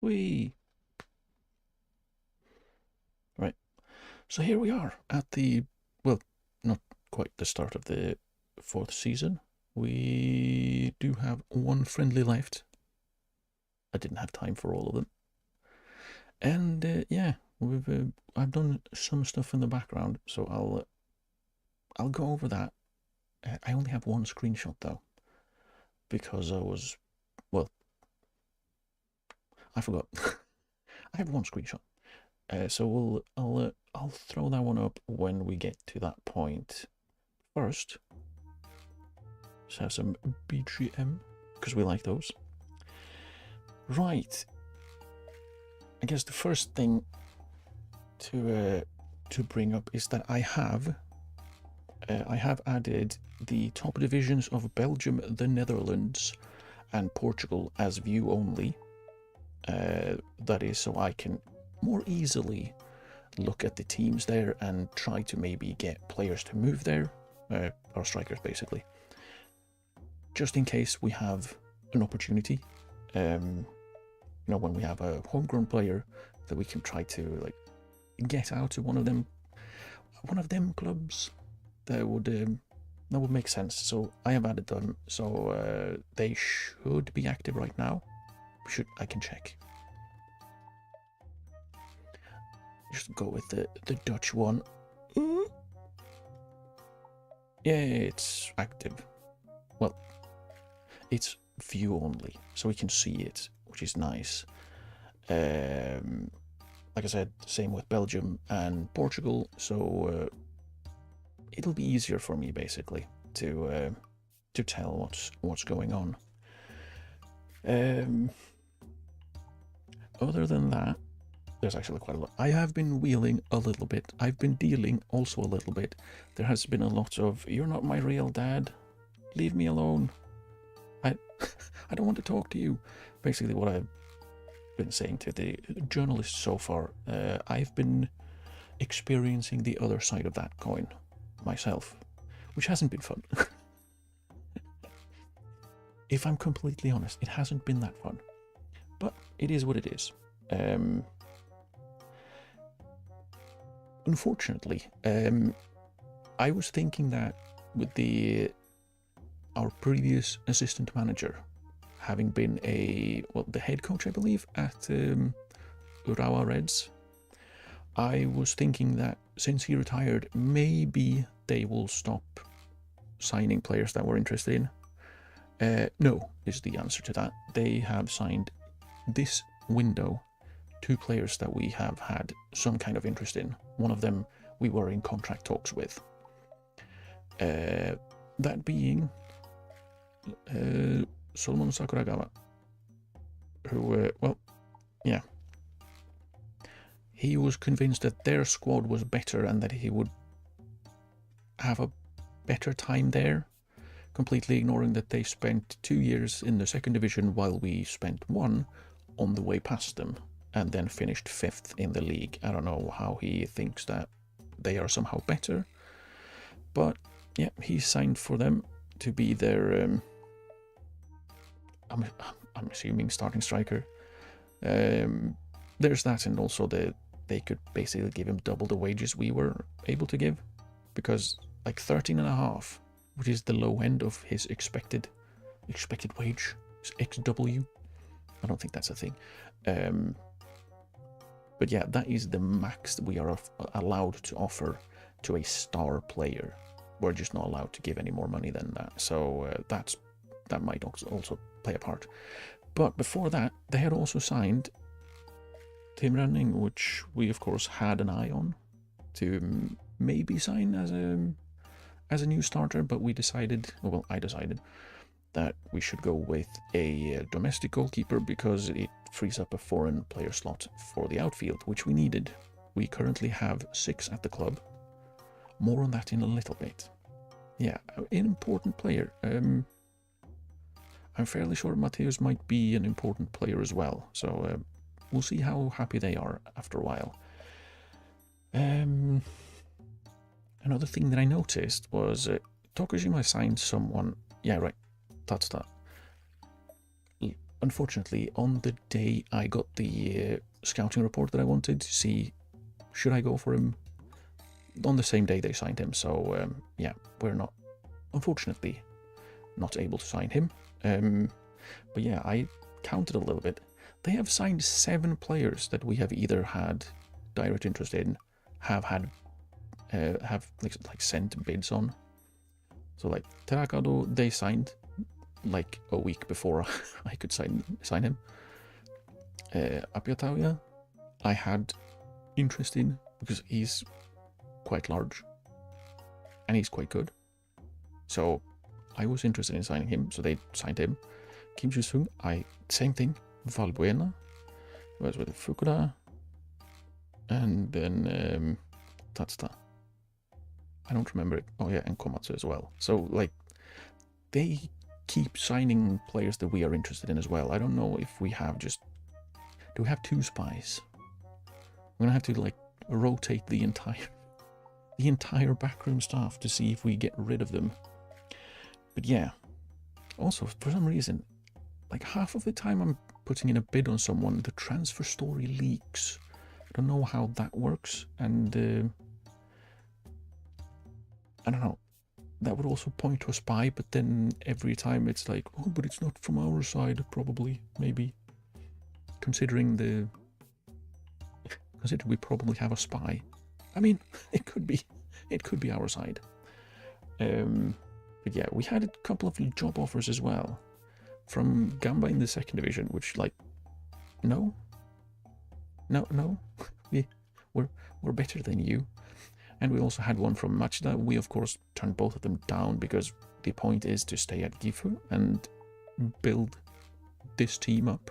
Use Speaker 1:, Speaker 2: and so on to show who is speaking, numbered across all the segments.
Speaker 1: Whee! Right, so here we are at the, well, not quite the start of the 4th season. We do have one friendly left. I didn't have time for all of them. And yeah, I've done some stuff in the background, so I'll go over that. I only have one screenshot though, because I forgot. I have one screenshot. So I'll throw that one up when we get to that point. First, let's have some BGM, because we like those. Right. I guess the first thing to bring up is that I have added the top divisions of Belgium, the Netherlands, and Portugal as view only. That is so I can more easily look at the teams there and try to maybe get players to move there, or strikers basically, just in case we have an opportunity. You know, when we have a homegrown player that we can try to like get out to one of them clubs, that would make sense. So I have added them, so they should be active right now. I can check. Just go with the Dutch one. Yeah, it's active. Well, it's view only, so we can see it, which is nice. Like I said, same with Belgium and Portugal, so it'll be easier for me basically to tell what's going on. Other than that, there's actually quite a lot. I have been wheeling a little bit. I've been dealing also a little bit. There has been a lot of, you're not my real dad. Leave me alone. I I don't want to talk to you. Basically what I've been saying to the journalists so far. I've been experiencing the other side of that coin myself, which hasn't been fun. If I'm completely honest, it hasn't been that fun. But it is what it is. Unfortunately, I was thinking that with our previous assistant manager having been the head coach, I believe, at Urawa Reds, I was thinking that since he retired, maybe they will stop signing players that we're interested in. No, is the answer to that. They have signed this window 2 players that we have had some kind of interest in. One of them we were in contract talks with. That being Solomon Sakuragawa, who, he was convinced that their squad was better and that he would have a better time there, completely ignoring that they spent 2 years in the 2nd division while we spent 1 on the way past them and then finished 5th in the league. I don't know how he thinks that they are somehow better, but yeah, he signed for them to be their I'm assuming starting striker. There's that, and also they could basically give him double the wages we were able to give, because like 13.5, which is the low end of his expected wage, XW. I don't think that's a thing. But yeah, that is the max that we are allowed to offer to a star player. We're just not allowed to give any more money than that. So that might also play a part. But before that, they had also signed Tim Renning, which we of course had an eye on to maybe sign as a new starter, but we decided, well, I decided that we should go with a domestic goalkeeper because it frees up a foreign player slot for the outfield, which we needed. We currently have 6 at the club. More on that in a little bit. Yeah, an important player. I'm fairly sure Mateus might be an important player as well, so we'll see how happy they are after a while. Another thing that I noticed was Tokushima signed someone. Yeah, right, that's that. Unfortunately, on the day I got the scouting report that I wanted to see, should I go for him? On the same day they signed him, so yeah, we're not, unfortunately, not able to sign him. But yeah, I counted a little bit. They have signed 7 players that we have either had direct interest in, have like sent bids on. So like Terakado, they signed like a week before I could sign him. Apiatauya, I had interest in because he's quite large and he's quite good. So I was interested in signing him, so they signed him. Kim Ju-sung, same thing. Valbuena was with Fukuda, and then Tatsuta. I don't remember it. Oh yeah, and Komatsu as well. So like they keep signing players that we are interested in as well. I don't know if we have do we have 2 spies? We're gonna have to like rotate the entire backroom staff to see if we get rid of them. But yeah, also for some reason, like half of the time I'm putting in a bid on someone, the transfer story leaks. I don't know how that works, and I don't know. That would also point to a spy, but then every time it's like, oh, but it's not from our side, probably, maybe. Considering we probably have a spy. I mean, it could be our side. But yeah, we had a couple of job offers as well from Gamba in the 2nd division, which like, no, we're better than you. And we also had one from Machida. We of course turned both of them down because the point is to stay at Gifu and build this team up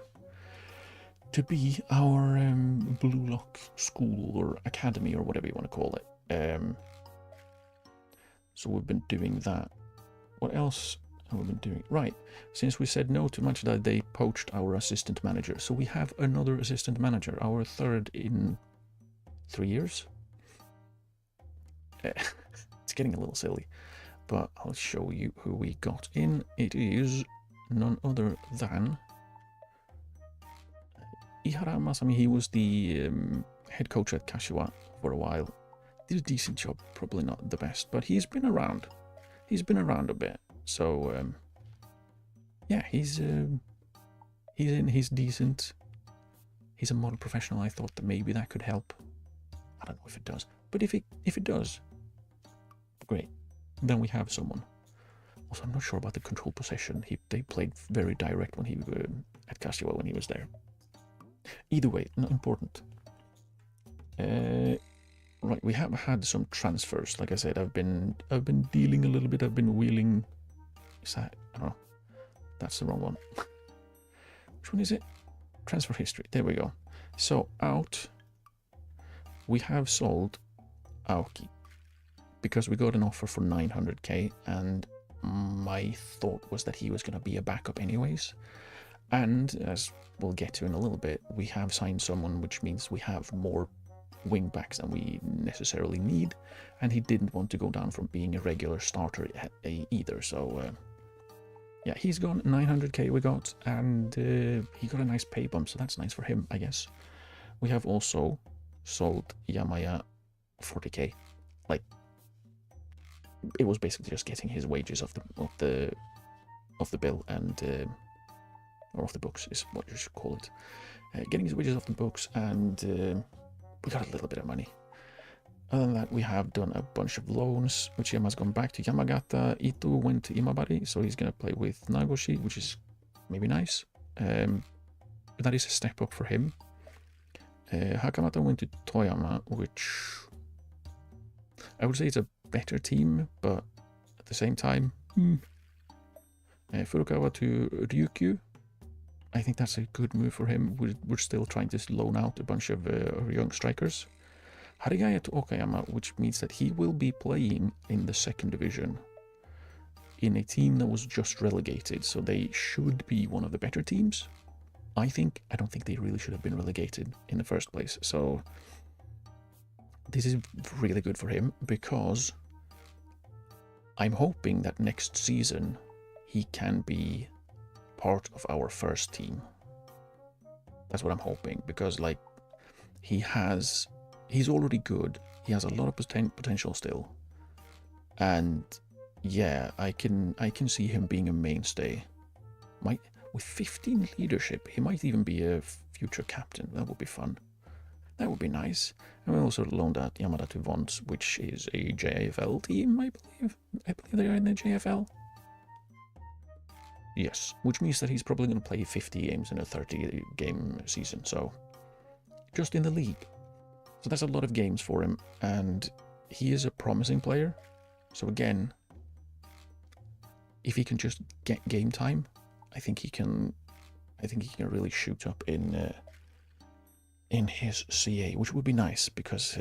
Speaker 1: to be our Blue Lock school or academy or whatever you want to call it. So we've been doing that. What else have we been doing? Right, since we said no to much that, they poached our assistant manager. So we have another assistant manager, our third in 3 years. It's getting a little silly, but I'll show you who we got in. It is none other than Ihara Masami. He was the head coach at Kashiwa for a while. Did a decent job, probably not the best, but he's been around. He's been around a bit, so yeah, he's in. He's decent. He's a model professional. I thought that maybe that could help. I don't know if it does, but if it does, great. Then we have someone. Also, I'm not sure about the control possession. They played very direct when he at Kashiwa when he was there. Either way, not important. Right, we have had some transfers. Like I said, I've been dealing a little bit. I've been wheeling. Is that? I don't know. That's the wrong one. Which one is it? Transfer history. There we go. So out, we have sold Aoki because we got an offer for 900k, and my thought was that he was going to be a backup anyways. And as we'll get to in a little bit, we have signed someone, which means we have more wing backs than we necessarily need, and he didn't want to go down from being a regular starter either. So yeah, he's gone. 900k we got, and he got a nice pay bump, so that's nice for him, I guess. We have also sold Yamaya 40k. Like, it was basically just getting his wages off the bill, and or off the books is what you should call it. Getting his wages off the books, and we got a little bit of money. Other than that, we have done a bunch of loans, which Yama's gone back to Yamagata. Ito went to Imabari, so he's going to play with Nagoshi, which is maybe nice. That is a step up for him. Hakamata went to Toyama, which I would say it's a better team, but at the same time, Furukawa to Ryukyu. I think that's a good move for him. We're still trying to loan out a bunch of young strikers. Harigaya to Okayama, which means that he will be playing in the second division in a team that was just relegated, so they should be one of the better teams. I don't think they really should have been relegated in the first place, so this is really good for him, because I'm hoping that next season he can be part of our first team. That's what I'm hoping, because like he's already good. He has a lot of potential still, and yeah, I can see him being a mainstay. With 15 leadership, he might even be a future captain. That would be fun. That would be nice. And we also loaned out Yamada to Vons, which is a JFL team, I believe. I believe they are in the JFL. Yes, which means that he's probably going to play 50 games in a 30-game season, so just in the league. So that's a lot of games for him, and he is a promising player. So again, if he can just get game time, I think he can really shoot up in his CA, which would be nice, because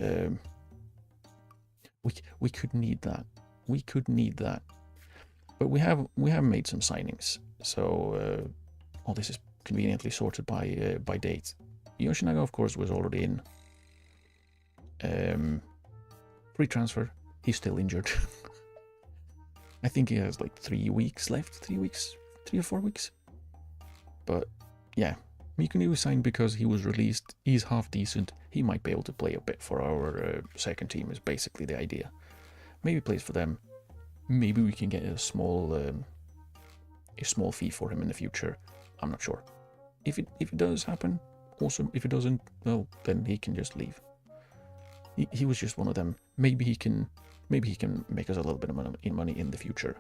Speaker 1: we could need that. We could need that. But we have made some signings, so all this is conveniently sorted by date. Yoshinaga, of course, was already in. Free transfer. He's still injured. I think he has like 3 weeks left. 3 or 4 weeks. But yeah, Mikuni was signed because he was released. He's half decent. He might be able to play a bit for our second team. Is basically the idea. Maybe plays for them. Maybe we can get a small fee for him in the future. I'm not sure. If it does happen, awesome. If it doesn't, well, then he can just leave. He was just one of them. Maybe he can make us a little bit of money in the future.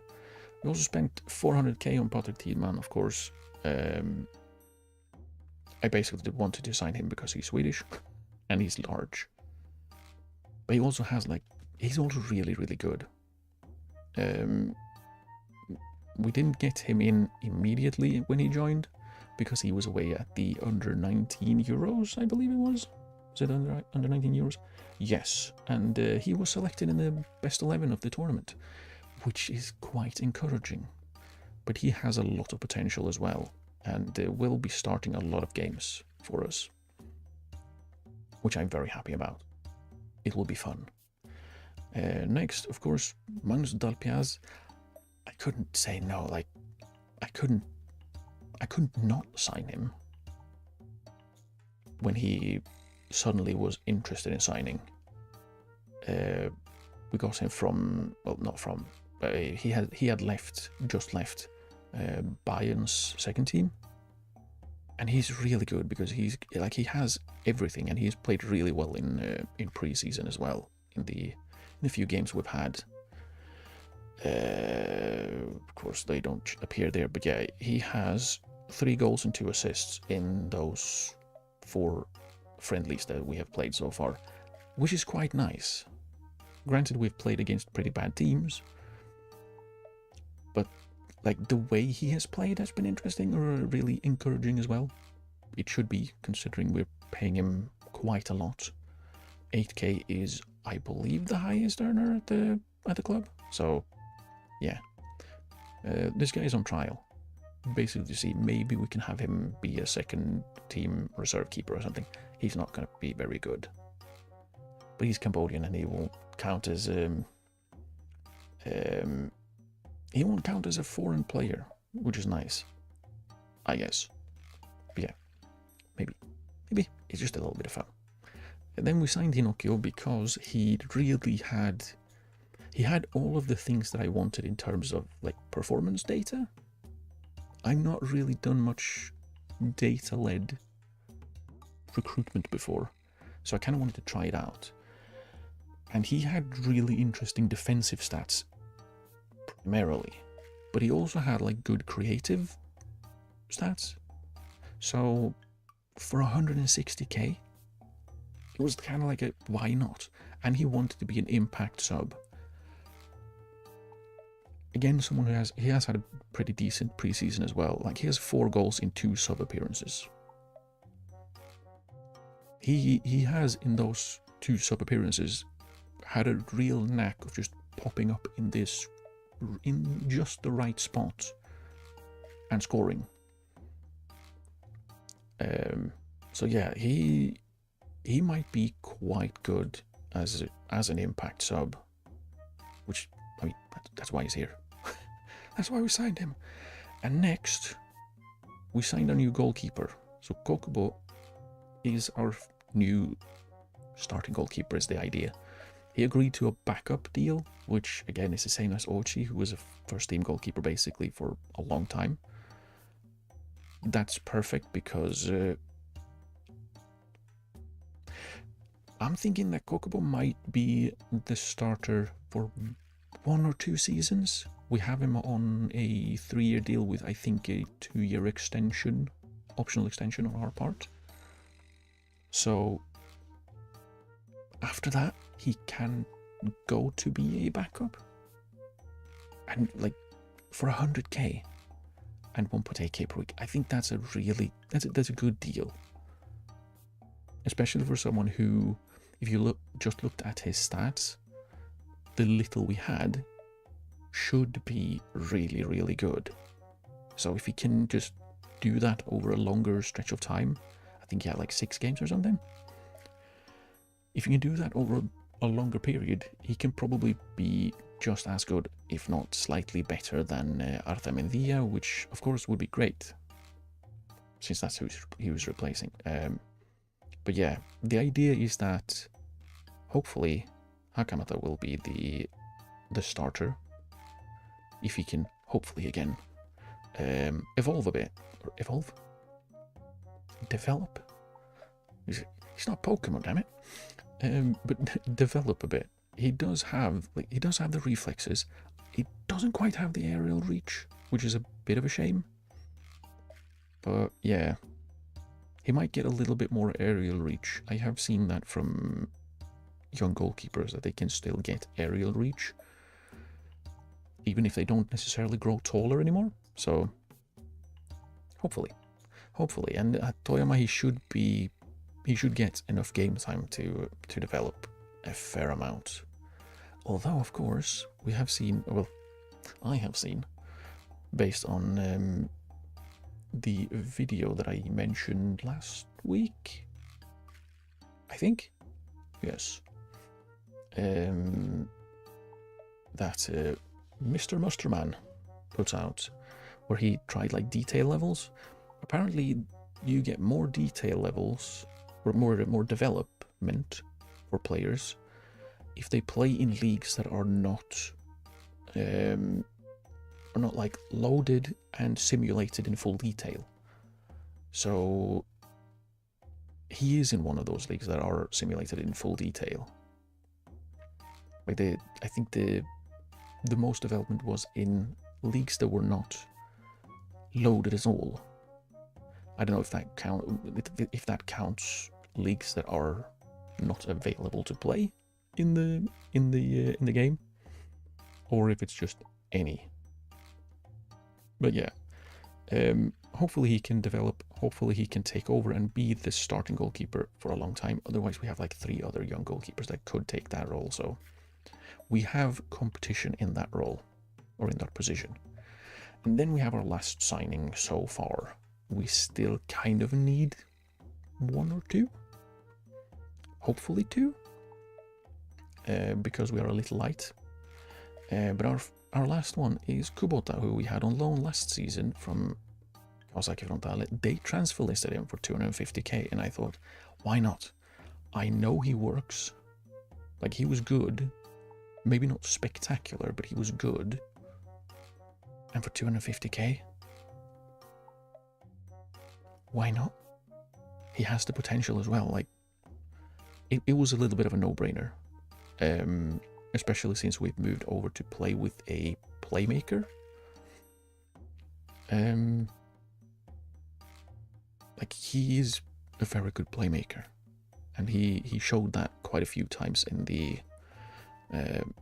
Speaker 1: We also spent 400k on Patrick Thielmann, of course. I basically wanted to sign him because he's Swedish and he's large. But he also has he's also really, really good. We didn't get him in immediately when he joined, because he was away at the under 19 Euros, I believe it was. Was it under 19 Euros? Yes, and he was selected in the best 11 of the tournament, which is quite encouraging. But he has a lot of potential as well, and will be starting a lot of games for us, which I'm very happy about. It will be fun. Next, of course, Magnus Dalpiaz. I couldn't say no. Like, I couldn't not sign him when he suddenly was interested in signing. We got him from, well, not from. He had just left Bayern's second team, and he's really good because he has everything, and he's played really well in pre-season as well in the few games we've had. Of course, they don't appear there, but yeah, he has 3 goals and 2 assists in those 4 friendlies that we have played so far, which is quite nice. Granted, we've played against pretty bad teams, but like the way he has played has been interesting or really encouraging as well. It should be, considering we're paying him quite a lot. 8k is, I believe, the highest earner at the club. So yeah, this guy is on trial. Basically, to see maybe we can have him be a second team reserve keeper or something. He's not going to be very good, but he's Cambodian and he won't count as a foreign player, which is nice, I guess. But yeah, maybe it's just a little bit of fun. And then we signed Hinokio because he had all of the things that I wanted in terms of like performance data. I've not really done much data-led recruitment before, so I kind of wanted to try it out. And he had really interesting defensive stats, primarily, but he also had like good creative stats. So for 160k, it was kind of like a why not? And he wanted to be an impact sub. Again, someone who has had a pretty decent preseason as well. Like, he has 4 goals in 2 sub appearances. He has, in those 2 sub appearances, had a real knack of just popping up in just the right spot and scoring. So yeah, he might be quite good as an impact sub, which, I mean, that's why he's here. That's why we signed him. And next, we signed a new goalkeeper. So Kokubo is our new starting goalkeeper, is the idea. He agreed to a backup deal, which again is the same as Ochi, who was a first team goalkeeper basically for a long time. That's perfect because I'm thinking that Kokubo might be the starter for 1 or 2 seasons. We have him on a 3-year deal with, I think, a 2-year extension, optional extension on our part. So after that, he can go to be a backup. And like for 100k and 1.8k per week, I think that's a that's a good deal. Especially for someone who, if you just looked at his stats, the little we had should be really, really good. So if he can just do that over a longer stretch of time, I think he had like 6 games or something. If you can do that over a longer period, he can probably be just as good, if not slightly better than Artamendia, which of course would be great, since that's who he was replacing. But yeah, the idea is that hopefully Hakamata will be the starter, if he can hopefully again evolve a bit, or develop. He's not Pokemon, damn it. But develop a bit. He does have the reflexes. He doesn't quite have the aerial reach, which is a bit of a shame. But yeah, he might get a little bit more aerial reach. I have seen that from young goalkeepers, that they can still get aerial reach, even if they don't necessarily grow taller anymore. So hopefully Hopefully, and Toyama, he should get enough game time to develop a fair amount. Although, of course, we have seen, well, I have seen, based on the video that I mentioned last week, I think, yes, that Mr. Musterman puts out, where he tried like detail levels. Apparently, you get more detail levels or more development for players if they play in leagues that are not like loaded and simulated in full detail. So he is in one of those leagues that are simulated in full detail. Like I think the most development was in leagues that were not loaded at all. I don't know if that counts leagues that are not available to play in the game, or if it's just any. But yeah, hopefully he can develop. Hopefully he can take over and be the starting goalkeeper for a long time. Otherwise, we have like 3 other young goalkeepers that could take that role. So we have competition in that role, or in that position. And then we have our last signing so far. We still kind of need 1 or 2. Hopefully 2. Because we are a little light. But our last one is Kubota, who we had on loan last season from Kawasaki Frontale. They transfer listed him for 250k, and I thought, why not? I know he works. Like, he was good. Maybe not spectacular, but he was good. And for 250k? Why not? He has the potential as well. Like, it was a little bit of a no-brainer. Especially since we've moved over to play with a playmaker. Like, he is a very good playmaker, and he showed that quite a few times in the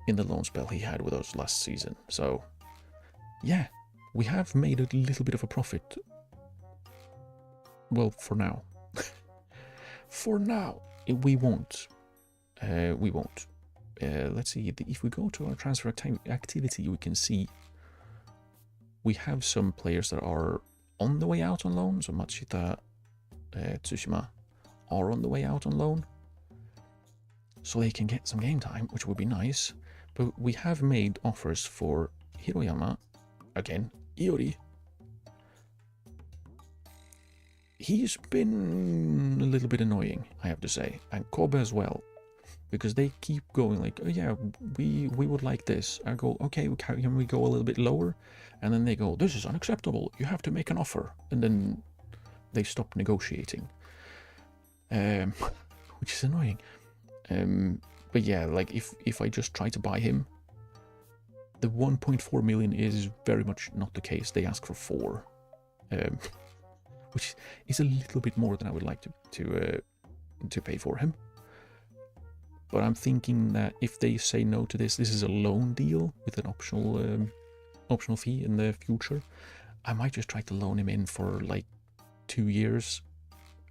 Speaker 1: loan spell he had with us last season. So yeah, we have made a little bit of a profit. Well, for now. For now, we won't. Let's see, if we go to our transfer activity, we can see we have some players that are on the way out on loan. So Machita, Tsushima are on the way out on loan, so they can get some game time, which would be nice. But we have made offers for Hiroyama, again, Iori. He's been a little bit annoying, I have to say, and Kobe as well. Because they keep going like, oh yeah, we would like this. I go, okay, can we go a little bit lower? And then they go, this is unacceptable. You have to make an offer. And then they stop negotiating. Which is annoying. But yeah, like if I just try to buy him, the 1.4 million is very much not the case. They ask for 4. Which is a little bit more than I would like to pay for him. But I'm thinking that if they say no to this is a loan deal with an optional fee in the future. I might just try to loan him in for like 2 years,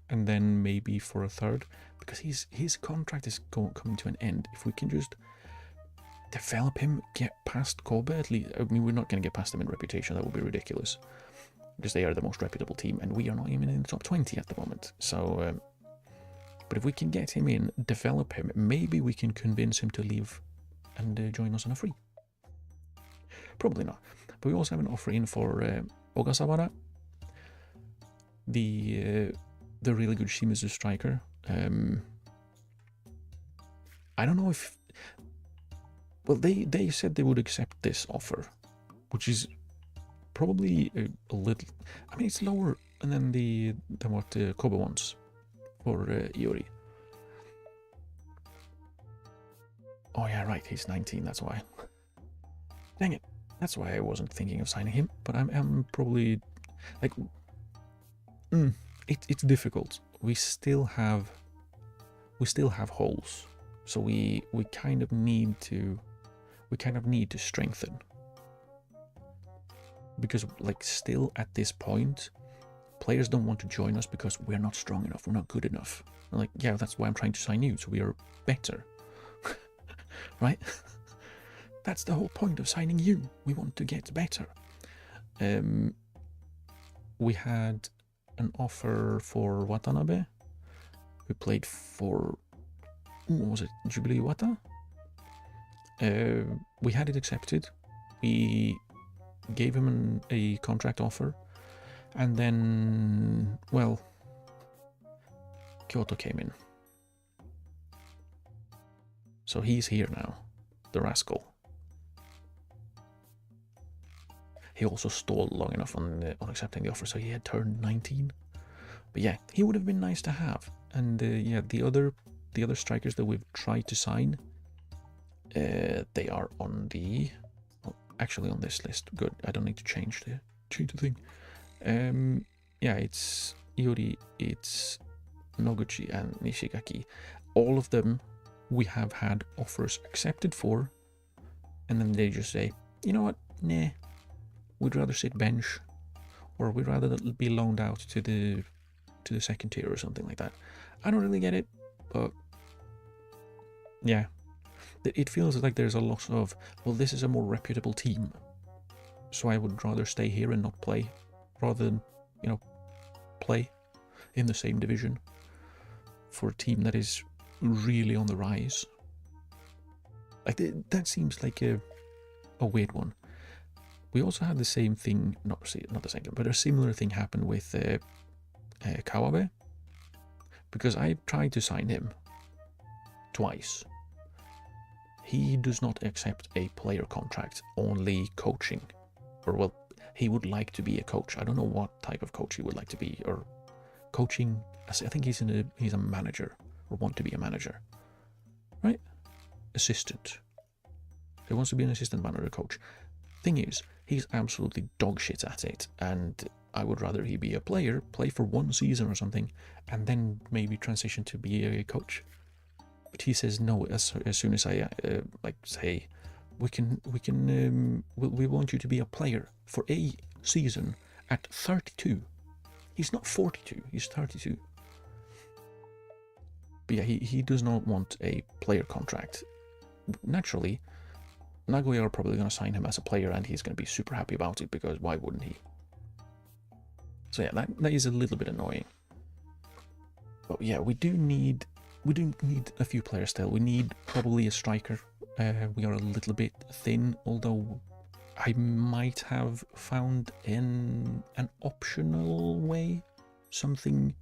Speaker 1: and then maybe for a third, because his contract is coming to an end. If we can just develop him, get past Kobe at least. I mean, we're not going to get past them in reputation. That would be ridiculous, because they are the most reputable team, and we are not even in the top 20 at the moment. So. But if we can get him in, develop him, maybe we can convince him to leave and join us on a free. Probably not. But we also have an offer in for Ogasawara, the really good Shimizu striker. I don't know if... Well, they said they would accept this offer, which is probably a little... I mean, it's lower than what Kobe wants. For Iori. Oh yeah, right, he's 19, that's why. Dang it, that's why I wasn't thinking of signing him, but I'm probably, like, it's difficult. We still have holes, so we kind of need to strengthen. Because, like, still at this point, players don't want to join us because we're not strong enough, we're not good enough. I'm like, yeah, that's why I'm trying to sign you, so we are better. Right? That's the whole point of signing you. We want to get better. We had an offer for Watanabe, who played for, what was it, Jubilee Wata? We had it accepted. We gave him a contract offer, and then, well, Kyoto came in. So he's here now, the rascal. He also stalled long enough on accepting the offer, so he had turned 19. But yeah, he would have been nice to have. And yeah, the other strikers that we've tried to sign, they are on the, well, actually on this list. Good, I don't need to change the thing. Yeah, it's Iori, it's Noguchi and Nishigaki. All of them we have had offers accepted for, and then they just say, you know what, nah, we'd rather sit bench, or we'd rather be loaned out to the second tier or something like that. I don't really get it, but yeah, it feels like there's a lot of, well, this is a more reputable team, so I would rather stay here and not play, rather than, you know, play in the same division for a team that is really on the rise. Like, that seems like a weird one. We also had the same thing, not the same, but a similar thing happened with Kawabe, because I tried to sign him twice. He does not accept a player contract, only coaching. Or, well, he would like to be a coach. I don't know what type of coach he would like to be, or coaching. I think he's a manager, or want to be a manager, right? Assistant. He wants to be an assistant manager coach. Thing is, he's absolutely dog shit at it, and I would rather he be a player, play for 1 season or something, and then maybe transition to be a coach. But he says no as soon as I like say, we want you to be a player for a season at 32. He's not 42, he's 32. But yeah, he does not want a player contract. Naturally, Nagoya are probably going to sign him as a player, and he's going to be super happy about it, because why wouldn't he? So yeah, that is a little bit annoying. But yeah, we do need a few players still. We need probably a striker. We are a little bit thin, although I might have found an optional way, something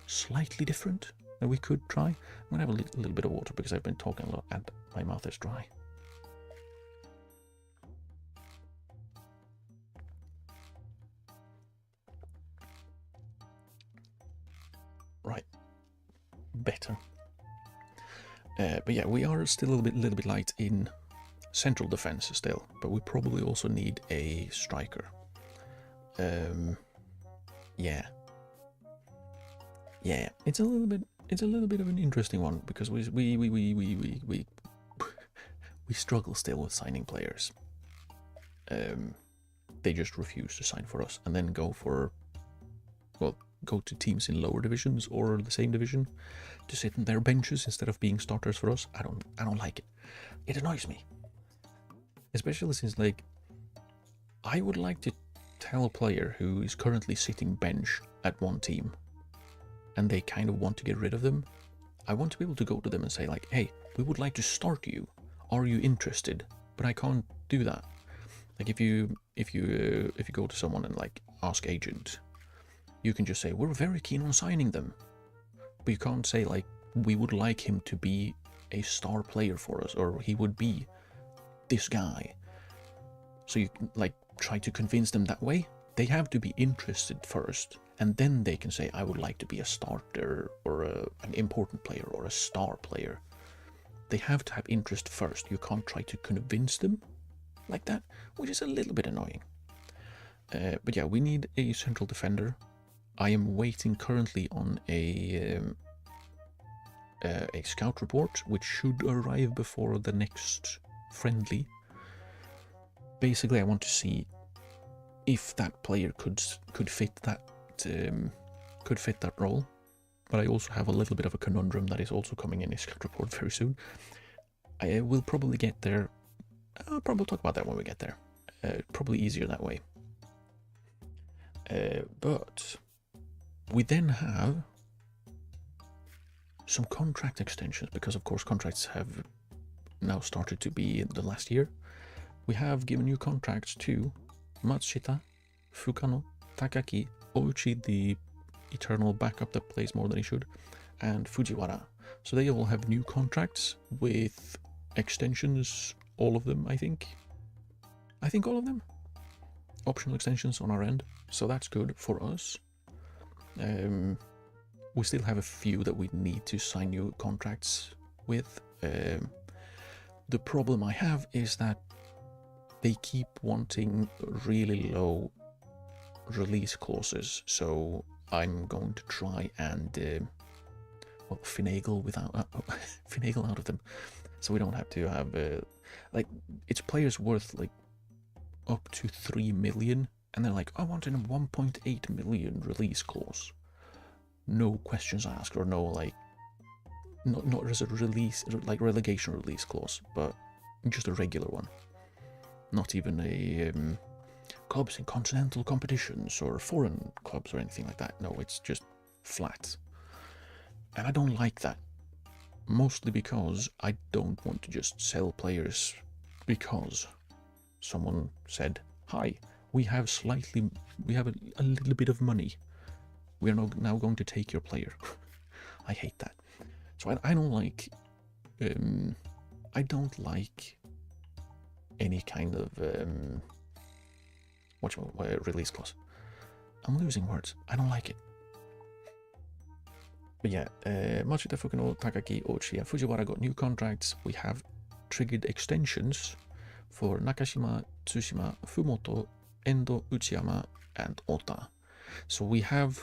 Speaker 1: slightly different that we could try. I'm gonna have a little bit of water because I've been talking a lot and my mouth is dry. Right, better. But yeah, we are still a little bit light in central defense still, but we probably also need a striker. Yeah, it's a little bit of an interesting one, because we struggle still with signing players. They just refuse to sign for us, and then go to teams in lower divisions or the same division to sit in their benches instead of being starters for us. I don't like it. It annoys me. Especially since, like, I would like to tell a player who is currently sitting bench at one team and they kind of want to get rid of them. I want to be able to go to them and say, like, hey, we would like to start you. Are you interested? But I can't do that. Like, if you go to someone and, like, ask agent, you can just say, we're very keen on signing them. But you can't say, like, we would like him to be a star player for us, or he would be this guy. So you, like, try to convince them that way. They have to be interested first, and then they can say, I would like to be a starter, or an important player, or a star player. They have to have interest first. You can't try to convince them like that, which is a little bit annoying. But yeah, we need a central defender. I am waiting currently on a scout report, which should arrive before the next friendly. Basically, I want to see if that player could fit that could fit that role. But I also have a little bit of a conundrum that is also coming in a scout report very soon. I will probably get there. I'll probably talk about that when we get there. Probably easier that way. But we then have some contract extensions, because of course contracts have now started to be in the last year. We have given new contracts to Matsushita, Fukano, Takaki, Ouchi, the eternal backup that plays more than he should, and Fujiwara. So they all have new contracts with extensions, all of them, I think. I think all of them. Optional extensions on our end, so that's good for us. We still have a few that we need to sign new contracts with. The problem I have is that they keep wanting really low release clauses, so I'm going to try and finagle out of them, so we don't have to have like, it's players worth like up to 3 million, and they're like, I want a 1.8 million release clause, no questions asked, or no, like, not as a release, like relegation release clause, but just a regular one, not even a clubs in continental competitions or foreign clubs or anything like that. No, it's just flat, and I don't like that, mostly because I don't want to just sell players because someone said, hi, we have a little bit of money, we're now going to take your player. I hate that. So I don't like any kind of release clause. I'm losing words. I don't like it. But yeah, Matsuda, Fukano, Takaki, Ouchi, and Fujiwara got new contracts. We have triggered extensions for Nakashima, Tsushima, Fumoto, Endo, Uchiyama, and Ota. So we have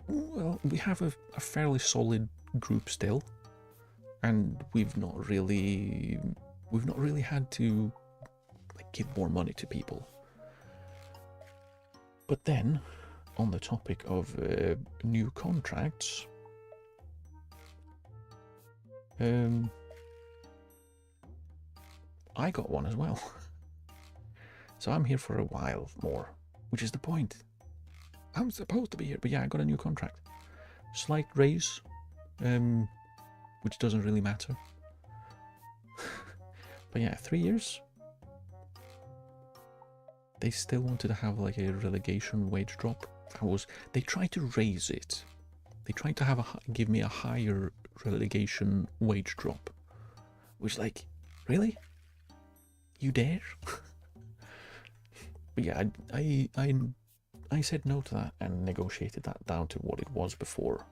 Speaker 1: a fairly solid group still, and we've not really had to like give more money to people. But then, on the topic of new contracts, I got one as well. So I'm here for a while more, which is the point. I'm supposed to be here, but yeah, I got a new contract. Slight raise, which doesn't really matter. But yeah, 3 years. They still wanted to have like a relegation wage drop. They tried to raise it. They tried to give me a higher relegation wage drop, which, like, really? You dare? But yeah, I said no to that and negotiated that down to what it was before.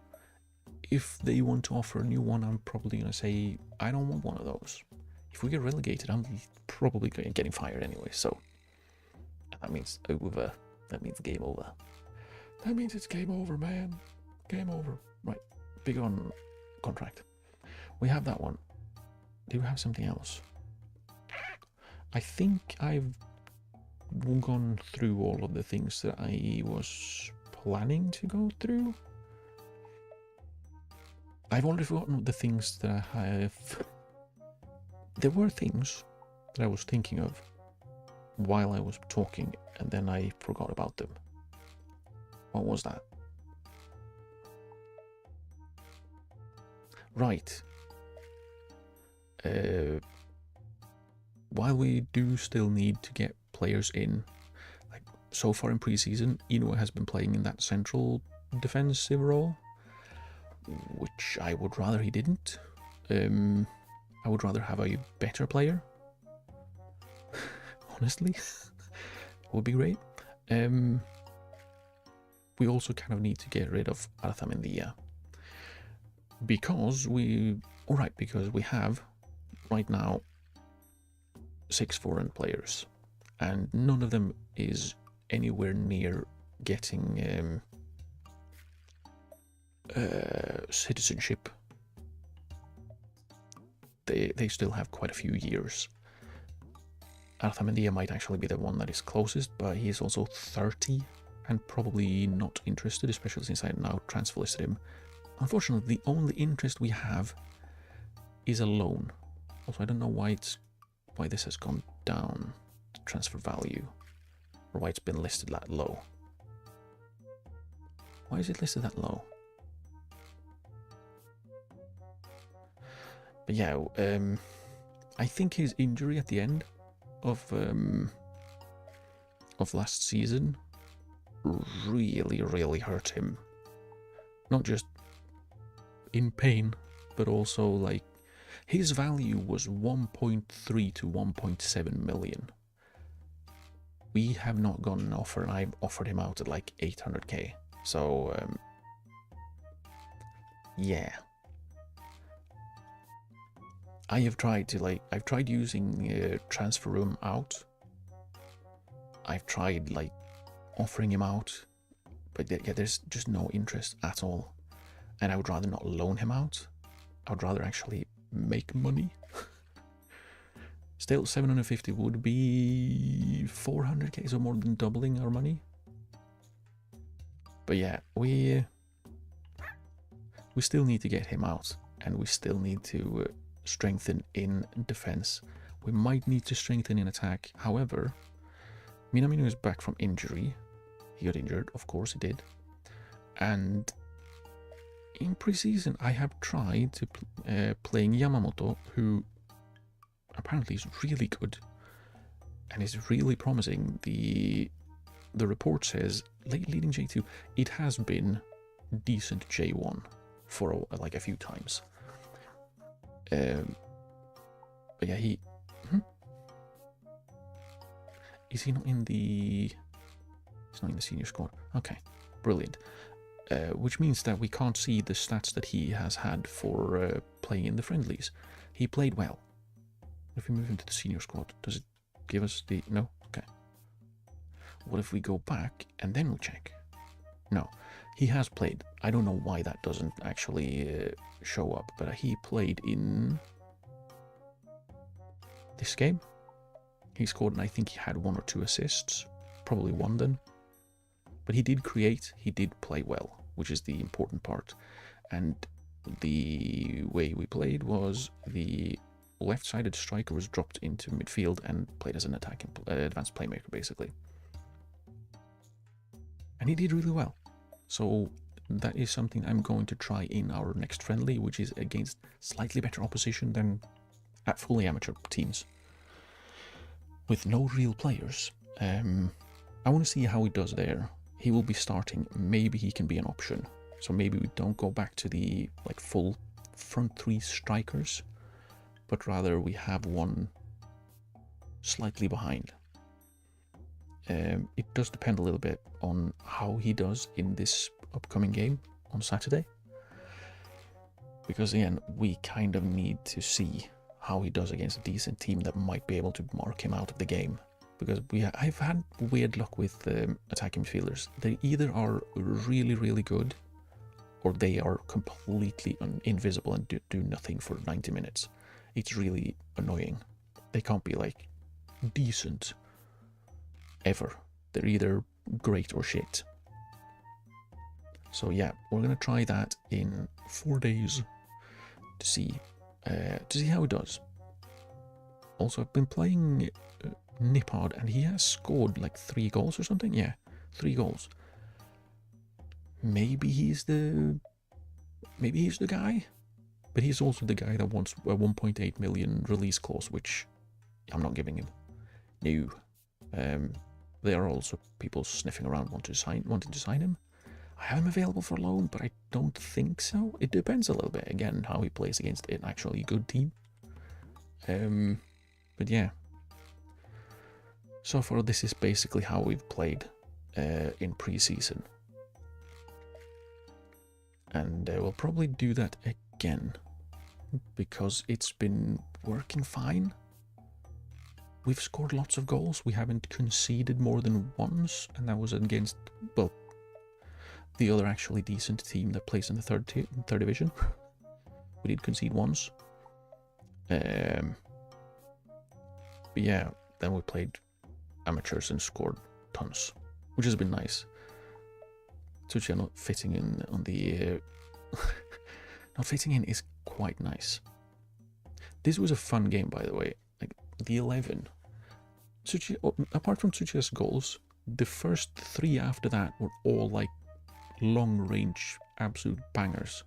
Speaker 1: If they want to offer a new one, I'm probably going to say I don't want one of those. If we get relegated, I'm probably getting fired anyway, so that means that means game over. That means it's game over, man. Game over. Right, big on contract. We have that one. Do we have something else? I think I've gone through all of the things that I was planning to go through. I've already forgotten the things that I have. There were things that I was thinking of while I was talking, and then I forgot about them. What was that? Right. While we do still need to get players in, like so far in preseason, Inoue has been playing in that central defensive role, which I would rather he didn't. I would rather have a better player. Honestly, would be great. We also kind of need to get rid of Arthamendia because we have right now 6 foreign players, and none of them is anywhere near getting citizenship. They still have quite a few years. Arthamendia might actually be the one that is closest, but he is also 30 and probably not interested, especially since I now transfer listed him. Unfortunately, the only interest we have is a loan. Also, I don't know why this has gone down, transfer value, or why it's been listed that low. Why is it listed that low? But yeah, I think his injury at the end of last season really hurt him. Not just in pain, but also like his value was 1.3 to 1.7 million. We have not got an offer, and I've offered him out at like 800k. So yeah. I've tried using transfer room out. I've tried like offering him out, but yeah, there's just no interest at all. And I would rather not loan him out. I would rather actually make money. Still, 750 would be 400k, so more than doubling our money. But yeah, we still need to get him out, and we still need to strengthen in defense. We might need to strengthen in attack. However, Minamino is back from injury. He got injured, of course he did. And in preseason, I have tried to playing Yamamoto, who apparently is really good and is really promising. The report says leading J2. It has been decent J1 for like a few times. But yeah, is he not in the? He's not in the senior squad. Okay, brilliant. Which means that we can't see the stats that he has had for playing in the friendlies. He played well. If we move into the senior squad, does it give us the... No? Okay. What if we go back and then we check? No. He has played. I don't know why that doesn't actually show up, but he played in this game. He scored, and I think he had 1 or 2 assists. Probably 1 then. But he did create, he did play well, which is the important part. And the way we played was the left-sided striker was dropped into midfield and played as an attacking advanced playmaker, basically. And he did really well. So that is something I'm going to try in our next friendly, which is against slightly better opposition than at fully amateur teams with no real players. I want to see how he does there. He will be starting. Maybe he can be an option. So maybe we don't go back to the like full front 3 strikers, but rather we have one slightly behind. It does depend a little bit on how he does in this upcoming game on Saturday. Because again, we kind of need to see how he does against a decent team that might be able to mark him out of the game. Because I've had weird luck with attacking midfielders. They either are really good, or they are completely invisible and do nothing for 90 minutes. It's really annoying. They can't be like decent ever. They're either great or shit. So yeah, we're gonna try that in 4 days to see how it does. Also, I've been playing Nippard, and he has scored like 3 goals or something. Yeah, 3 goals. Maybe he's the guy, but he's also the guy that wants a 1.8 million release clause, which I'm not giving him. No. There are also people sniffing around wanting to sign him. I have him available for loan, but I don't think so. It depends a little bit, again, how he plays against an actually good team. But yeah. So far, this is basically how we've played in pre-season. And we'll probably do that again, because it's been working fine. We've scored lots of goals. We haven't conceded more than once, and that was against, well, the other actually decent team that plays in the third division. We did concede once. But yeah, then we played amateurs and scored tons, which has been nice. Tsuchiya not fitting in on the... not fitting in is quite nice. This was a fun game, by the way. Like, the 11. Tsuchiya, apart from Tsuchiya's goals, the first 3 after that were all, like, long-range, absolute bangers.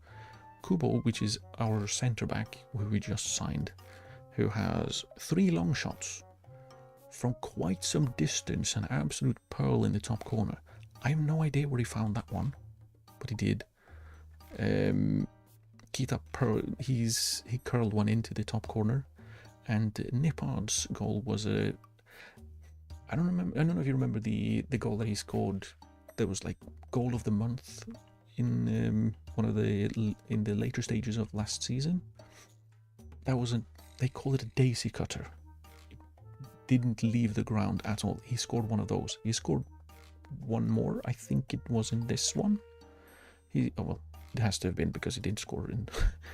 Speaker 1: Kubo, which is our centre-back, who we just signed, who has 3 long shots from quite some distance, an absolute pearl in the top corner. I have no idea where he found that one, but he did. Kita Pearl, he curled one into the top corner, and Nippard's goal was a... I don't know if you remember the goal that he scored. That was like goal of the month in in the later stages of last season. That wasn't. They call it a daisy cutter. It didn't leave the ground at all. He scored one of those. He scored one more. I think it was in this one. Well, it has to have been because he didn't score in.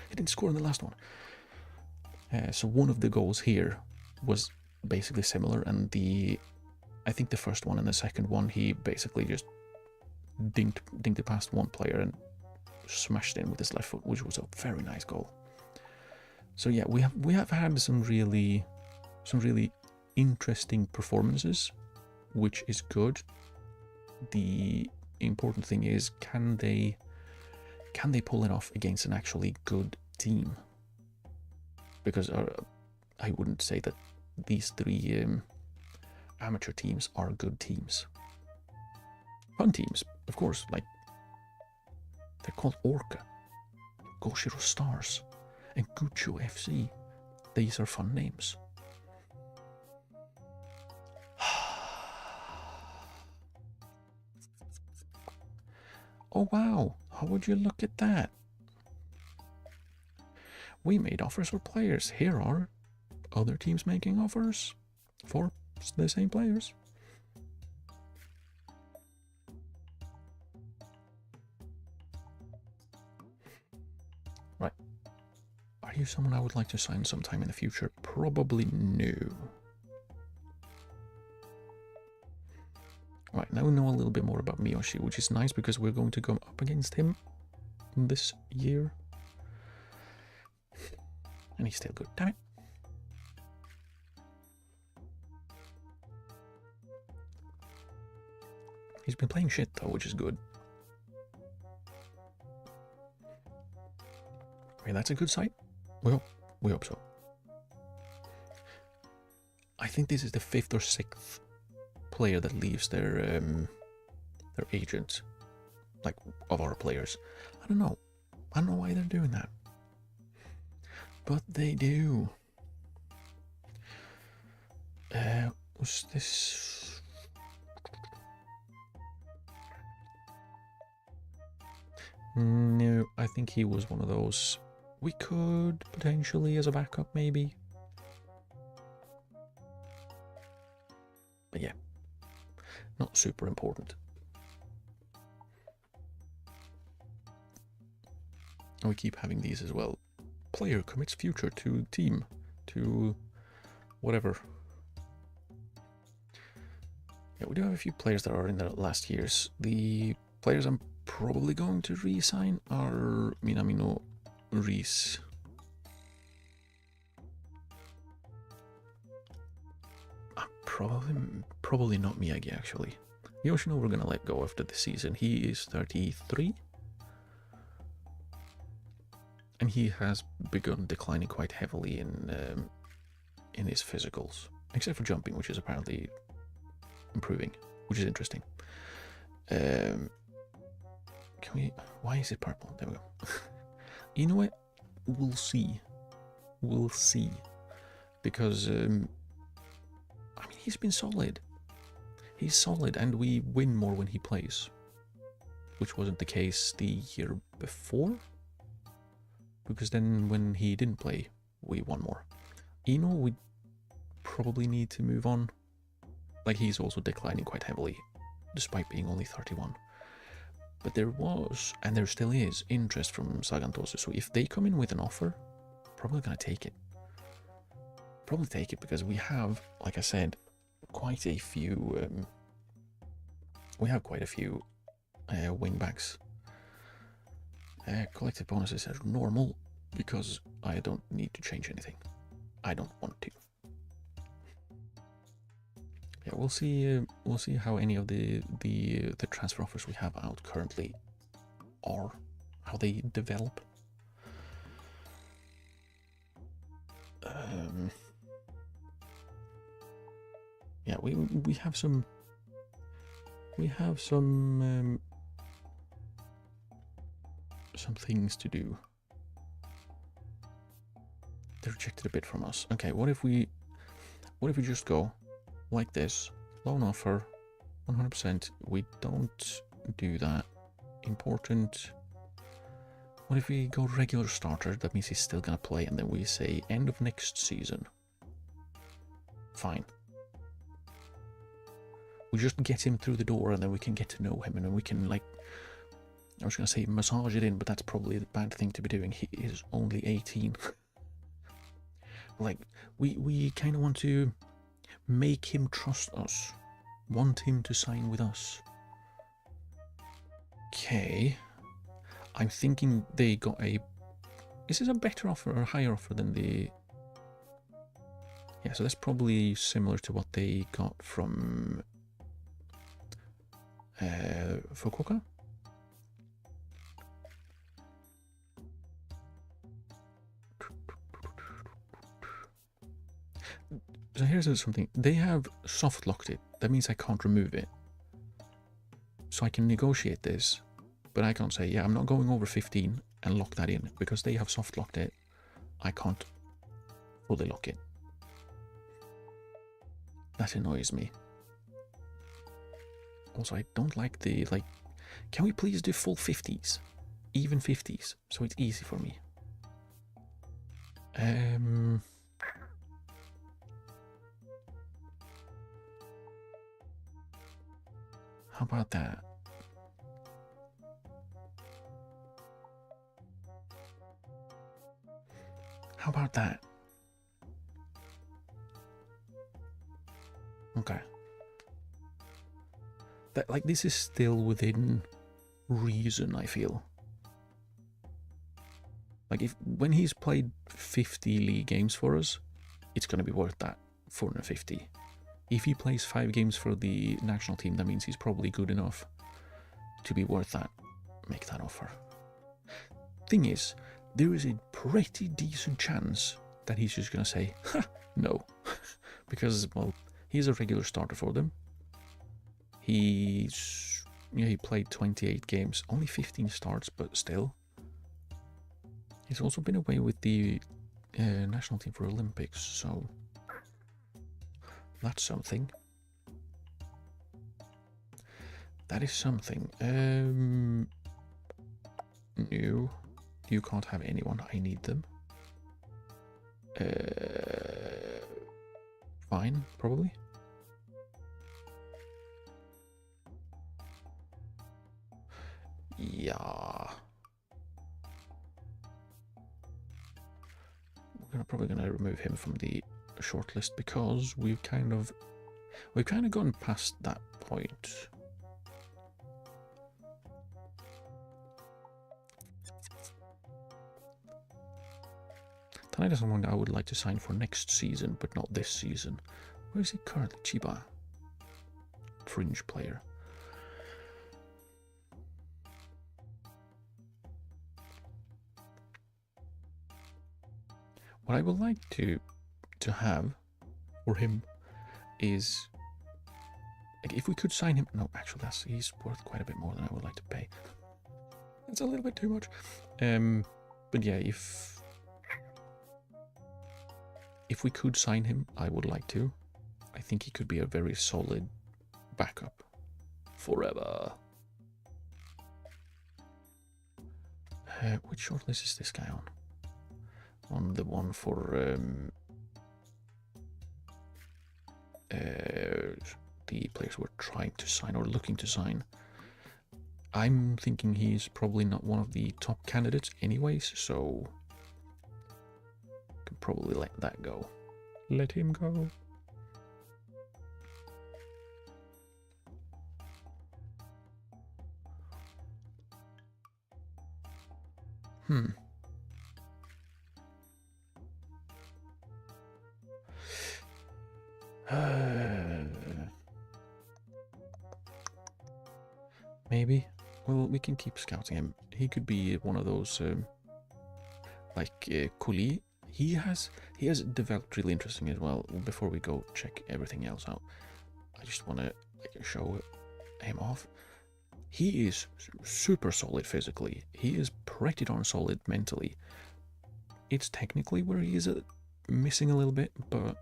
Speaker 1: He didn't score in the last one. So one of the goals here was basically similar, and I think the first one and the second one, he basically just dinked it past one player and smashed in with his left foot, which was a very nice goal. So yeah, we have had some really interesting performances, which is good. The important thing is, can they pull it off against an actually good team? Because I wouldn't say that these 3 amateur teams are good teams. Fun teams, of course, like they're called Orca, Goshiro Stars, and Gucho FC. These are fun names. Oh wow, how would you look at that? We made offers for players. Here are other teams making offers for the same players. Right. Are you someone I would like to sign sometime in the future? Probably no. Right, now we know a little bit more about Miyoshi, which is nice because we're going to go up against him this year. And he's still good. Damn it. He's been playing shit though, which is good. I mean, that's a good sight. We hope so. I think this is the 5th or 6th player that leaves their agent, like, of our players. I don't know why they're doing that, but they do. Was this? No, I think he was one of those. We could potentially as a backup, maybe. But yeah, not super important. And we keep having these as well. Player commits future to team, to whatever. Yeah, we do have a few players that are in the last years. The players I'm probably going to re-sign are Minamino Reese. Probably not Miyagi, actually. Yoshino we're gonna let go after the season. He is 33. And he has begun declining quite heavily in his physicals. Except for jumping, which is apparently improving, which is interesting. Can we... Why is it purple? There we go. You know what? We'll see. We'll see. Because, I mean, he's been solid. He's solid, and we win more when he plays. Which wasn't the case the year before. Because then when he didn't play, we won more. Ino, we probably need to move on. Like, he's also declining quite heavily, despite being only 31. But there was, and there still is, interest from Sagantosu. So if they come in with an offer, probably gonna take it. Probably take it because we have, like I said, quite a few. We have quite a few wingbacks. Collective bonuses are normal because I don't need to change anything. I don't want to. Yeah, we'll see. We'll see how any of the transfer offers we have out currently are, how they develop. Yeah, we have some things to do. They rejected a bit from us. Okay, what if we just go like this? Loan offer, 100%. We don't do that. Important. What if we go regular starter? That means he's still gonna play, and then we say end of next season. Fine. We just get him through the door, and then we can get to know him, and then we can, like, I was gonna say massage it in, but that's probably the bad thing to be doing. He is only 18. Like, we kind of want to make him trust us, want him to sign with us. Okay, I'm thinking they got a... Is this a better offer or a higher offer than the... Yeah, so that's probably similar to what they got from Fukuoka. So here's something. They have soft locked it. That means I can't remove it. So I can negotiate this, but I can't say, yeah, I'm not going over 15 and lock that in, because they have soft locked it. I can't fully lock it. That annoys me. Also, I don't like the, like, can we please do full 50s? Even 50s, so it's easy for me. How about that? How about that? Okay. That, like, this is still within reason, I feel. Like, when he's played 50 league games for us, it's going to be worth that 450. If he plays 5 games for the national team, that means he's probably good enough to be worth that. Make that offer. Thing is, there is a pretty decent chance that he's just going to say, ha, no. Because, well, he's a regular starter for them. He played 28 games, only 15 starts, but still. He's also been away with the national team for Olympics, so that's something. That is something. No, you can't have anyone. I need them. Fine, probably. Yeah. We're probably gonna remove him from the shortlist because we've kind of gone past that point. Tonight is someone I would like to sign for next season, but not this season. Where is he currently? Chiba. Fringe player. What I would like to have for him is, like, if we could sign him. No, actually, he's worth quite a bit more than I would like to pay. That's a little bit too much. But yeah, if we could sign him, I would like to. I think he could be a very solid backup forever. Which shortlist is this guy on? On the one for the players we're trying to sign or looking to sign. I'm thinking he's probably not one of the top candidates anyways, so can probably let that go. Let him go. Maybe. Well, we can keep scouting him. He could be one of those, like Kuli. He has developed really interesting as well. Before we go check everything else out, I just want to show him off. He is super solid physically. He is pretty darn solid mentally. It's technically where he is missing a little bit, but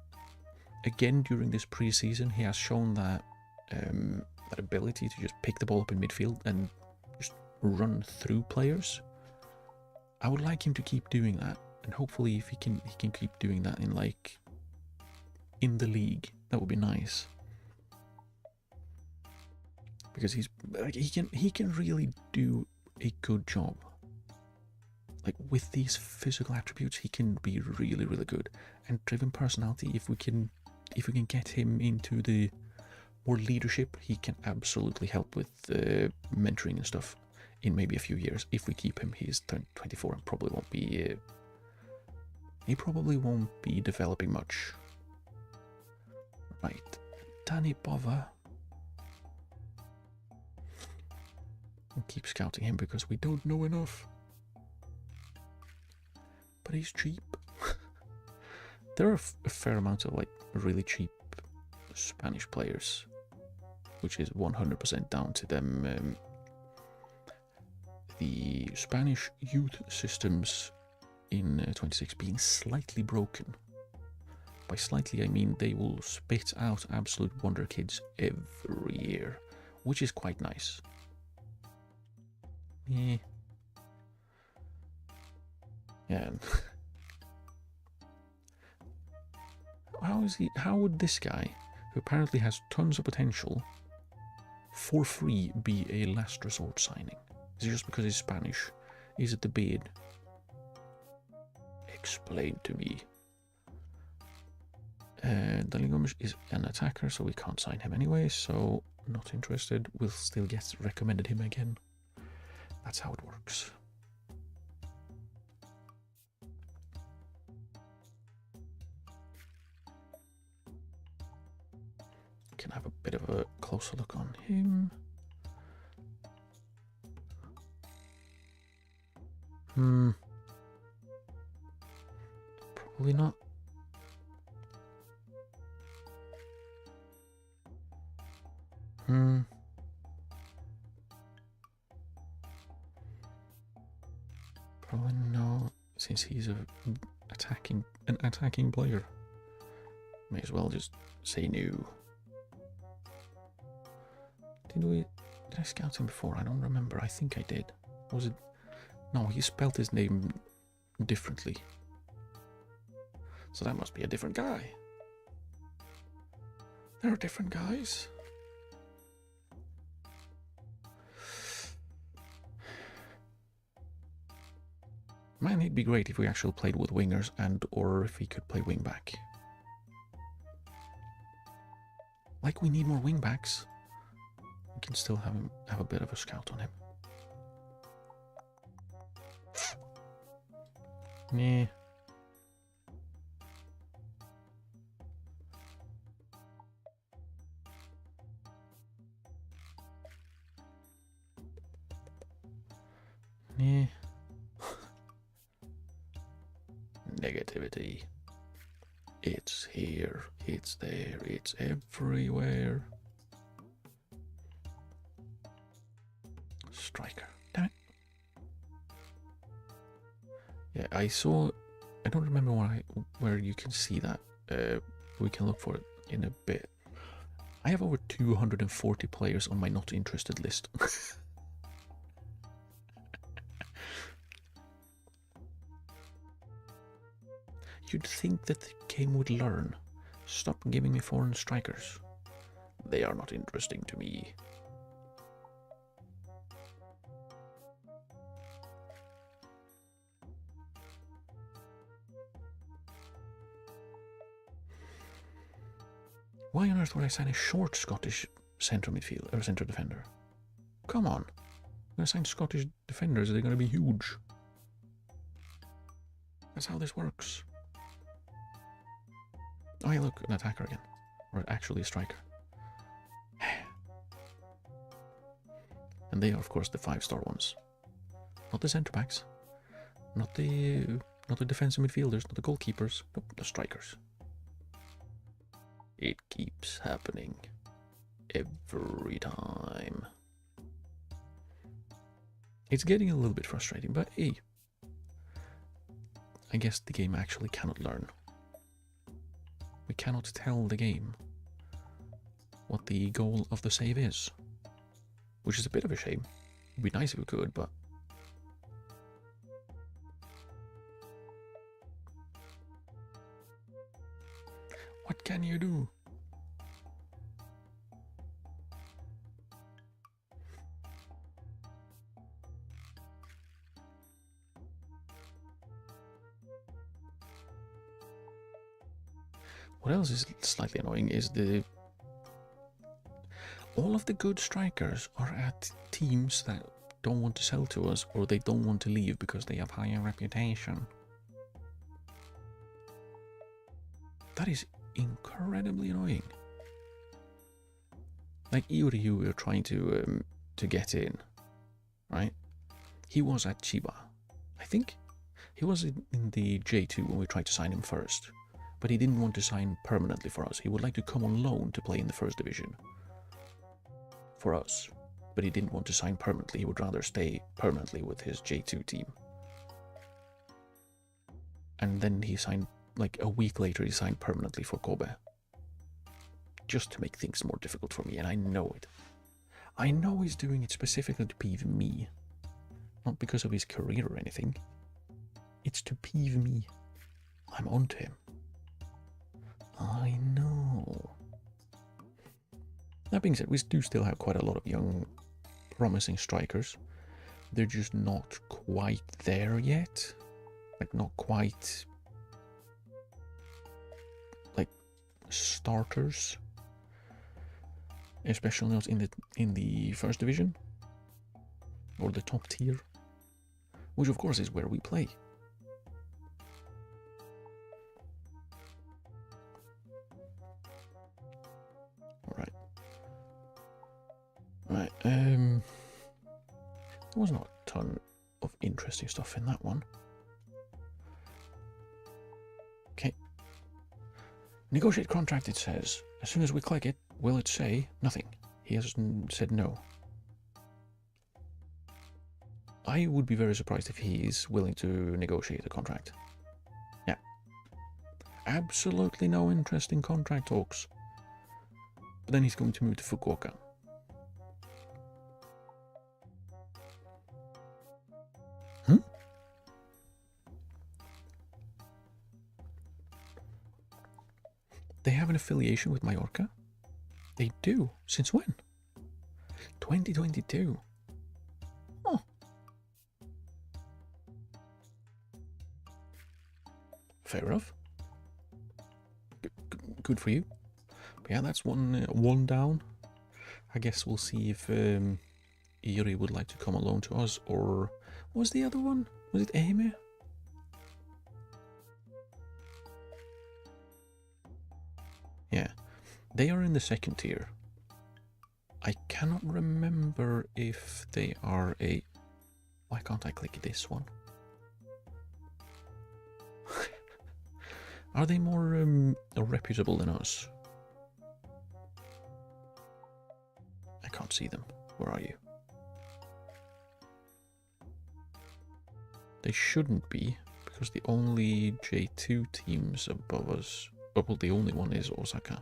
Speaker 1: again, during this preseason, he has shown that that ability to just pick the ball up in midfield and just run through players. I would like him to keep doing that, and hopefully, if he can keep doing that in the league. That would be nice, because he can really do a good job. Like, with these physical attributes, he can be really, really good. And driven personality, if we can get him into the more leadership, he can absolutely help with mentoring and stuff in maybe a few years. If we keep him, he's 24 and probably won't be. He probably won't be developing much. Right, Danny Bova. We'll keep scouting him because we don't know enough. But he's cheap. There are a fair amount of like really cheap Spanish players, which is 100% down to them. The Spanish youth systems in 26 being slightly broken. By slightly, I mean they will spit out absolute wonder kids every year, which is quite nice. Yeah. Yeah. How would this guy, who apparently has tons of potential, for free be a last resort signing? Is it just because he's Spanish? Is it the beard? Explain to me. Dani Gomes is an attacker, so we can't sign him anyway, so not interested. We'll still get recommended him again. That's how it works. Can have a bit of a closer look on him. Probably not. Probably not, since he's an attacking player. May as well just say no. Did I scout him before? I don't remember. I think I did. Was it? No, he spelled his name differently. So that must be a different guy. There are different guys. Man, it'd be great if we actually played with wingers or if he could play wing back. Like, we need more wing backs. We can still have a bit of a scout on him. Nah. Nah. Negativity. It's here, it's there, it's everywhere. Striker. Damn it. Yeah, I don't remember where you can see that. We can look for it in a bit. I have over 240 players on my not interested list. You'd think that the game would learn. Stop giving me foreign strikers. They are not interesting to me. Why on earth would I sign a short Scottish centre midfield or centre defender? Come on. I'm going to sign Scottish defenders. They're going to be huge. That's how this works. Oh, hey, look, an attacker again. Or actually a striker. And they are, of course, the 5-star ones. Not the centre backs. Not the defensive midfielders, not the goalkeepers. Nope, the strikers. It keeps happening. Every time. It's getting a little bit frustrating, but hey. I guess the game actually cannot learn. We cannot tell the game what the goal of the save is. Which is a bit of a shame. It'd be nice if we could, but... What can you do? What else is slightly annoying is all of the good strikers are at teams that don't want to sell to us, or they don't want to leave because they have higher reputation. That is incredibly annoying. Like Iori, who we were trying to get in, right? He was at Chiba. I think he was in the J2 when we tried to sign him first. But he didn't want to sign permanently for us. He would like to come on loan to play in the first division for us. But he didn't want to sign permanently. He would rather stay permanently with his J2 team. And then he signed, like a week later, he signed permanently for Kobe. Just to make things more difficult for me, and I know it. I know he's doing it specifically to peeve me. Not because of his career or anything. It's to peeve me. I'm onto him. I know. That being said, we do still have quite a lot of young, promising strikers. They're just not quite there yet. Like, not quite... like, starters. Especially not in the first division. Or the top tier. Which, of course, is where we play. Right, there was not a ton of interesting stuff in that one. Okay. Negotiate contract, it says. As soon as we click it, will it say nothing? He hasn't said no. I would be very surprised if he is willing to negotiate a contract. Yeah. Absolutely no interest in contract talks. But then he's going to move to Fukuoka. They have an affiliation with Mallorca? They do. Since when? 2022. Oh. Fair enough. Good for you. But yeah, that's one down. I guess we'll see if Iori would like to come alone to us, or what was the other one? Was it Ehime? Yeah, they are in the second tier. I cannot remember if they are a... Why can't I click this one? Are they more reputable than us? I can't see them. Where are you? They shouldn't be, because the only J2 teams above us... well, the only one is Osaka.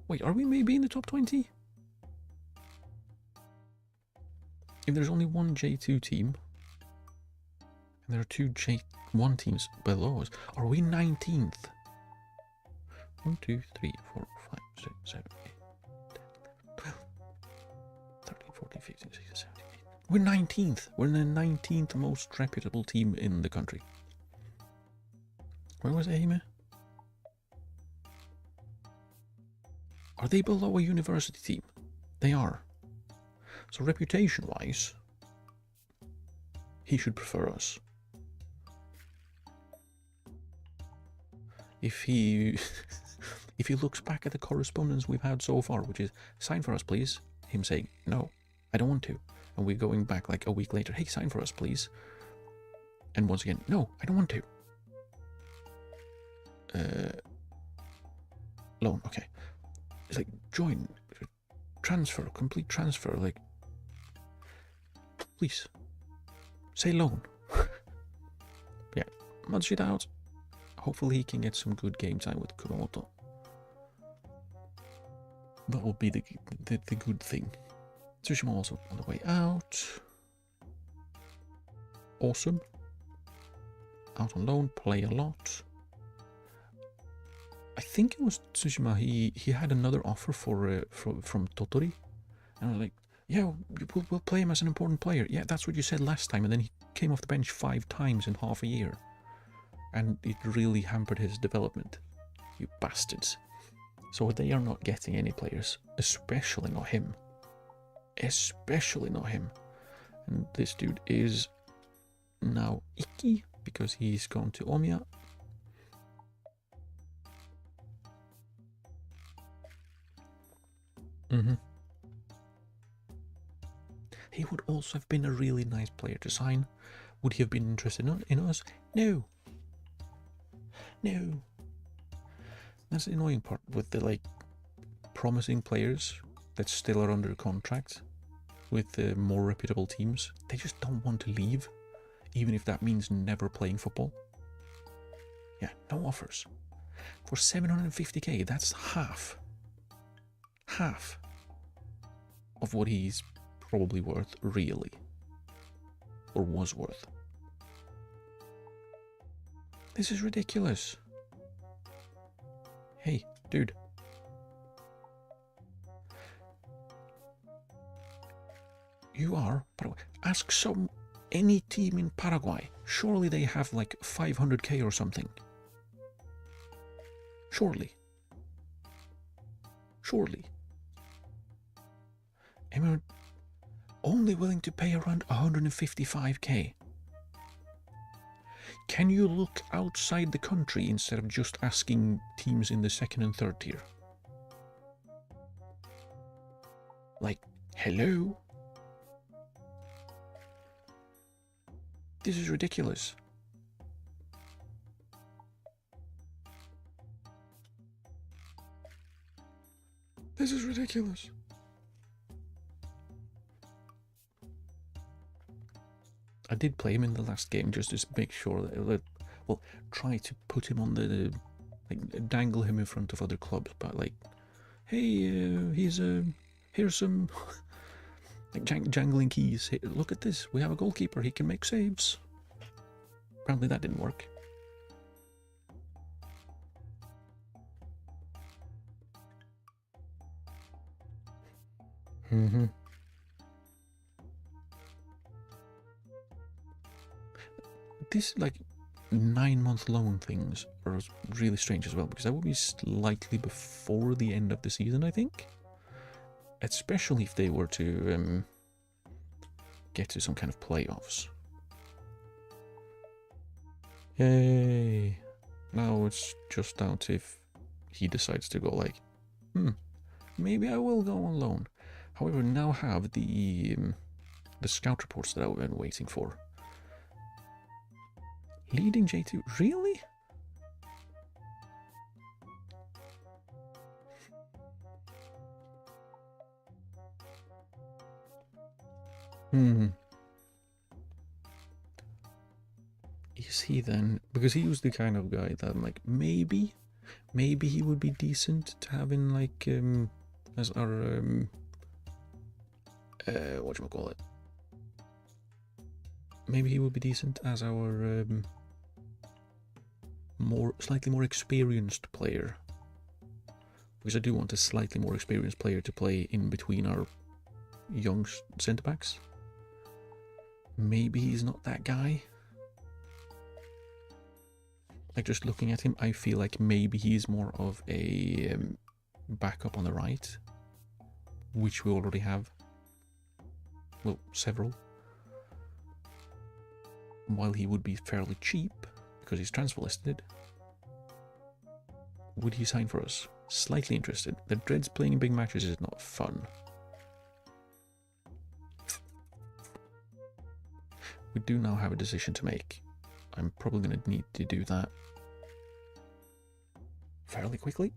Speaker 1: Wait, are we maybe in the top 20? If there's only one J2 team, and there are two J1 teams below us, are we 19th? 1, 2, 3, 4, 5, 6, 7, 8, 10, 11, 12, 13, 14, 15, 16, 17, 18. We're 19th. We're the 19th most reputable team in the country. Where was Ehime? Are they below a university team? They are. So reputation-wise, he should prefer us. if he if he looks back at the correspondence we've had so far, which is sign for us please, him saying no, I don't want to, and we're going back like a week later, hey, sign for us please, and once again, no, I don't want to. Loan, okay. It's like join, transfer, complete transfer, like please say loan. Yeah, munch it out. Hopefully he can get some good game time with Kumamoto. That will be the good thing. Tsushima also on the way out. Awesome. Out on loan, play a lot. I think it was Tsushima. He had another offer from Totori, and I was like, yeah, we'll play him as an important player. Yeah, that's what you said last time. And then he came off the bench 5 times in half a year, and it really hampered his development. You bastards. So they are not getting any players, especially not him. Especially not him. And this dude is now Iki because he's gone to Omiya. He would also have been a really nice player to sign. Would he have been interested in us? No. No. That's the annoying part with the like promising players that still are under contract with the more reputable teams. They just don't want to leave, even if that means never playing football. Yeah, no offers. For 750k, that's half of what he's probably worth, really. Or was worth. This is ridiculous. Hey, dude. You are, but ask any team in Paraguay. Surely they have like 500k or something. Surely. I'm only willing to pay around 155k. Can you look outside the country instead of just asking teams in the 2nd and 3rd tier? Like, hello? This is ridiculous. This is ridiculous. I did play him in the last game just to make sure that, well, try to put him on the, like, dangle him in front of other clubs, but like, hey, here's some, like, jangling keys. Hey, look at this, we have a goalkeeper, he can make saves. Apparently that didn't work. This, like, 9-month loan things are really strange as well, because that would be slightly before the end of the season, I think. Especially if they were to get to some kind of playoffs. Yay! Now it's just down to if he decides to go like, maybe I will go on loan. However, now have the scout reports that I've been waiting for. Leading J2, really? Is he then? Because he was the kind of guy that I'm like, maybe he would be decent to have in, like, as our whatchamacallit? Maybe he would be decent as our slightly more experienced player. Because I do want a slightly more experienced player to play in between our young centre backs. Maybe he's not that guy. Like, just looking at him, I feel like maybe he's more of a backup on the right, which we already have. Well, several. While he would be fairly cheap, because he's transfer listed. would he sign for us? Slightly interested. The Dreads playing in big matches is not fun. We do now have a decision to make. I'm probably going to need to do that fairly quickly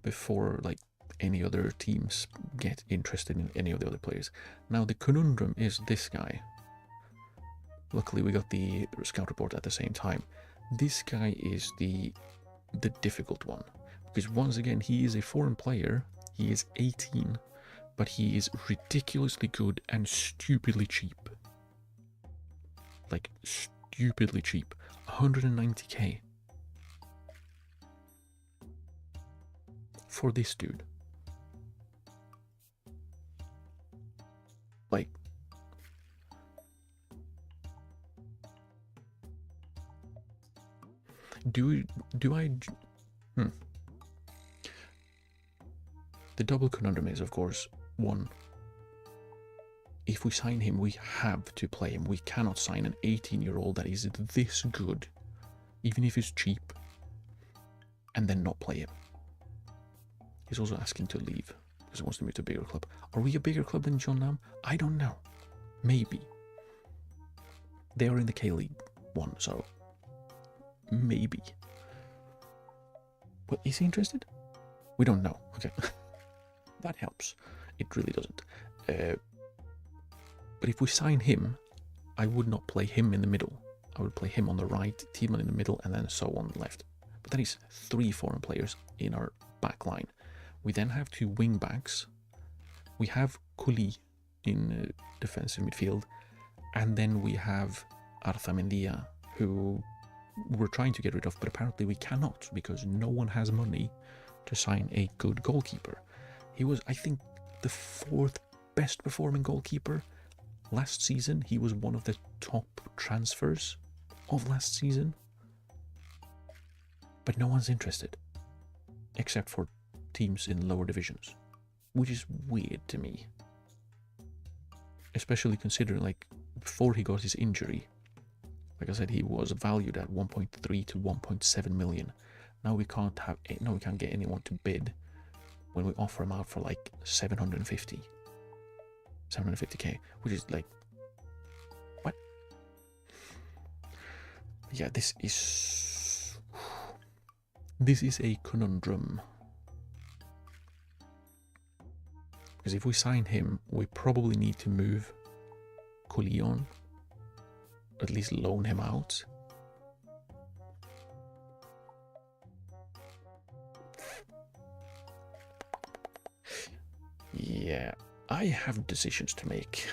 Speaker 1: before like any other teams get interested in any of the other players. Now the conundrum is this guy. Luckily we got the scout report at the same time. This guy is the difficult one, because once again he is a foreign player, he is 18, but he is ridiculously good and stupidly cheap. Like stupidly cheap. 190k for this dude. Like, do I The double conundrum is, of course, one, if we sign him, we have to play him. We cannot sign an 18-year-old that is this good, even if he's cheap, and then not play him. He's also asking to leave because he wants to move to a bigger club. Are we a bigger club than John Nam? I don't know. Maybe. They are in the K-League 1, so maybe. But is he interested? We don't know. Okay. That helps. It really doesn't. But if we sign him, I would not play him in the middle. I would play him on the right, Tiedemann in the middle, and then so on left. But that is 3 foreign players in our back line. We then have 2 wing backs. We have Kuli in defensive midfield. And then we have Arthamendia, who we're trying to get rid of, but apparently we cannot because no one has money to sign a good goalkeeper. He was, I think, the 4th best performing goalkeeper last season. He was one of the top transfers of last season. But no one's interested, except for teams in lower divisions, which is weird to me. Especially considering, like, before he got his injury, like I said, he was valued at 1.3 to 1.7 million. Now we can't get anyone to bid when we offer him out for like 750k, which is like, what? Yeah, this is a conundrum. Because if we sign him, we probably need to move Coulion, at least loan him out. Yeah, I have decisions to make.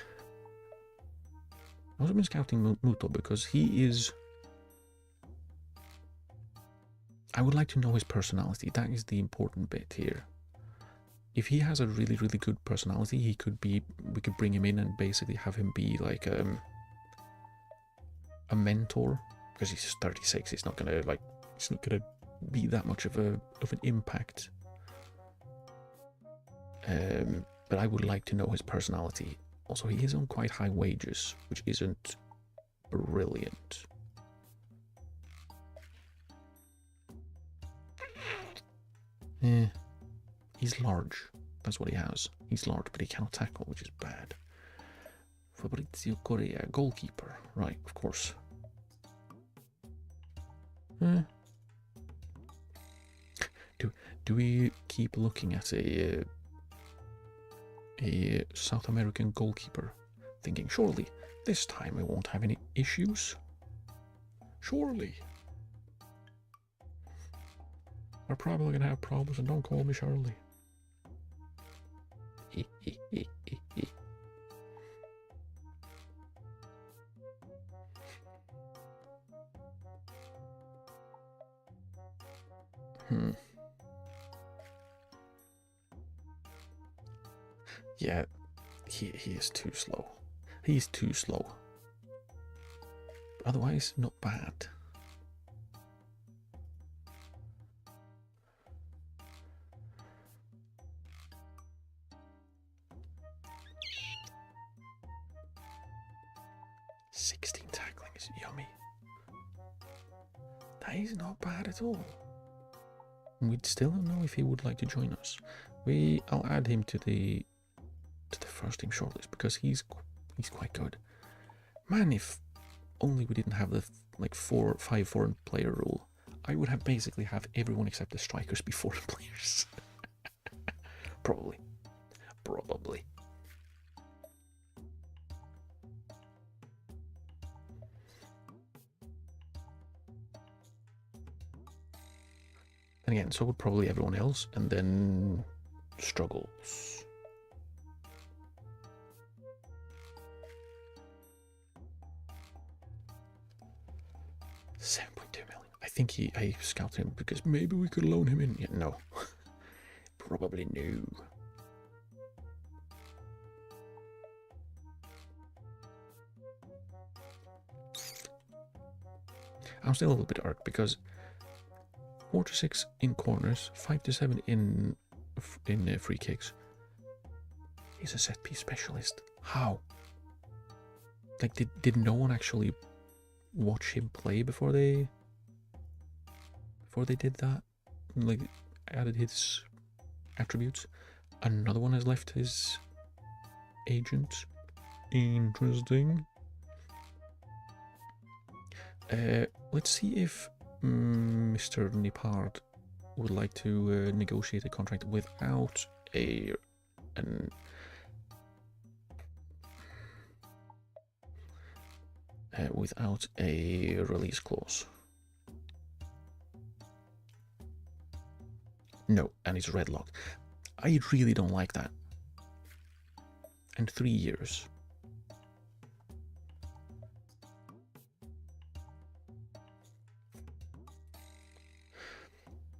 Speaker 1: I've also been scouting Muto because he is... I would like to know his personality. That is the important bit here. If he has a really, really good personality, he could be... We could bring him in and basically have him be like a mentor. Because he's 36, he's not gonna be that much of an impact. But I would like to know his personality. Also, he is on quite high wages, which isn't brilliant. He's large. That's what he has. He's large, but he cannot tackle, which is bad. Fabrizio Correa, goalkeeper. Right, of course. Do we keep looking at a South American goalkeeper, thinking surely this time we won't have any issues? Surely. We're probably gonna have problems, and don't call me Shirley. Yeah, he is too slow. He's too slow. Otherwise, not bad. Tackling is yummy. That is not bad at all. We still don't know if he would like to join us. I'll add him to the first team shortlist because he's quite good. Man, if only we didn't have the like 5 foreign player rule, I would have basically have everyone except the strikers be foreign players. Probably. And again, so would probably everyone else, and then struggles. $7.2 million. I think I scouted him because maybe we could loan him in. Yeah, no. Probably no. I'm still a little bit irked because 4 to 6 in corners, 5 to 7 in free kicks. He's a set piece specialist. How? Like, did no one actually watch him play before they did that? Like, added his attributes. Another one has left his agent. Interesting. Let's see if Mr. Nipard would like to negotiate a contract without without a release clause. No, and it's redlocked. I really don't like that. And 3 years.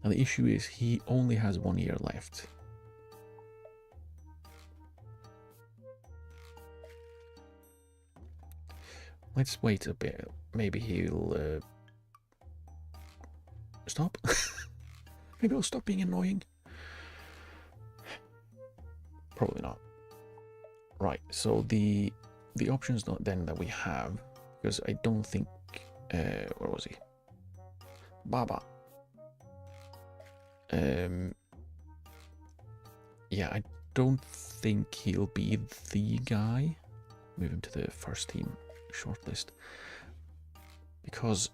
Speaker 1: Now the issue is he only has 1 year left. Let's wait a bit. Maybe he'll stop. Maybe he'll stop being annoying. Probably not. Right. So the options then that we have, because I don't think where was he? Baba. Yeah, I don't think he'll be the guy. Move him to the first team shortlist because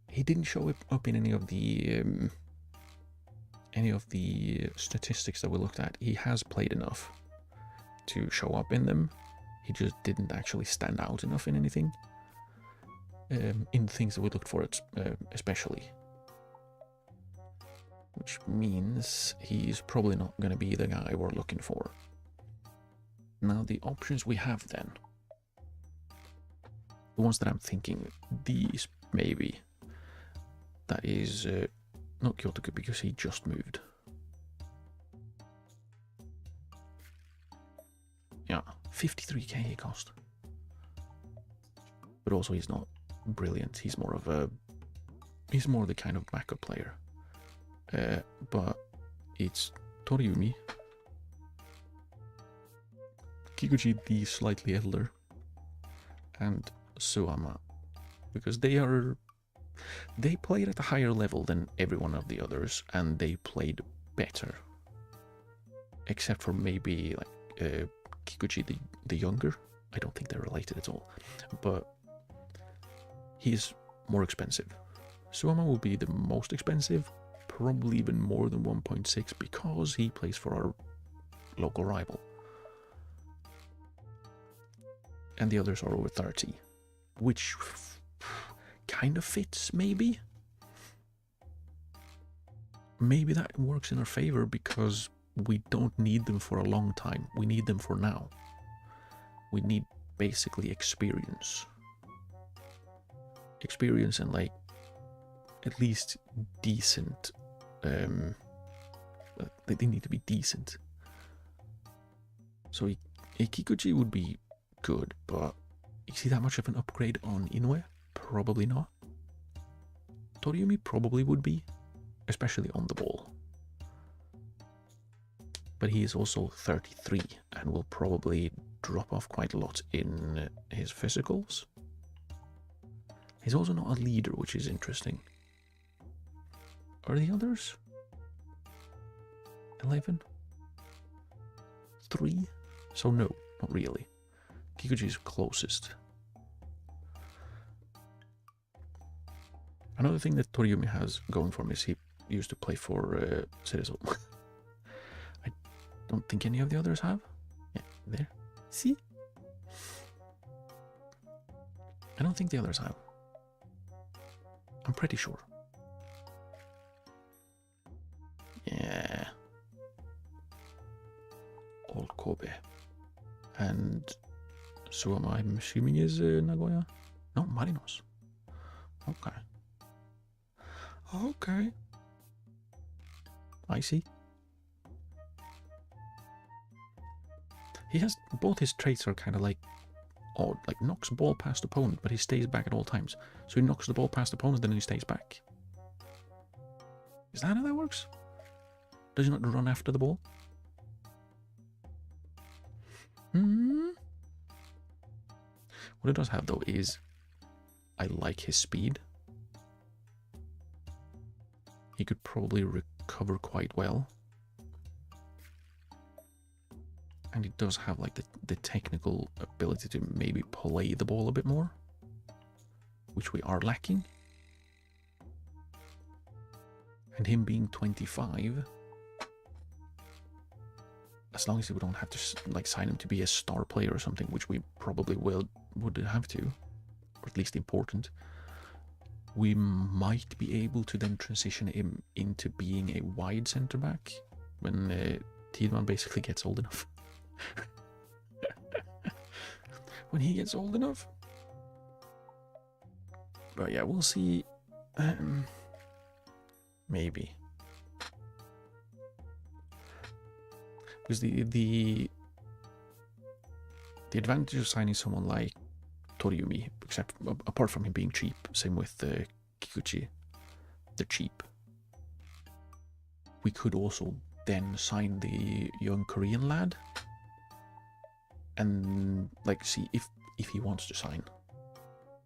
Speaker 1: he didn't show up in any of the statistics that we looked at. He has played enough to show up in them. He just didn't actually stand out enough in anything. In things that we looked for, especially. Which means he's probably not going to be the guy we're looking for. Now the options we have then. The ones that I'm thinking, these maybe. That is not Kyoto because he just moved. Yeah, 53k he cost. But also he's not brilliant. He's more the kind of backup player. But it's Toriumi, Kikuchi the slightly elder, and Suama, because they played at a higher level than every one of the others, and they played better, except for maybe like Kikuchi the younger. I don't think they're related at all, but he's more expensive. Suama will be the most expensive, probably even more than 1.6 because he plays for our local rival. And the others are over 30, which kind of fits, maybe? Maybe that works in our favor because we don't need them for a long time. We need them for now. We need basically experience. Experience and like at least decent. They need to be decent. So Kikuchi would be good, but is he that much of an upgrade on Inoue? Probably not. Toriumi probably would be, especially on the ball. But he is also 33 and will probably drop off quite a lot in his physicals. He's also not a leader, which is interesting. Are the others? 11? 3? So no, not really. Kikuchi is closest. Another thing that Toriumi has going for him is he used to play for Cerezo. I don't think any of the others have. Yeah, there. See? I don't think the others have. I'm pretty sure. Yeah. Old Kobe. And Suwama, I'm assuming, is Nagoya? No, Marinos. Okay. Okay. I see. He has, both his traits are kind of like odd, like knocks ball past opponent, but he stays back at all times. So he knocks the ball past opponent, then he stays back. Is that how that works? Does he not run after the ball? What it does have though is, I like his speed. He could probably recover quite well. And he does have like the technical ability to maybe play the ball a bit more, which we are lacking. And him being 25, as long as we don't have to like sign him to be a star player or something, which we probably would have to, or at least important, we might be able to then transition him into being a wide centre back when Tiedemann basically gets old enough. When he gets old enough. But yeah, we'll see. Maybe. Because the advantage of signing someone like Toriumi, except apart from him being cheap, same with Kikuchi, they're cheap. We could also then sign the young Korean lad and like see if he wants to sign,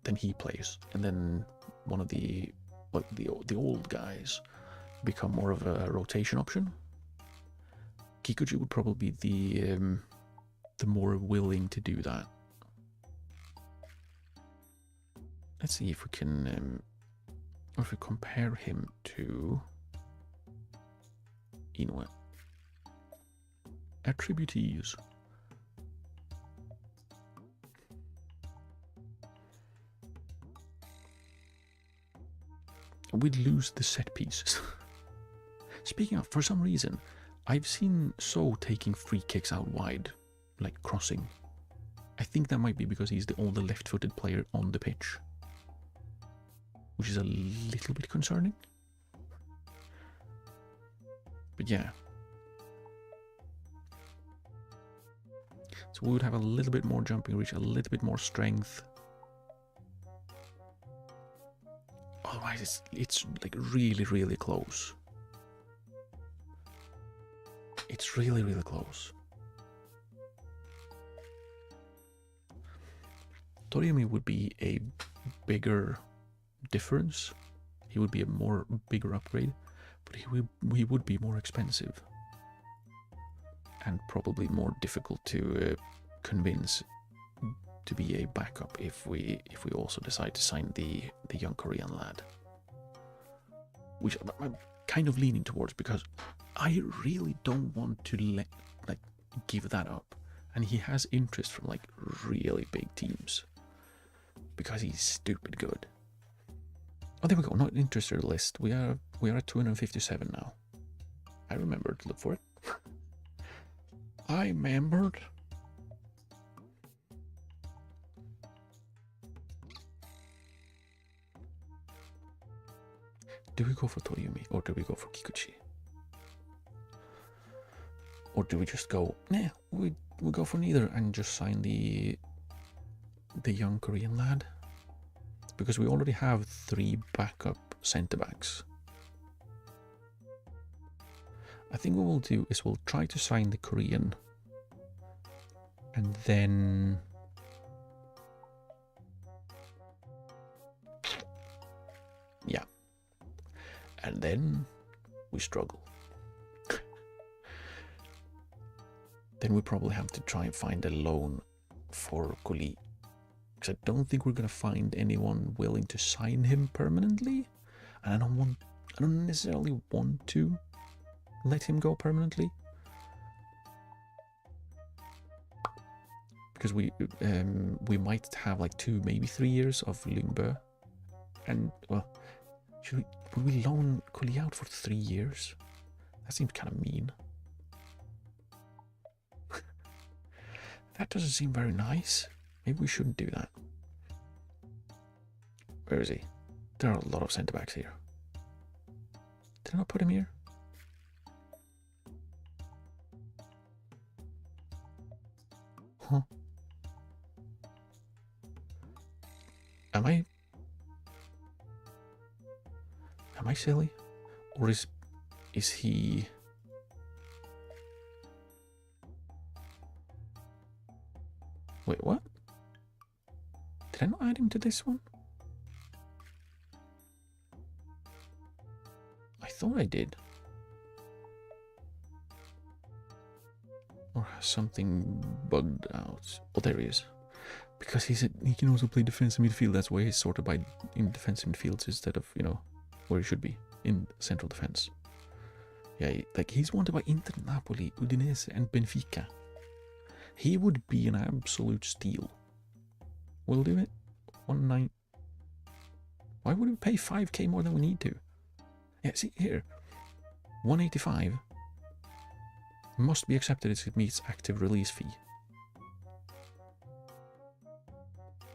Speaker 1: then he plays, and then one of the old guys become more of a rotation option. Kikuchi would probably be the more willing to do that. Let's see if we can, if we compare him to Inoue. Attributees. We'd lose the set pieces. Speaking of, for some reason, I've seen So taking free kicks out wide, like crossing. I think that might be because he's the only left-footed player on the pitch, which is a little bit concerning. But yeah. So we would have a little bit more jumping reach, a little bit more strength. Otherwise, it's like really, really close. It's really, really close. Toriumi would be a bigger difference. He would be a bigger upgrade, but he would be more expensive and probably more difficult to convince to be a backup if we also decide to sign the young Korean lad, which I'm kind of leaning towards because I really don't want to give that up, and he has interest from like really big teams because he's stupid good. Oh, there we go. Not interested list. We are at 257 now. I remembered to look for it. I remembered. Do we go for Toriumi or do we go for Kikuchi? Or do we just go, nah, we go for neither and just sign the young Korean lad? Because we already have 3 backup centre-backs. I think what we'll do is we'll try to sign the Korean. And then... yeah. And then we struggle. then we probably have to try and find a loan for Kuli. Because I don't think we're going to find anyone willing to sign him permanently. And I don't necessarily want to let him go permanently. Because we might have like 2, maybe 3 years of Lyngby. And, well, would we loan Kuli out for 3 years? That seems kind of mean. That doesn't seem very nice. Maybe we shouldn't do that. Where is he? There are a lot of centre-backs here. Did I not put him here? Huh. Am I silly? Or is he... Wait, what? Did I not add him to this one? I thought I did. Or has something bugged out? Oh, there he is. Because he can also play defensive midfield. That's why he's sorted by in defensive midfields instead of, you know, where he should be in central defense. Yeah, like he's wanted by Inter, Napoli, Udinese, and Benfica. He would be an absolute steal. We'll do it. 1.9. Why would we pay 5k more than we need to? Yeah, see here. 185 must be accepted as it meets active release fee.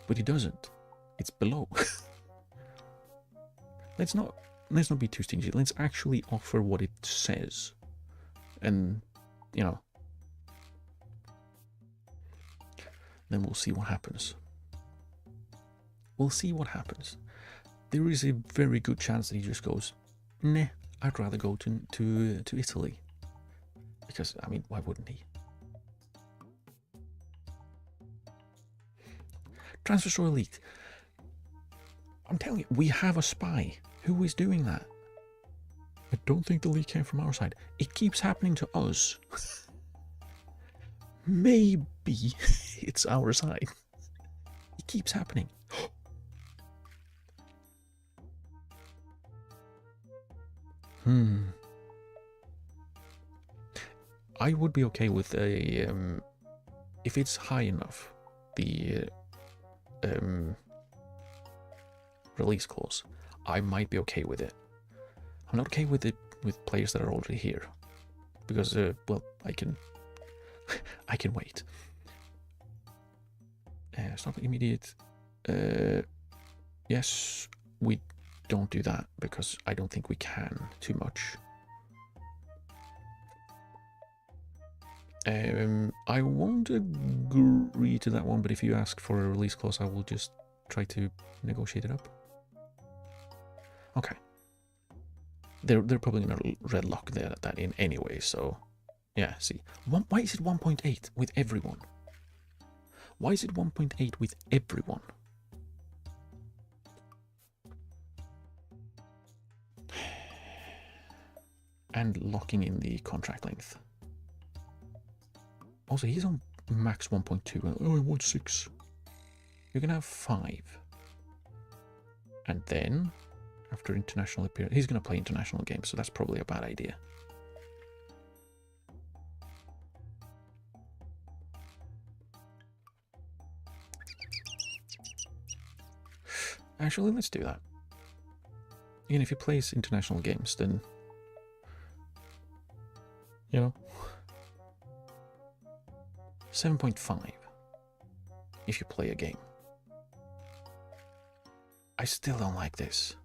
Speaker 1: But it doesn't. It's below. Let's not be too stingy. Let's actually offer what it says. And, you know, then we'll see what happens. We'll see what happens. There is a very good chance that he just goes, nah, I'd rather go to Italy. Because, I mean, why wouldn't he? Transfer Store Elite. I'm telling you, we have a spy. Who is doing that? I don't think the leak came from our side. It keeps happening to us. Maybe it's our side. It keeps happening. I would be okay with a if it's high enough, the release clause. I might be okay with it. I'm not okay with it with players that are already here, because well, I can wait. Stop immediate. Yes, we don't do that because I don't think we can too much. I won't agree to that one, but if you ask for a release clause, I will just try to negotiate it up. Okay. They're probably gonna red lock that in anyway, so yeah, see. Why is it 1.8 with everyone? Why is it 1.8 with everyone? And locking in the contract length. Also, he's on max 1.2. Oh, I want 6. You're gonna have 5. And then, after international appearance, he's gonna play international games, so that's probably a bad idea. Actually, let's do that. Again, if he plays international games, then, you know, 7.5 if you play a game. I still don't like this.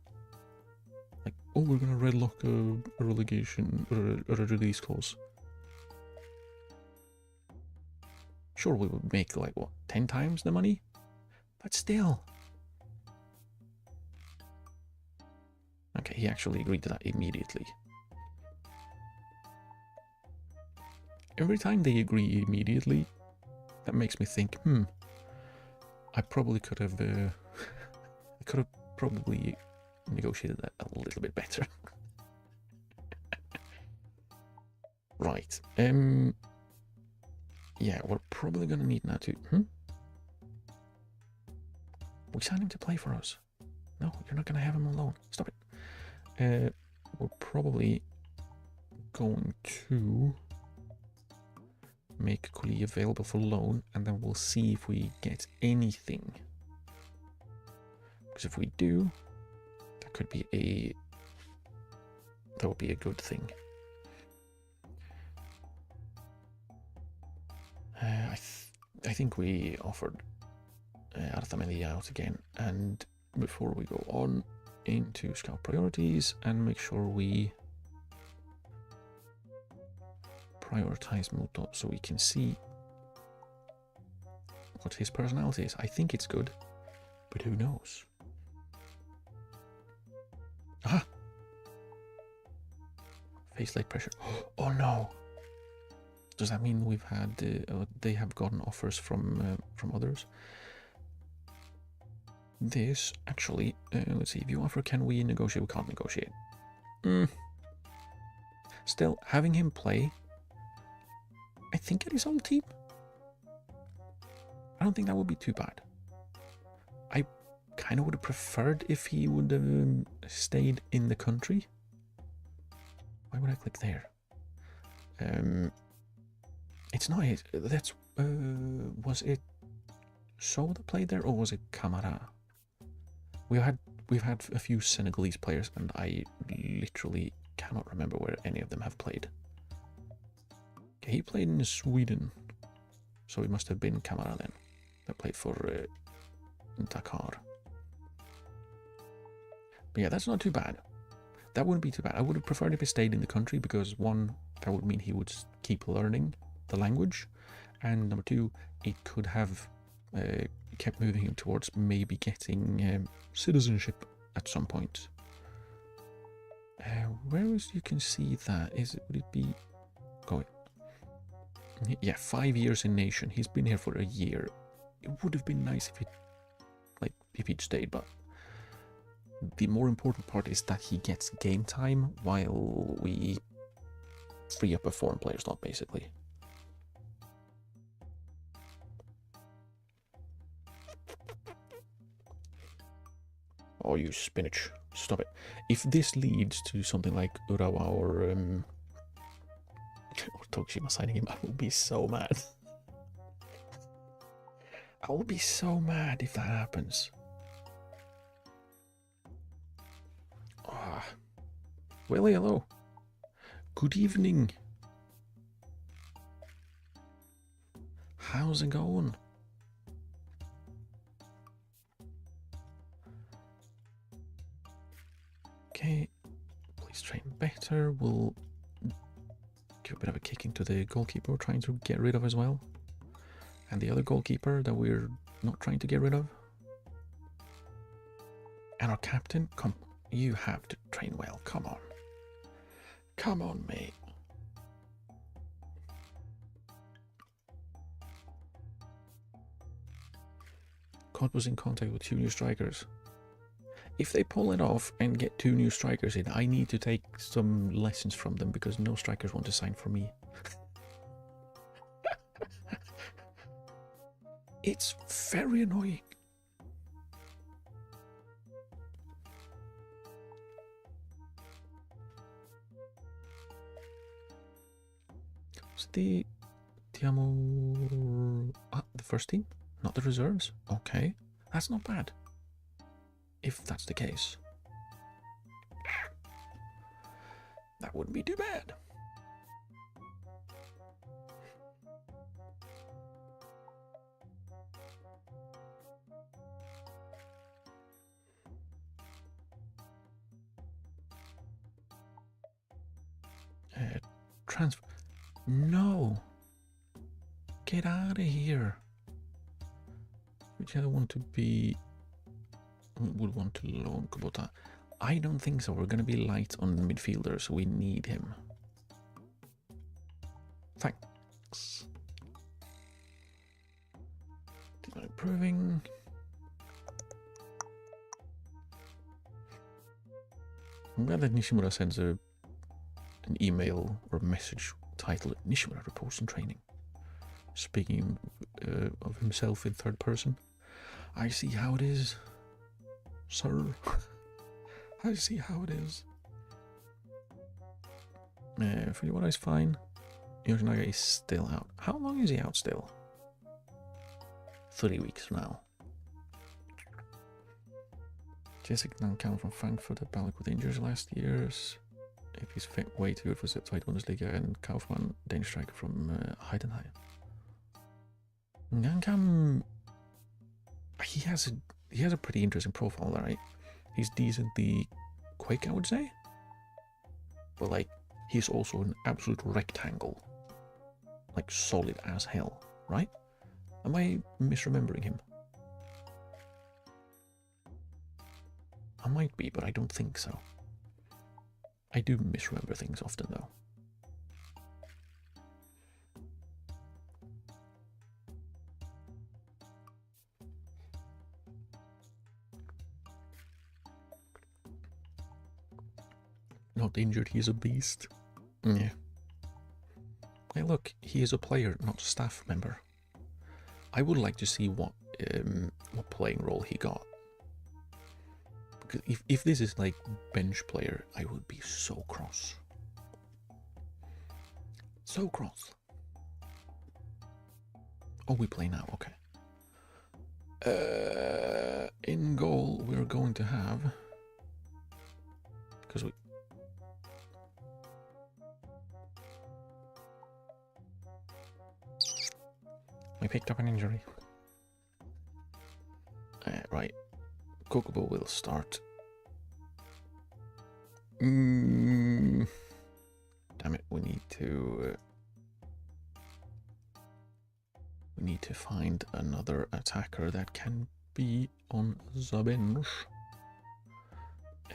Speaker 1: Like, oh, we're gonna red lock a relegation or a release clause. Sure, we would make like what, 10 times the money, but still. Okay, he actually agreed to that immediately. Every time they agree immediately, that makes me think, I probably could have, I could have probably negotiated that a little bit better. Right. Yeah, we're probably going to need now to... We signed him to play for us. No, you're not going to have him alone. Stop it. We're probably going to make Kuli available for loan, and then we'll see if we get anything. Because if we do, that could be a... That would be a good thing. I think we offered Arthamelia out again, and before we go on into scout priorities and make sure we prioritize Muto so we can see what his personality is. I think it's good, but who knows? Ah! Face light pressure. Oh no! Does that mean we've had they have gotten offers from others? This actually, let's see. If you offer, can we negotiate? We can't negotiate. Still, having him play, I think at his old team, I don't think that would be too bad. I kind of would have preferred if he would have stayed in the country. Why would I click there? It's not it. That's was it So that played there, or was it Camara? We've had a few Senegalese players, and I literally cannot remember where any of them have played. Okay, he played in Sweden, so it must have been Camara then that played for Dakar. But yeah, that's not too bad. That wouldn't be too bad. I would have preferred if he stayed in the country, because one, that would mean he would keep learning the language, and number two, it could have kept moving him towards maybe getting citizenship at some point. Where is you can see that? Would it be? Oh, yeah, 5 years in nation. He's been here for a year. It would have been nice if he'd stayed, but the more important part is that he gets game time while we free up a foreign player slot, basically. Oh, you spinach. Stop it. If this leads to something like Urawa or Tokushima signing him, I will be so mad. I will be so mad if that happens. Ah. Well, hello. Good evening. How's it going? Okay, please train better. We'll give a bit of a kicking to the goalkeeper we're trying to get rid of as well. And the other goalkeeper that we're not trying to get rid of. And our captain, come, you have to train well. Come on. Come on, mate. COD was in contact with 2 new strikers. If they pull it off and get 2 new strikers in, I need to take some lessons from them, because no strikers want to sign for me. It's very annoying. Was the Tiamo the first team? Not the reserves? Okay, that's not bad. If that's the case, that wouldn't be too bad. Transfer. No. Get out of here. Which other want to be? Would want to loan Kubota? I don't think so. We're going to be light on the midfielder, so we need him. Thanks. Improving. I'm glad that Nishimura sends an email or message titled Nishimura reports and training. speaking of himself in third person. I see how it is, sir. I see how it is. For you, what is fine. Yoshinaga is still out. How long is he out still? 3 weeks now. Jessica Nankan from Frankfurt had battled with injuries last year. If he's fit, way too good for the Zweite Bundesliga, and Kaufmann, Danish striker from Heidenheim. Nankan, he has a pretty interesting profile, right? He's decently quick, I would say. But like, he's also an absolute rectangle. Like solid as hell, right? Am I misremembering him? I might be, but I don't think so. I do misremember things often, though. Not injured, he's a beast. Yeah. Hey, look, he is a player, not a staff member. I would like to see what playing role he got. Because if this is like bench player, I would be so cross. So cross. Oh, we play now, okay. In goal, we're going to have... Because we picked up an injury. Right. Kokobo will start. Damn it, we need to find another attacker that can be on the bench.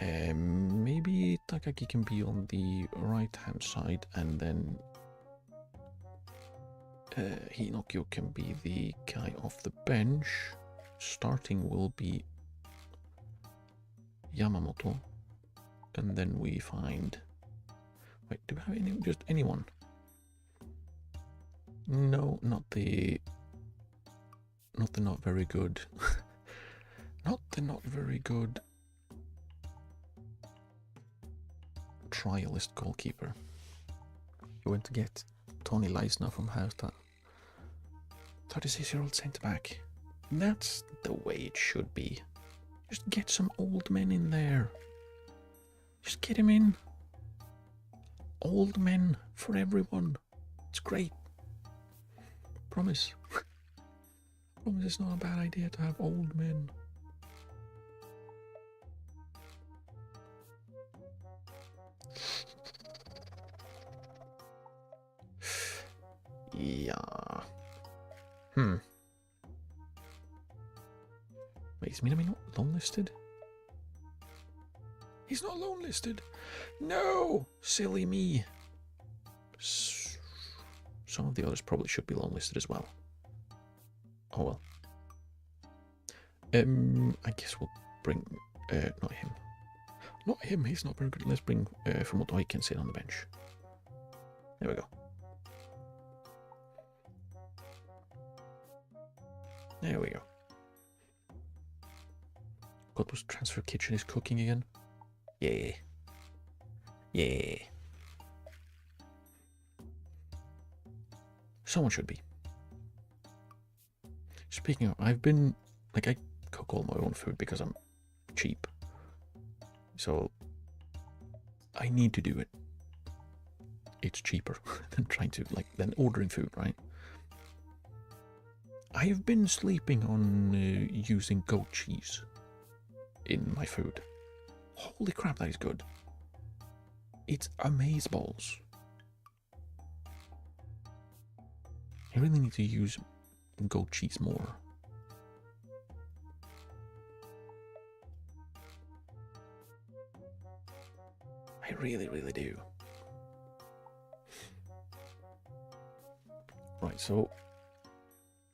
Speaker 1: Maybe Takaki can be on the right hand side, and then Hinokyo can be the guy off the bench. Starting will be Yamamoto, and then we find... Wait, do we have just anyone? No, not not very good. not very good trialist goalkeeper. We went to get Tony Leisner from Hertha. 36-year-old centre back. That's the way it should be. Just get some old men in there. Just get him in. Old men for everyone. It's great. Promise. Promise it's not a bad idea to have old men. Yeah. Wait, is Minami not loan listed? He's not loan listed. No! Silly me. Some of the others probably should be loan listed as well. Oh well. I guess we'll bring... not him. Not him, he's not very good. Let's bring from what I can sit on the bench. There we go. There we go. God's transfer kitchen is cooking again. Yeah. Yeah. Someone should be. Speaking of, I've been... Like, I cook all my own food because I'm cheap. So, I need to do it. It's cheaper than than ordering food, right? I've been sleeping on using goat cheese in my food. Holy crap, that is good. It's amazeballs. I really need to use goat cheese more. I really, really do. Right, so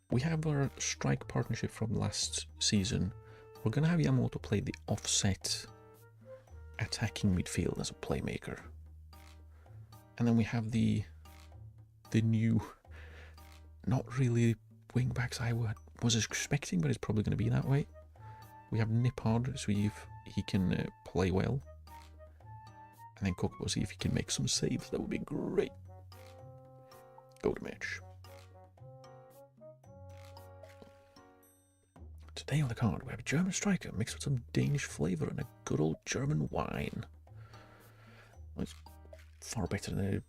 Speaker 1: we have our strike partnership from last season. We're going to have Yamamoto play the offset attacking midfield as a playmaker. And then we have the new not really wing backs I was expecting, but it's probably going to be that way. We have Nippard, so if he can play well. And then Kokobo, see if he can make some saves. That would be great. Go to match. Today on the card, we have a German striker mixed with some Danish flavour and a good old German wine. Well, it's far better than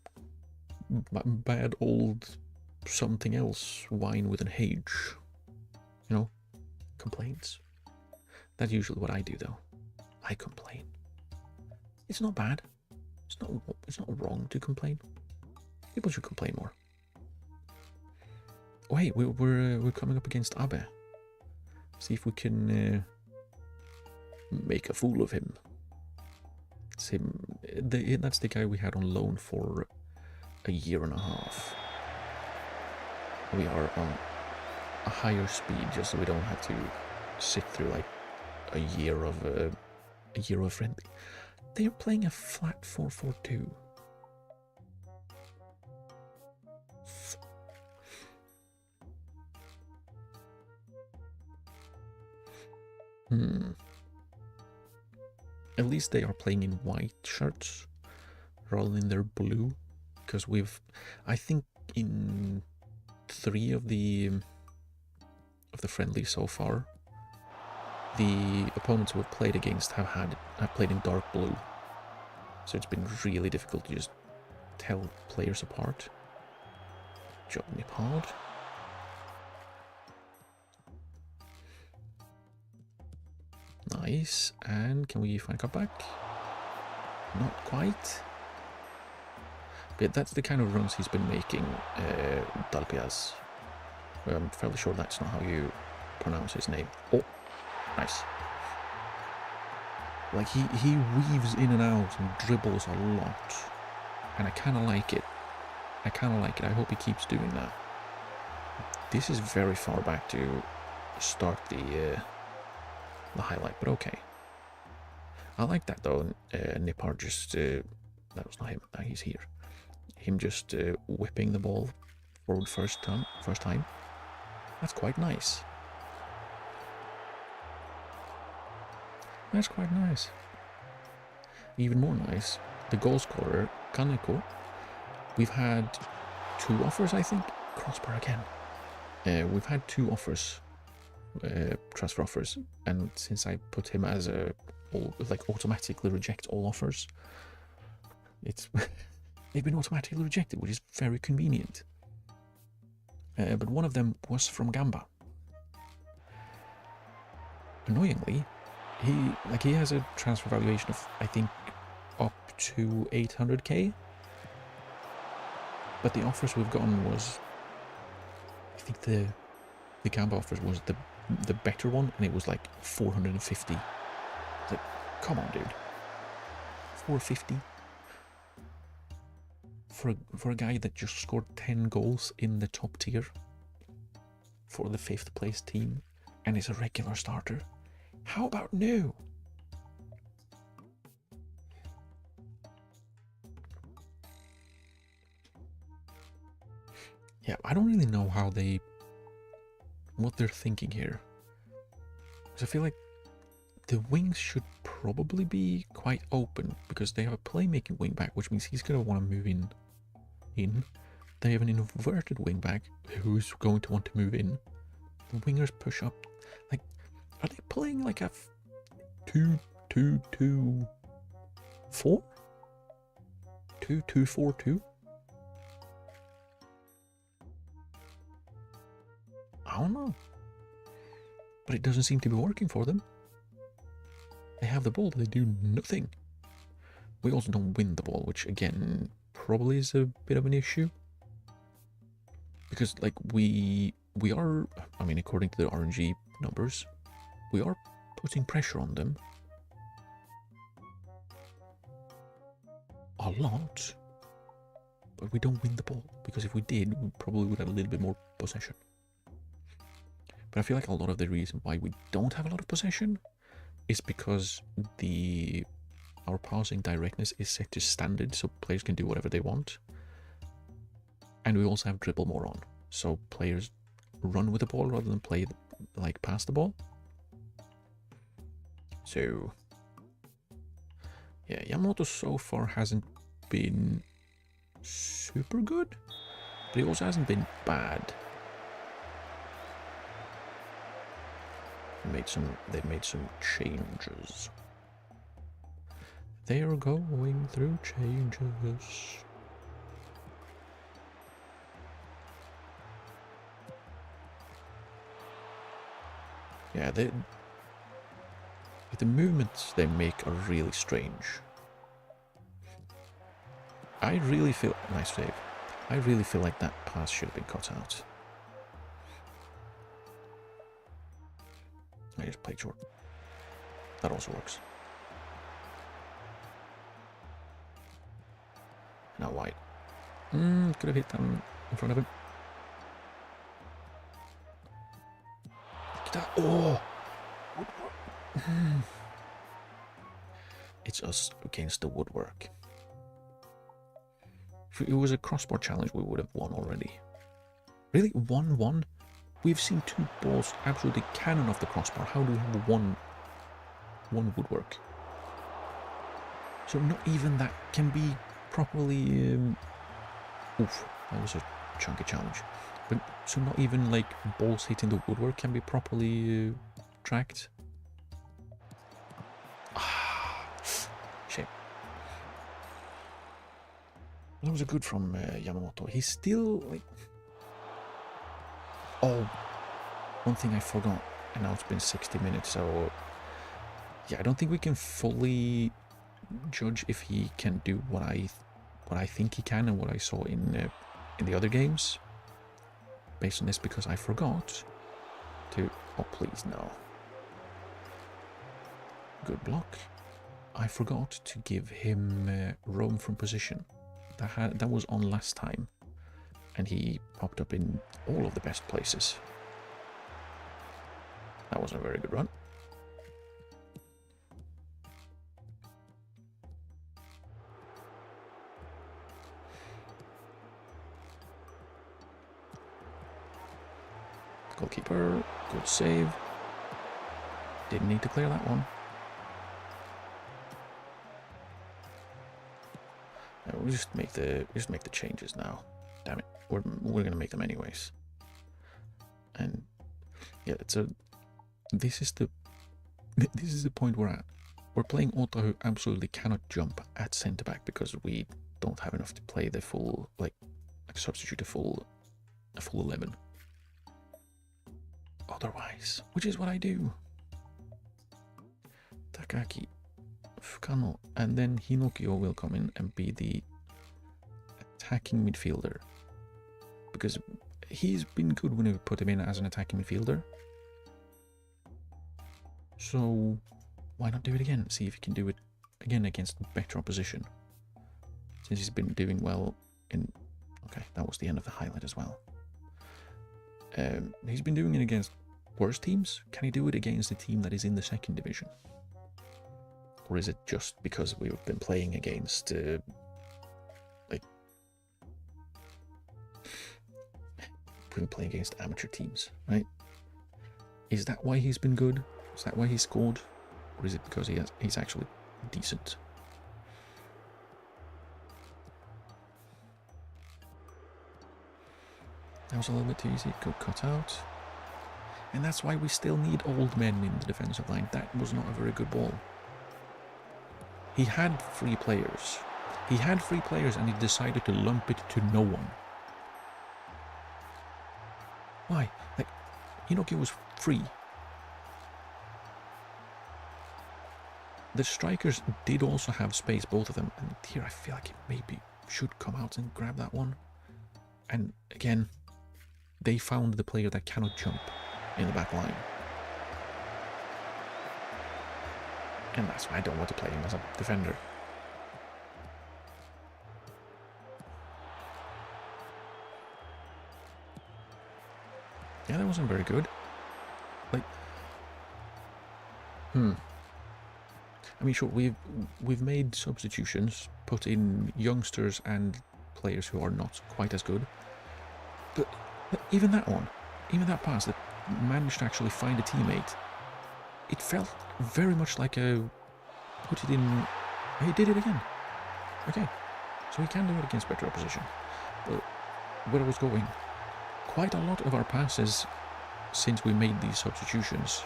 Speaker 1: a bad old something else wine with an H. You know, complaints. That's usually what I do, though. I complain. It's not bad. It's not wrong to complain. People should complain more. Wait, we're coming up against Abe. See if we can make a fool of him. It's him. That's the guy we had on loan for a year and a half. We are on a higher speed, just so we don't have to sit through like a year of friendly. They are playing a flat 4-4-2. At least they are playing in white shirts rather than their blue, because I think in 3 of the friendlies so far, the opponents we've played against have played in dark blue, so it's been really difficult to just tell players apart. Job Nippard. Nice, and can we find a cutback? Not quite. But that's the kind of runs he's been making, Dalpiaz. I'm fairly sure that's not how you pronounce his name. Oh, nice. Like, he weaves in and out and dribbles a lot. And I kind of like it. I hope he keeps doing that. This is very far back to start the highlight, but okay. I like that though. Nippard just that was not him. Now he's here. Him just whipping the ball forward first time. That's quite nice. That's quite nice. Even more nice, the goal scorer Kaneko. We've had 2 offers, I think. Crossbar again. We've had 2 offers. Transfer offers, and since I put him as automatically reject all offers, they've been automatically rejected, which is very convenient. But one of them was from Gamba. Annoyingly, he has a transfer valuation of, I think, up to 800k, but the offers we've gotten was, I think the Gamba offers was the better one, and it was like 450. It's like, come on, dude. 450 for a guy that just scored 10 goals in the top tier for the 5th place team and is a regular starter. How about no? Yeah, I don't really know what they're thinking here. Because I feel like the wings should probably be quite open, because they have a playmaking wing back, which means he's going to want to move in. They have an inverted wing back who's going to want to move in. The wingers push up. Like, are they playing like a 2-2-2-4? 2-2-4-2? I don't know. But it doesn't seem to be working for them. They have the ball, but they do nothing. We also don't win the ball, which again probably is a bit of an issue. Because like we are, I mean, according to the RNG numbers, we are putting pressure on them a lot. But we don't win the ball, because if we did, we probably would have a little bit more possession. But I feel like a lot of the reason why we don't have a lot of possession is because our passing directness is set to standard, so players can do whatever they want. And we also have dribble more on. so players run with the ball rather than play like pass the ball. So yeah, Yamamoto so far hasn't been super good, but he also hasn't been bad. They've made some changes. They are going through changes. Yeah, the movements they make are really strange. I really feel... Nice save. I really feel like that pass should have been cut out. I just played short. That also works. Now wide. Could have hit them in front of him. Oh! It's us against the woodwork. If it was a crossbar challenge, we would have won already. Really? 1-1? We've seen 2 balls absolutely cannon off the crossbar. How do we have one woodwork? So not even that can be properly... Oof, that was a chunky challenge. But so not even like balls hitting the woodwork can be properly tracked. Shame. That was a good from Yamamoto. He's still like... Oh, one thing I forgot, and now it's been 60 minutes, so... Yeah, I don't think we can fully judge if he can do what I think he can and what I saw in the other games. Based on this, because I forgot to... Oh, please, no. Good block. I forgot to give him roam from position. That was on last time, and he popped up in all of the best places. That wasn't a very good run. Goalkeeper, good save. Didn't need to clear that one. No, we'll just make the changes now. Damn it, we're gonna make them anyways. And yeah, this is the point we're at. We're playing Ota, who absolutely cannot jump at centre back because we don't have enough to play the full like substitute a full 11. Otherwise, which is what I do. Takaki, Fukano, and then Hinokio will come in and be the attacking midfielder. Because he's been good when we put him in as an attacking midfielder. So why not do it again? See if he can do it again against better opposition. Since he's been doing well in... Okay, that was the end of the highlight as well. He's been doing it against worse teams. Can he do it against a team that is in the second division? Or is it just because we've been playing against like we've been playing against amateur teams, right? Is that why he's been good? Is that why he scored? Or is it because he's actually decent? That was a little bit too easy. Good cut out. And that's why we still need old men in the defensive line. That was not a very good ball. He had free players. He had free players and he decided to lump it to no one. Why? Like, Hinokio was free. The strikers did also have space, both of them. And here I feel like he maybe should come out and grab that one. And again, they found the player that cannot jump in the back line. And that's why I don't want to play him as a defender. Yeah, that wasn't very good. Like, I mean, sure, we've made substitutions, put in youngsters and players who are not quite as good. But Even that one, even that pass that managed to actually find a teammate, it felt very much like a put it in. He did it again. Okay, so he can do it against better opposition. But where I was going, quite a lot of our passes since we made these substitutions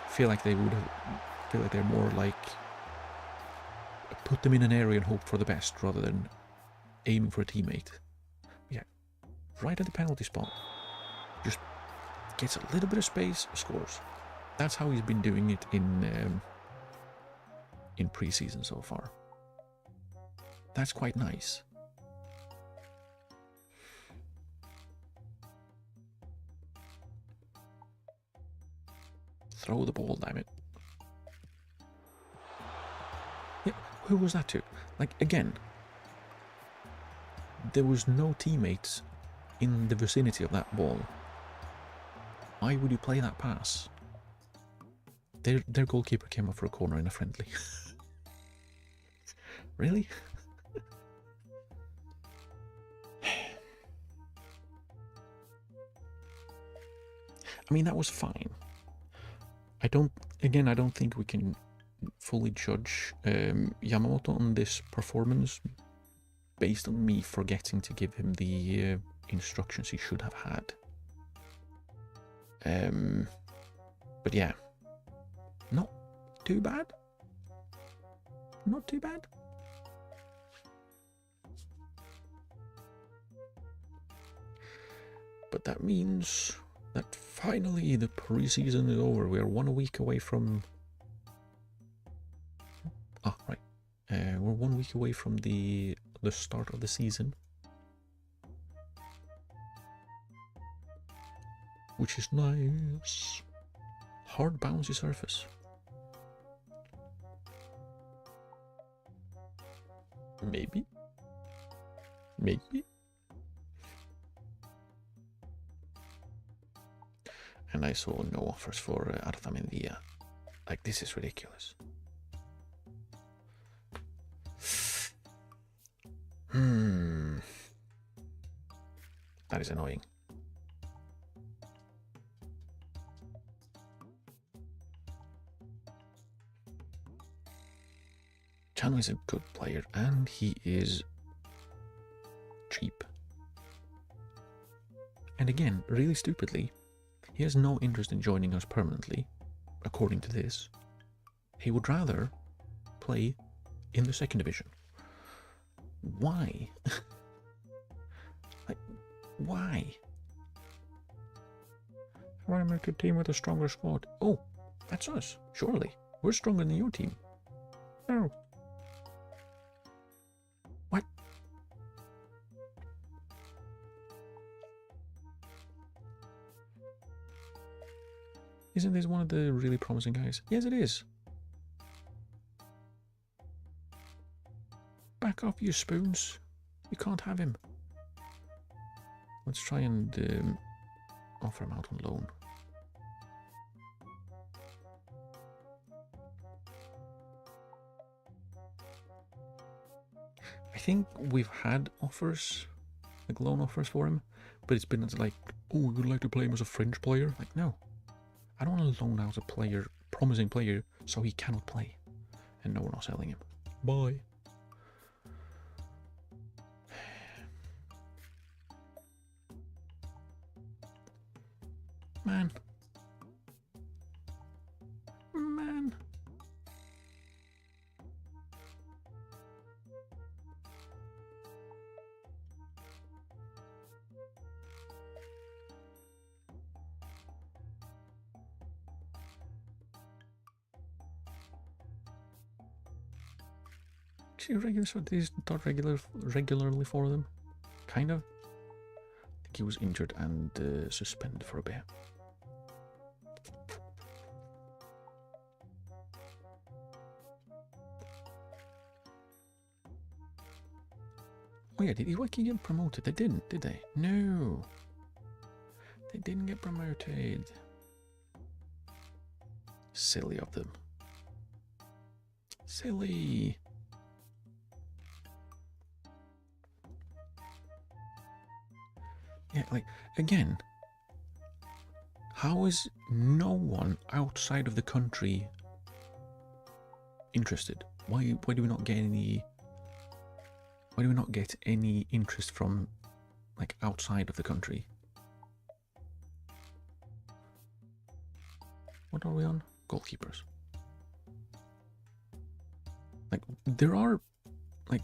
Speaker 1: feel like they're more like put them in an area and hope for the best rather than aiming for a teammate. Yeah, right at the penalty spot, just gets a little bit of space, scores. That's how he's been doing it in pre-season so far. That's quite nice. Throw the ball, damn it. Yeah, who was that to? Like, again, there was no teammates in the vicinity of that ball. Why would you play that pass? Their goalkeeper came up for a corner in a friendly. Really? I mean, that was fine. I don't think we can fully judge Yamamoto on this performance based on me forgetting to give him the instructions he should have had. But yeah, not too bad. Not too bad. But that means that finally the preseason is over. We are 1 week away from... Ah, right. We're 1 week away from the start of the season. Which is nice. Hard bouncy surface. Maybe. Maybe. And I saw no offers for Artamendia. Like, this is ridiculous. That is annoying. Chano is a good player and he is cheap. And again, really stupidly, he has no interest in joining us permanently, according to this. He would rather play in the second division. Why? Like, why? I want to make a team with a stronger squad. Oh, that's us, surely. We're stronger than your team. No. What? Isn't this one of the really promising guys? Yes, it is. Back off, you spoons. You can't have him. Let's try and offer him out on loan. I think we've had offers, like loan offers for him, but it's been like, oh, we would like to play him as a French player. Like, no. I don't want to loan out a player, promising player, so he cannot play. And no, we're not selling him. Bye. Man. Man. He's not regularly for them. Kind of. I think he was injured and suspended for a bit. Oh yeah, did Iwaki get promoted? They didn't, did they? No. They didn't get promoted. Silly of them. Silly. Yeah, like, again, how is no one outside of the country interested? Why do we not get any... Why do we not get any interest from, like, outside of the country? What are we on? Goalkeepers. Like, there are, like,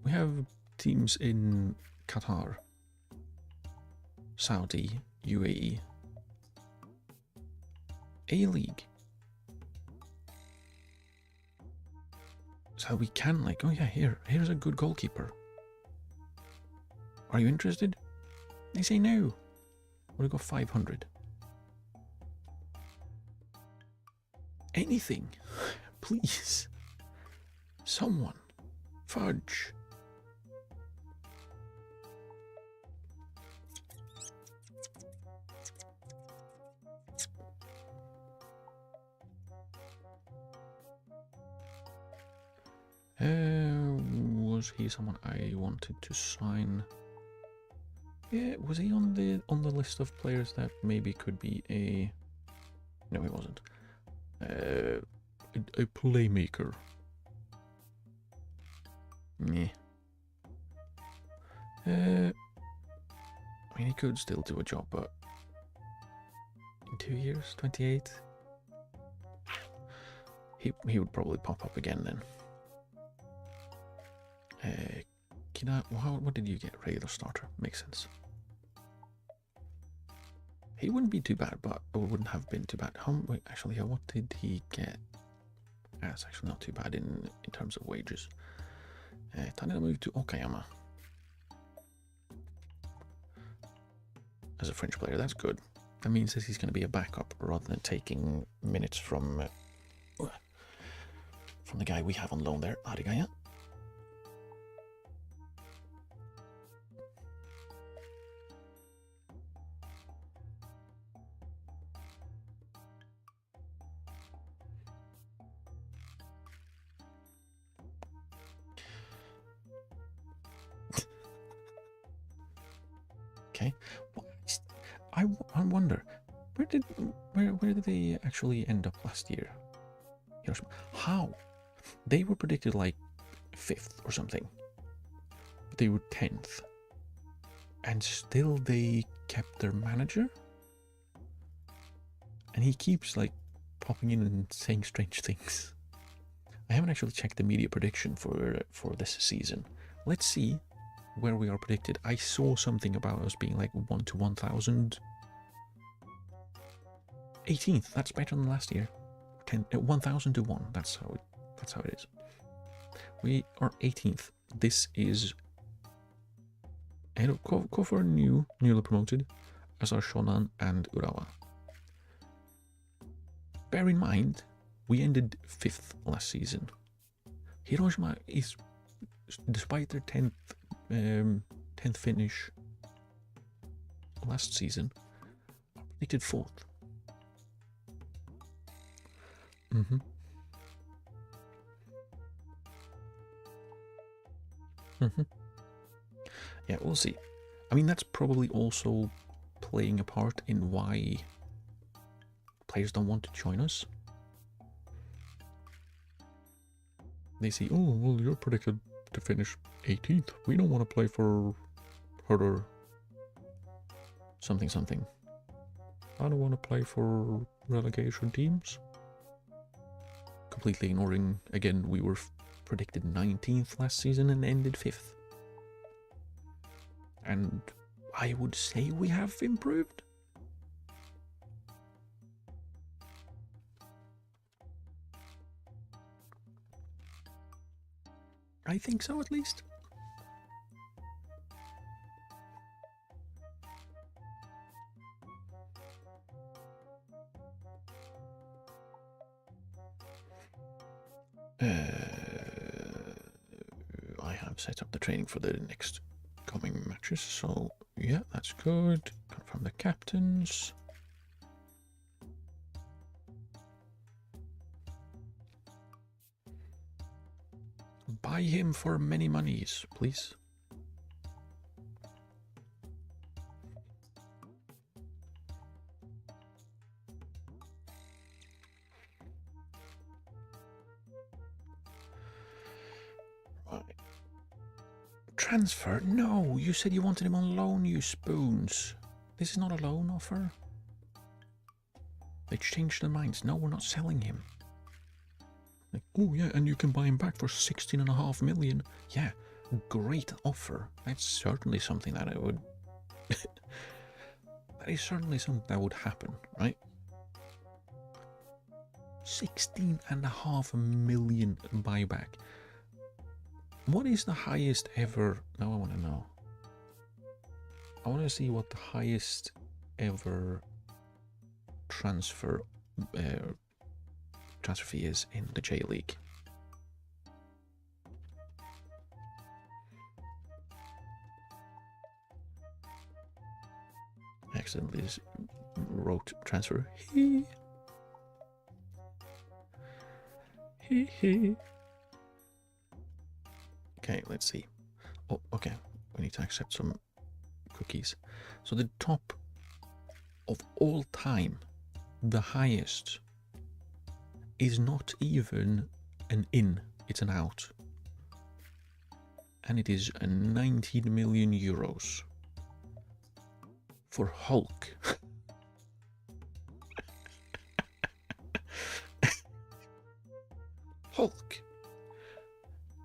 Speaker 1: we have teams in Qatar, Saudi, UAE, A-League. So we can, like, oh yeah, here's a good goalkeeper. Are you interested? They say no. We'll go 500. Anything. Please. Someone. Fudge. Was he someone I wanted to sign? Yeah, was he on the list of players that maybe could be a... No, he wasn't. A playmaker. Yeah. I mean, he could still do a job, but in 2 years, 28, he would probably pop up again then. What did you get? Regular starter. Makes sense. He wouldn't be too bad, but it wouldn't have been too bad. Wait, actually, what did he get? That's actually not too bad in terms of wages. Time to move to Okayama. As a French player, that's good. That means that he's going to be a backup rather than taking minutes from the guy we have on loan there, Arigaya. Okay, I wonder where did they actually end up last year? How? They were predicted like 5th or something, but they were 10th, and still they kept their manager, and he keeps like popping in and saying strange things. I haven't actually checked the media prediction for this season. Let's see where we are predicted. I saw something about us being like 1 to 1,000. 18th. That's better than last year. 1,000 to 1. That's how it is. We are 18th. This is... Go for a newly promoted, as are Shonan and Urawa. Bear in mind, we ended 5th last season. Hiroshima is, despite their 10th finish last season, predicted 4th. Yeah, we'll see. I mean, that's probably also playing a part in why players don't want to join us. They say, oh, well, you're predicted to finish 18th. We don't want to play for harder something. I don't want to play for relegation teams. Completely ignoring, again, we were predicted 19th last season and ended 5th. And I would say we have improved. I think so, at least. I have set up the training for the next coming matches, so yeah, that's good. Confirm the captains. Buy him for many monies, please. Transfer? No, you said you wanted him on loan, you spoons. This is not a loan offer. They changed their minds. No, we're not selling him. Like, oh yeah, and you can buy him back for 16.5 million. Yeah, great offer. That's certainly something that I would... that is certainly something that would happen, right? 16.5 million buyback. What is the highest ever? Now I want to know. I want to see what the highest ever transfer fee is in the J League. I accidentally just wrote transfer. Okay, let's see. Oh, okay. We need to accept some cookies. So the top of all time, the highest, is not even an in, it's an out. And it is 19 million euros for Hulk. Hulk.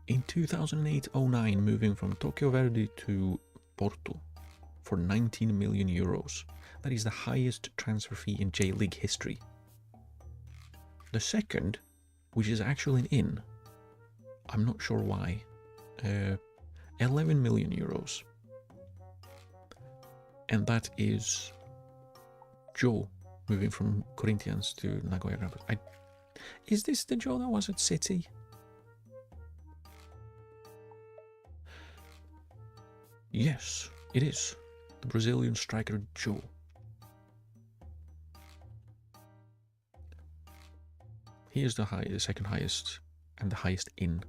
Speaker 1: In 2008-09, moving from Tokyo Verdy to Porto for 19 million euros. That is the highest transfer fee in J League history. The second, which is actually an in, I'm not sure why, 11 million euros. And that is Joe moving from Corinthians to Nagoya Grampus. Is this the Joe that was at City? Yes, it is. The Brazilian striker Joe. He is the second highest and the highest in.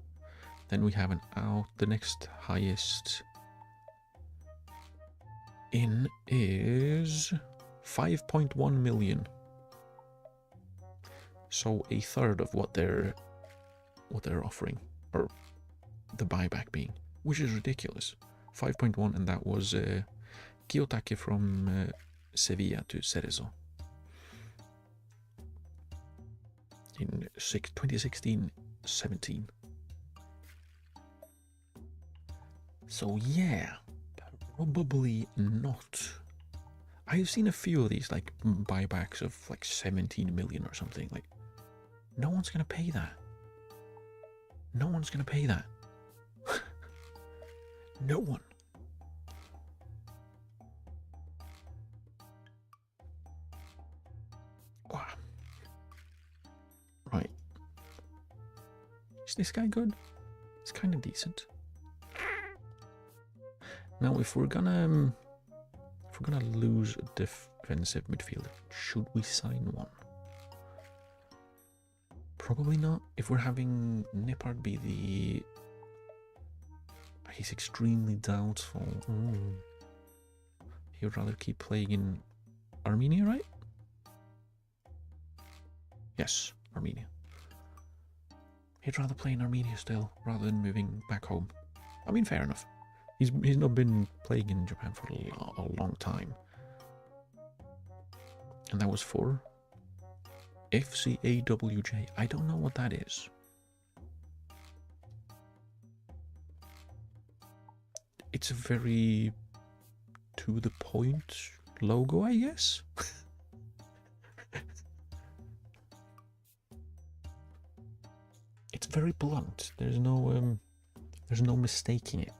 Speaker 1: Then we have an out. The next highest in is 5.1 million. So a third of what they're offering, or the buyback being, which is ridiculous. 5.1, and that was Kiyotake from Sevilla to Cerezo in 2016-17. So yeah, probably not. I've seen a few of these like buybacks of like 17 million or something. Like, no one's gonna pay that. No one's gonna pay that. No one. Wow. Right. Is this guy good? It's kind of decent. Now, if we're gonna lose a defensive midfielder, should we sign one? Probably not. If we're having Nippard be the... He's extremely doubtful. He would rather keep playing in Armenia, right? Yes, Armenia. He'd rather play in Armenia still, rather than moving back home. I mean, fair enough. He's not been playing in Japan for a long time. And that was for FCAWJ. I don't know what that is. It's a very to the point logo, I guess. It's very blunt. There's no mistaking it.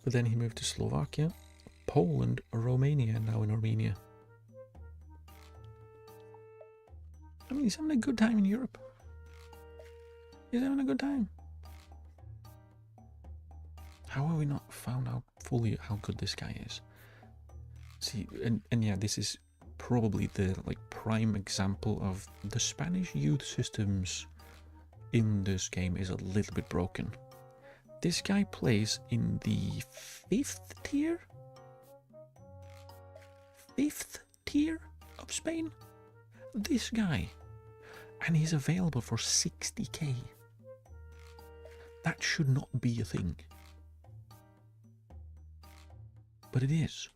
Speaker 1: But then he moved to Slovakia, Poland, Romania, and now in Armenia. I mean, he's having a good time in Europe. He's having a good time. How have we not found out fully how good this guy is? See, and yeah, this is probably the prime example of the Spanish youth systems in this game is a little bit broken. This guy plays in the 5th tier? 5th tier of Spain? This guy. And he's available for 60k. That should not be a thing. But it is.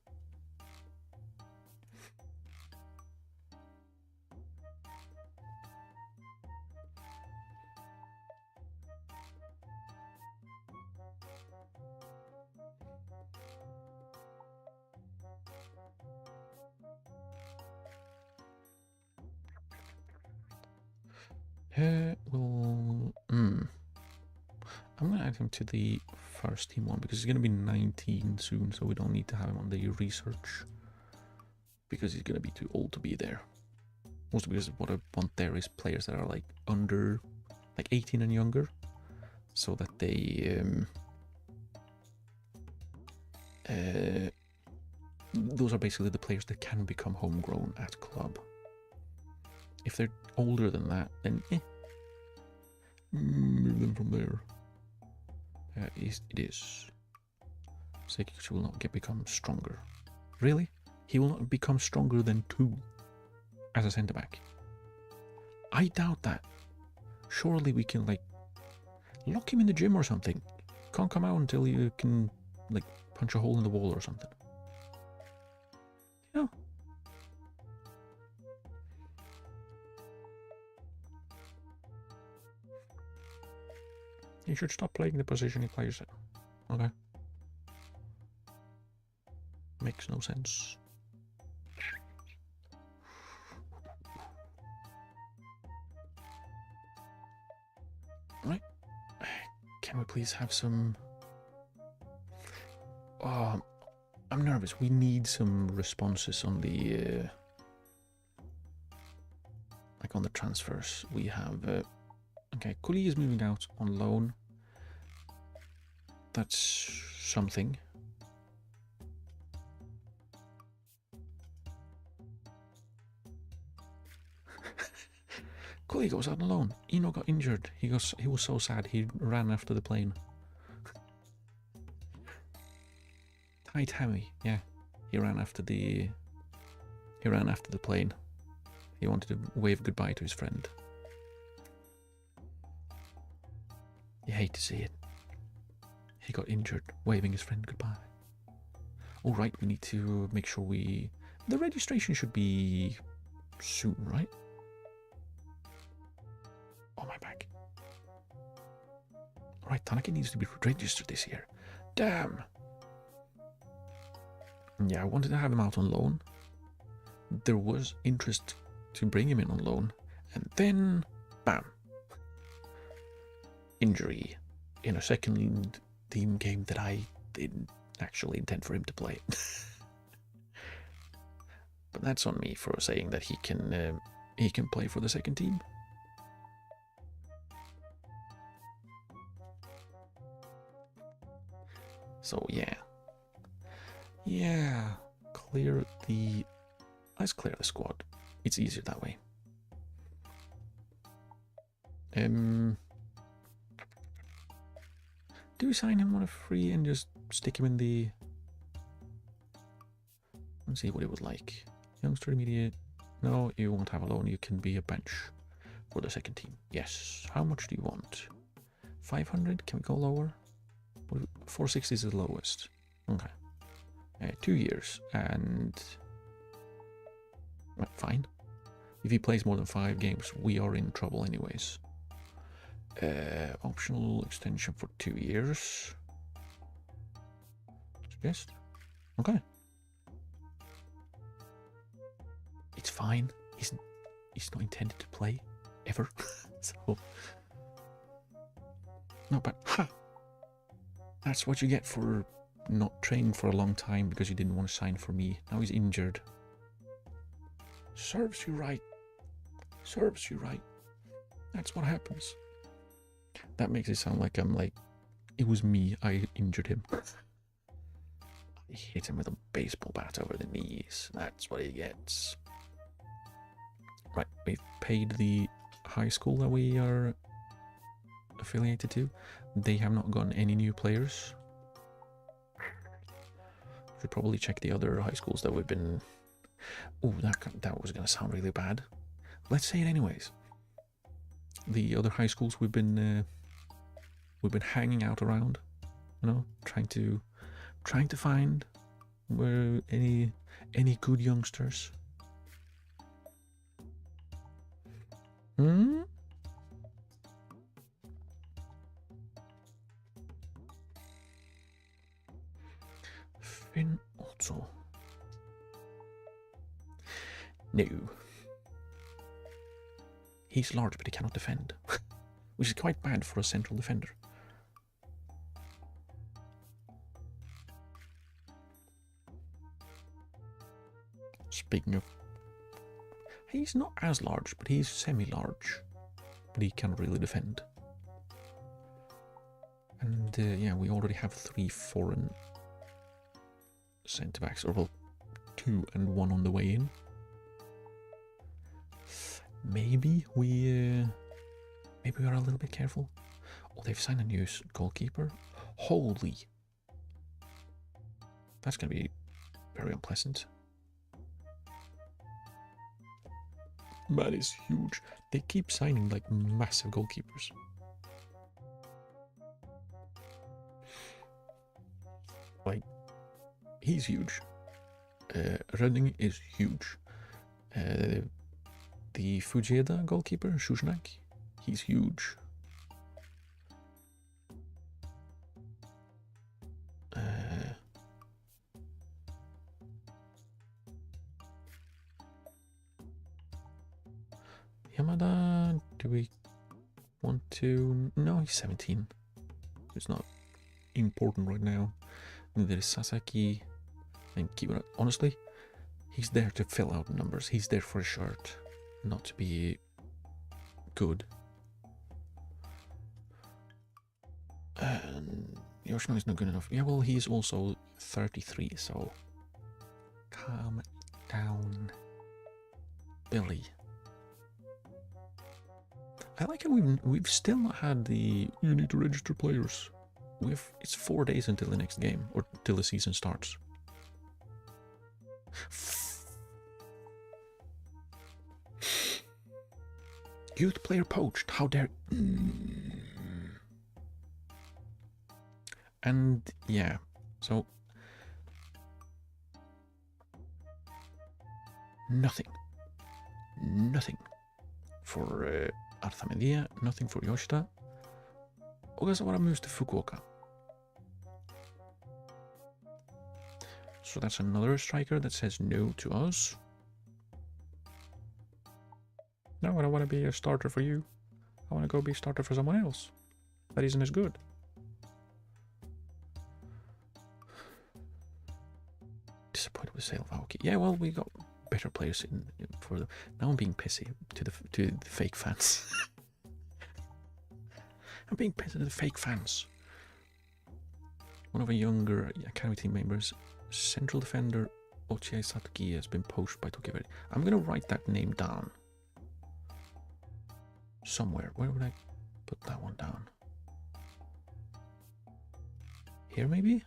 Speaker 1: I'm going to add him to the first team one because he's going to be 19 soon, so we don't need to have him on the research because he's going to be too old to be there. Mostly because what I want there is players that are like under, like 18 and younger, so that they, those are basically the players that can become homegrown at club. If they're older than that, then move them from there. It is. Sekichi will not become stronger. Really? He will not become stronger than 2 as a centre back. I doubt that. Surely we can like lock him in the gym or something. Can't come out until you can like punch a hole in the wall or something. Yeah. He should stop playing the position he plays at. Okay. Makes no sense. Right. Can we please have some... Oh, I'm nervous. We need some responses on the... like on the transfers. We have... okay, Kuli is moving out on loan. That's something. Kuli goes out on loan. Eno got injured. He was so sad. He ran after the plane. Tai Tammy, yeah. He ran after the plane. He wanted to wave goodbye to his friend. You hate to see it. He got injured waving his friend goodbye. Alright, we need to make sure we... The registration should be soon, right? Oh, my back. Alright, Tanaka needs to be registered this year. Damn! Yeah, I wanted to have him out on loan. There was interest to bring him in on loan. And then, bam. Injury in a second team game that I didn't actually intend for him to play. But that's on me for saying that he can play for the second team. So yeah. Yeah. Let's clear the squad. It's easier that way. Do we sign him on a free and just stick him in the... Let's see what it would like. Youngster immediate. No, you won't have a loan. You can be a bench for the second team. Yes. How much do you want? 500? Can we go lower? 460 is the lowest. Okay. 2 years. And... fine. If he plays more than 5 games, we are in trouble anyways. Optional extension for 2 years. Suggest. Okay. It's fine. He's not intended to play ever. So no, but ha! That's what you get for not training for a long time because you didn't want to sign for me. Now he's injured. Serves you right. Serves you right. That's what happens. That makes it sound like I'm like, it was me, I injured him. I hit him with a baseball bat over the knees. That's what he gets. Right, we've paid the high school that we are affiliated to. They have not gotten any new players. Should probably check the other high schools that we've been... Oh, that was going to sound really bad. Let's say it anyways. The other high schools we've been we've been hanging out around, you know, trying to find where any good youngsters. Hmm. Finn also. No. He's large, but he cannot defend, which is quite bad for a central defender. Speaking of, he's not as large, but he's semi-large, but he cannot really defend. And yeah, we already have 3 foreign centre-backs, or well, 2 and 1 on the way in. Maybe we are a little bit careful. Oh, they've signed a new goalkeeper. Holy, that's going to be very unpleasant. Man is huge. They keep signing like massive goalkeepers. Like, he's huge. Redding is huge. The Fujeda goalkeeper, Shusnak, he's huge. Yamada, do we want to? No, he's 17. It's not important right now. Neither is Sasaki and Kibara. Honestly, he's there to fill out numbers. He's there for a shirt, not to be good. And Yoshino is not good enough. Yeah, well, he's also 33, so calm down, Billy. I like how we've still not had the you need to register players. It's 4 days until the next game, or till the season starts. Youth player poached. How dare? And yeah, so nothing for Arthamedia, nothing for Yoshida. Ogasawara moves to Fukuoka. So that's another striker that says no to us. No, I don't want to be a starter for you. I want to go be a starter for someone else. That isn't as good. Disappointed with sale of Aoki. Yeah, well, we got better players in for them. Now I'm being pissy to the fake fans. I'm being pissy to the fake fans. One of our younger academy team members, central defender Ochie Satoki, has been poached by Tokyo Verdy. I'm going to write that name down somewhere. Where would I put that one down? Here, maybe?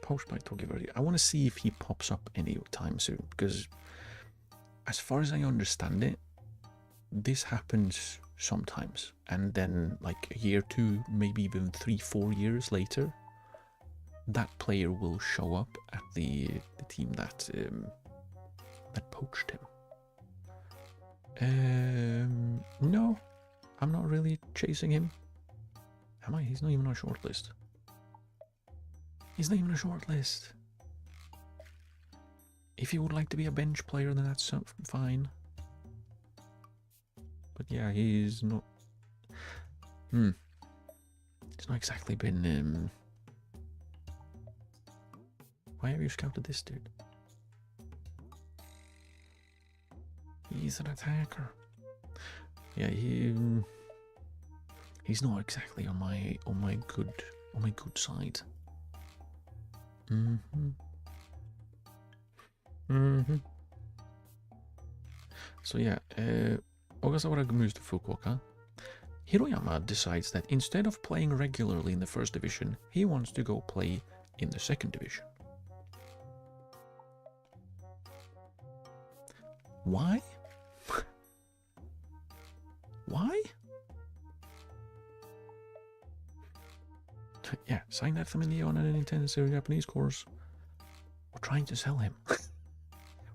Speaker 1: Poached by Tokyo Verdy. I want to see if he pops up anytime soon, because as far as I understand it, this happens sometimes, and then like a year, 2, maybe even 3, 4 years later, that player will show up at the team that poached him. No, I'm not really chasing him. Am I? He's not even on a short list. He's not even a short list. If you would like to be a bench player, then that's fine. But yeah, he's not. It's not exactly been. Why have you scouted this dude? He's an attacker. Yeah, he's not exactly on my good side. So yeah, Ogasawara moves to Fukuoka. Hiroyama decides that instead of playing regularly in the first division, he wants to go play in the second division. Why? Why? Yeah, sign that familiar on an intensive Japanese course. We're trying to sell him.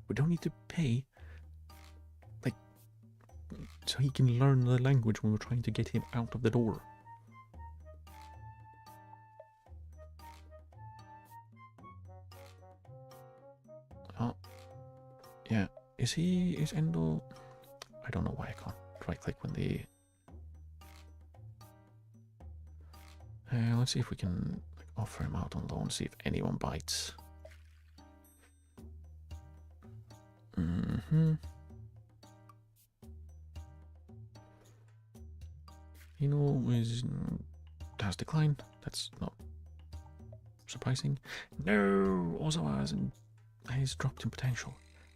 Speaker 1: We don't need to pay, like, so he can learn the language when we're trying to get him out of the door. Oh, yeah. Is Endo? I don't know why I can't right click when the. Let's see if we can offer him out on loan, see if anyone bites. Has declined. That's not surprising. No, Ozawa has dropped in potential.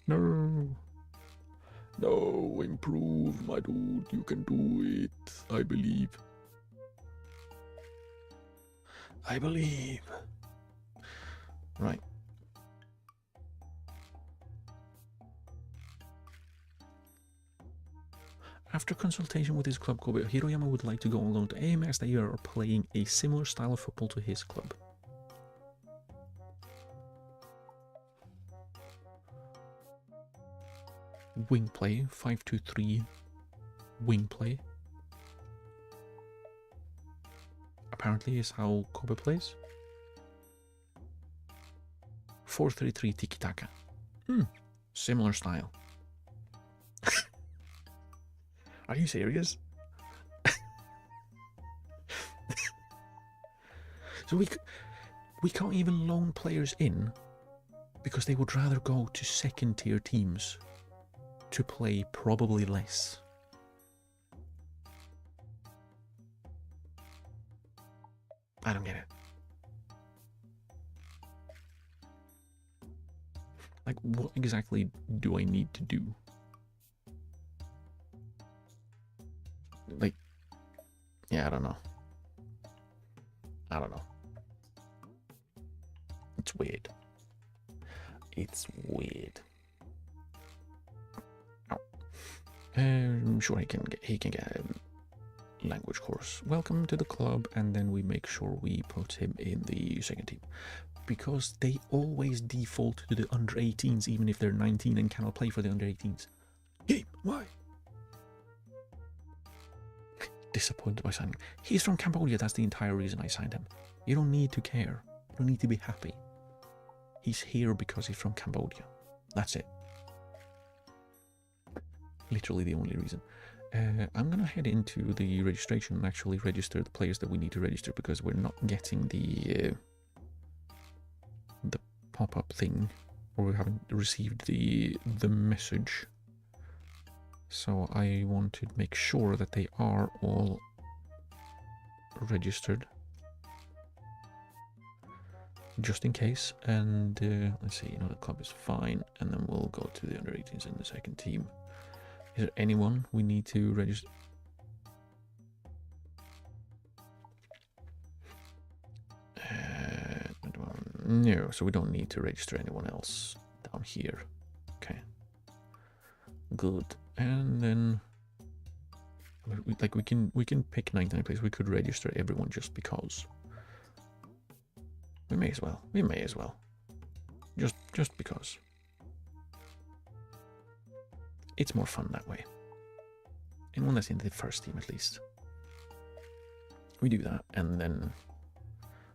Speaker 1: No. No, improve, my dude. You can do it. I believe. I believe. Right. After consultation with his club, Kobe, Hiroyama would like to go on loan to AIM as they are playing a similar style of football to his club. Wing play, 5-2-3 wing play. Apparently is how Kobe plays. 4-3-3 tiki-taka. Similar style. Are you serious? So we can't even loan players in because they would rather go to second tier teams to play probably less. I don't get it. Like, what exactly do I need to do? Like, yeah, I don't know. I don't know. It's weird. It's weird. Oh. I'm sure he can get a language course. Welcome to the club, and then we make sure we put him in the second team. Because they always default to the under 18s, even if they're 19 and cannot play for the under 18s. Hey, why? Disappointed by signing. He's from Cambodia, that's the entire reason I signed him. You don't need to care. You don't need to be happy. He's here because he's from Cambodia. That's it. Literally the only reason. I'm gonna head into the registration and actually register the players that we need to register because we're not getting the pop-up thing, or we haven't received the message. So I want to make sure that they are all registered, just in case. And let's see, the club is fine, and then we'll go to the under 18s in the second team. Is there anyone we need to register? No, so we don't need to register anyone else down here. Okay, good. And then we can pick 99 players. We could register everyone just because. We may as well. Just because. It's more fun that way. Anyone that's in the first team at least. We do that, and then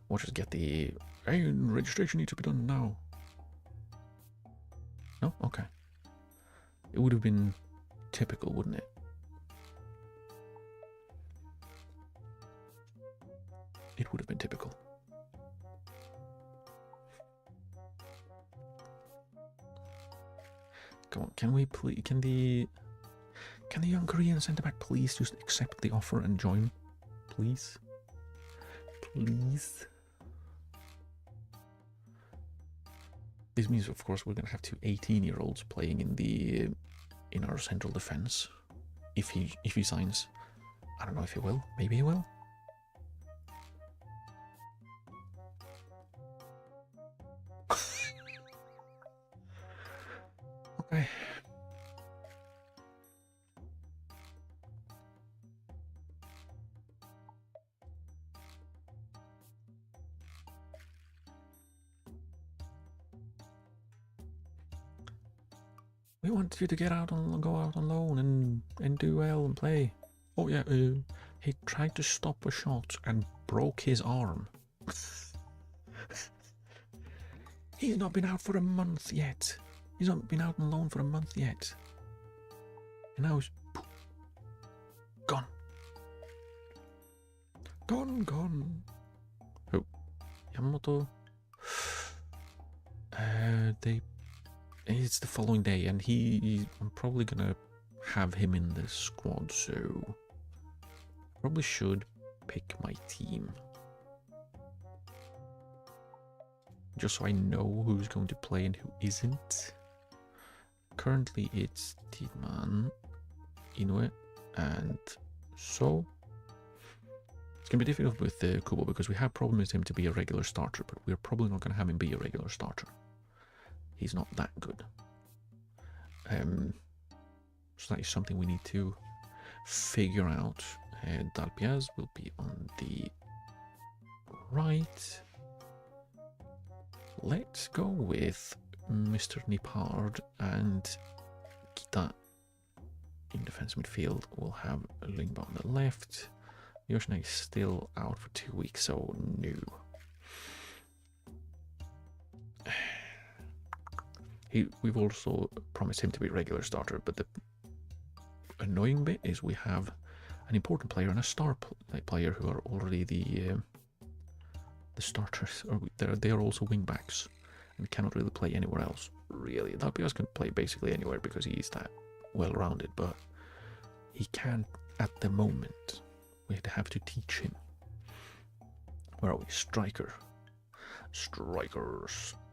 Speaker 1: we'll just get the registration needs to be done now. No? Okay. It would have been typical, wouldn't it? It would have been typical. Come on, can we please? Can the young Korean centre back please just accept the offer and join? Please? Please? This means, of course, we're going to have two 18-year-olds playing in the in our central defense. If he signs, I don't know if he will. Maybe he will. Okay. We want you to get out and go out on loan and do well and play. Oh yeah, he tried to stop a shot and broke his arm. He's not been out for a month yet. He's not been out on loan for a month yet. And now he's gone. Gone. Who? Yamamoto? It's the following day, and I'm probably gonna have him in the squad, so probably should pick my team. Just so I know who's going to play and who isn't. Currently it's Tidman, Inoue, and So. It's going to be difficult with Kubo because we have problems with him to be a regular starter, but we're probably not going to have him be a regular starter. He's not that good. So that is something we need to figure out. Dalpiaz will be on the right. Let's go with Mr. Nipard and Kita in defense midfield. We'll have Lingba on the left. Yoshina is still out for 2 weeks, so no. We've also promised him to be a regular starter, but the annoying bit is we have an important player and a star player who are already the starters, or they are also wing backs and cannot really play anywhere else. Really, Dalpiaz can play basically anywhere because he is that well-rounded, but he can't at the moment. We have to teach him. Where are we? Strikers.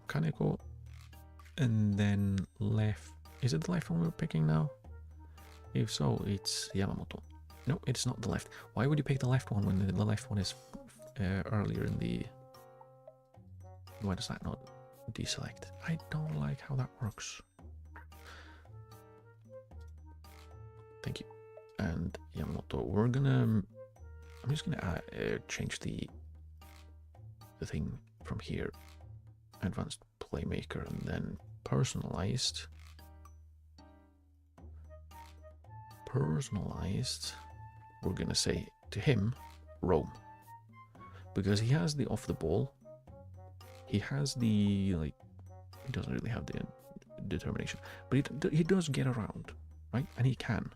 Speaker 1: Kaneko. And then left. Is it the left one we're picking now? If so, it's Yamamoto. No, it's not the left. Why would you pick the left one when the left one is earlier in the... Why does that not deselect? I don't like how that works. Thank you. And Yamamoto, we're gonna... I'm just gonna change the thing from here. Advanced Playmaker and then personalized. We're gonna say to him, roam. Because he has the off the ball. He has the, like, he doesn't really have the determination. But he does get around, right? And he can.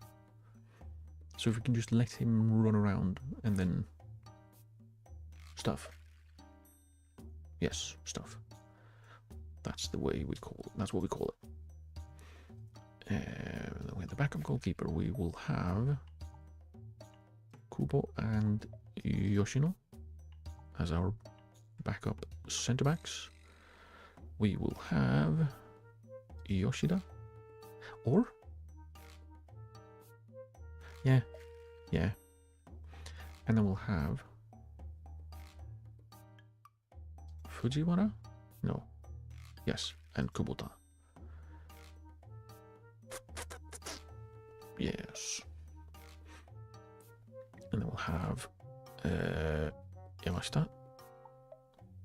Speaker 1: So if we can just let him run around and then stuff. Yes, stuff. That's the way we call it. That's what we call it. Then we have the backup goalkeeper. We will have Kubo and Yoshino as our backup centre backs. We will have Yoshida. Or? Yeah. And then we'll have Fujiwara? No. Yes, and Kubota. Yes. And then we'll have Yamashita.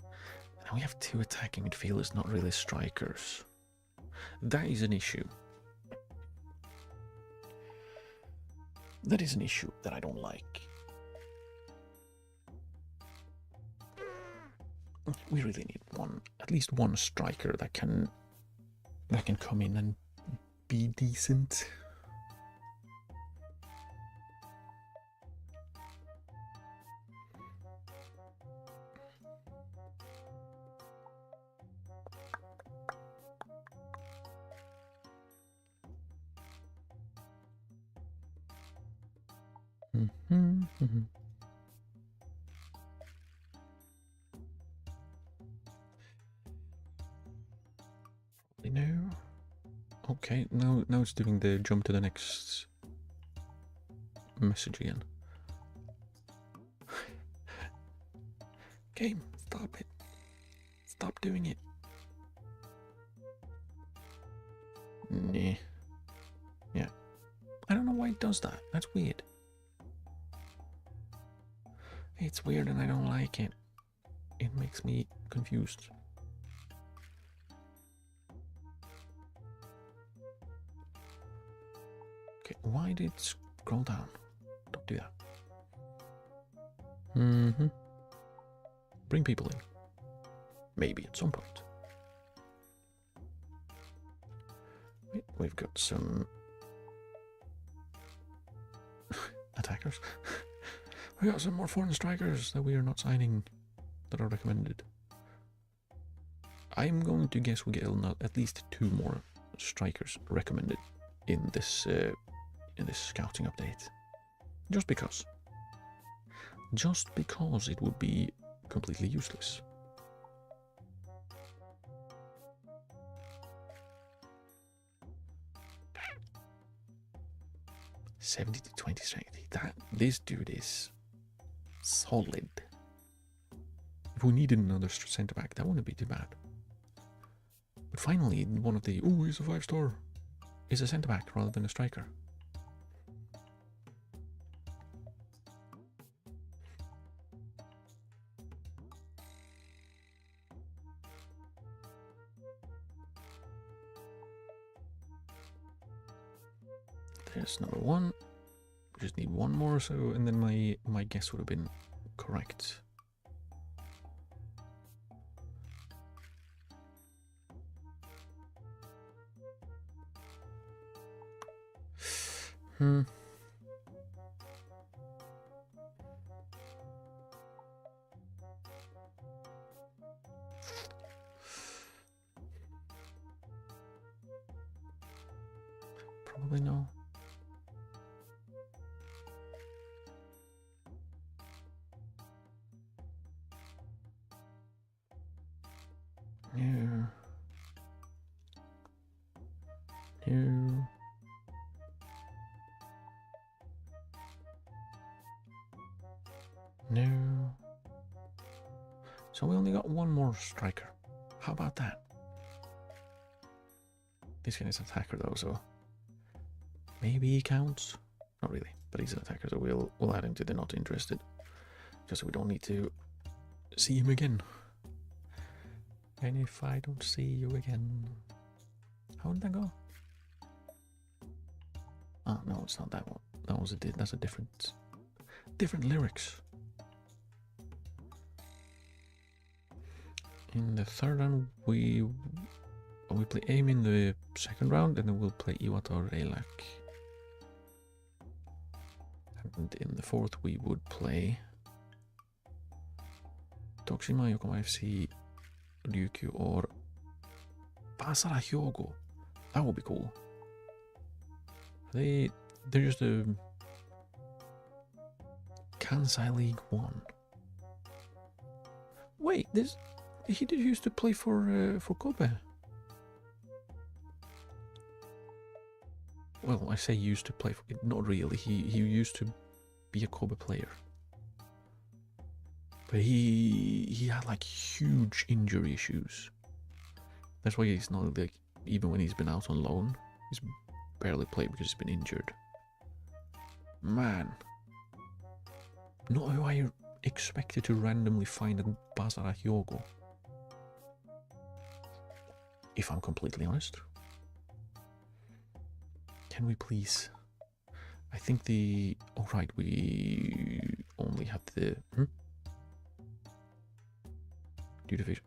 Speaker 1: And we have 2 attacking midfielders, not really strikers. That is an issue. That is an issue that I don't like. We really need at least one striker that can come in and be decent. No. Okay, now it's doing the jump to the next message again. Game, stop it. Stop doing it. Nah. Yeah. I don't know why it does that. That's weird. It's weird and I don't like it. It makes me confused. Okay, why did it scroll down? Don't do that. Bring people in. Maybe at some point. We've got some attackers. We got some more foreign strikers that we are not signing that are recommended. I'm going to guess we get at least 2 more strikers recommended in this scouting update. Just because it would be completely useless. $70 to 20 strength. This dude is solid. If we needed another centre back, that wouldn't be too bad. But finally, one of the he's a 5-star is a centre back rather than a striker. There's number 1. We just need 1 more, so and then my guess would have been correct. Probably no. No. No. No. So we only got 1 more striker. How about that? This guy is an attacker though, so maybe he counts. Not really, but he's an attacker, so we'll add him to the not interested, just so we don't need to see him again. And if I don't see you again, how did that go? Oh no, it's not that one. That's a different lyrics. In the 3rd round, we play Aim in the 2nd round, and then we'll play Iwata Reilak. And in the 4th, we would play Tokushima, Yokohama FC, Ryukyu, or Basara Hyogo. That would be cool. They're just a Kansai League 1. Wait, he did used to play for Kobe. Well, I say used to play for, not really. He used to be a Kobe player, but he had like huge injury issues. That's why he's not like, even when he's been out on loan, he's barely played because he's been injured. Man, not who I expected to randomly find at Basara Hyogo, if I'm completely honest. Can we please? I think alright, we only have the Due division.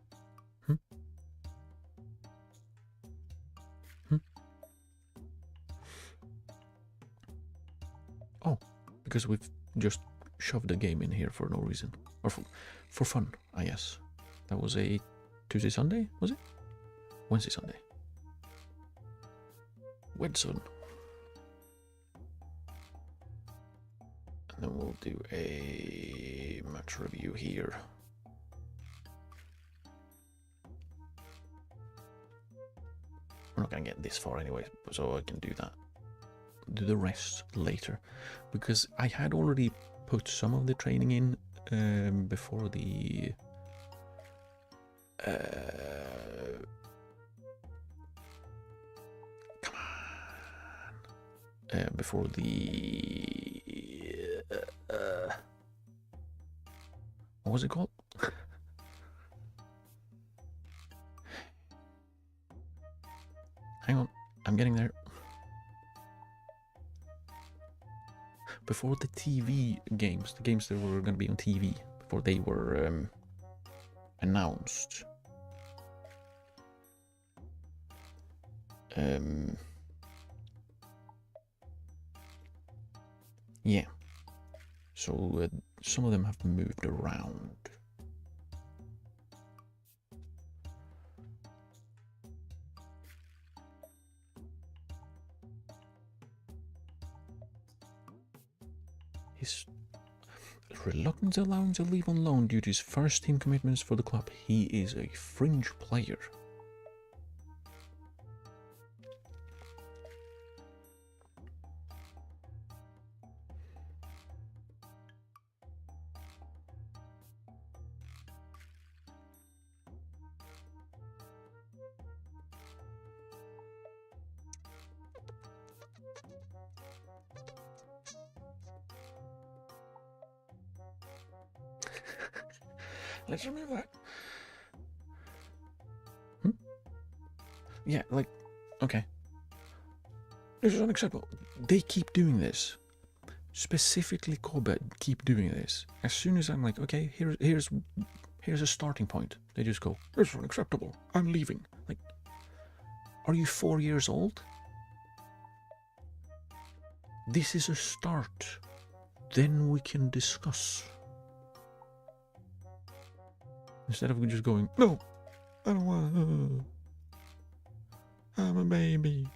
Speaker 1: Oh, because we've just shoved a game in here for no reason. Or for fun, I guess. That was a Tuesday, Sunday, was it? Wednesday, Sunday. Wedson. And then we'll do a match review here. I'm not going to get this far anyway, so I can do that. Do the rest later. Because I had already put some of the training in before the... come on. Before the... what was it called? Hang on, I'm getting there. Before the TV games, the games that were going to be on TV, before they were announced. Yeah. So some of them have moved around. His reluctant to allow him to leave on loan due to his first team commitments for the club. He is a fringe player. Let's remove that. Yeah, like, okay. This is unacceptable. They keep doing this. Specifically, Corbett keep doing this. As soon as I'm like, okay, here's a starting point, they just go, this is unacceptable. I'm leaving. Like, are you 4 years old? This is a start. Then we can discuss. Instead of just going, no, I don't want to. I'm a baby.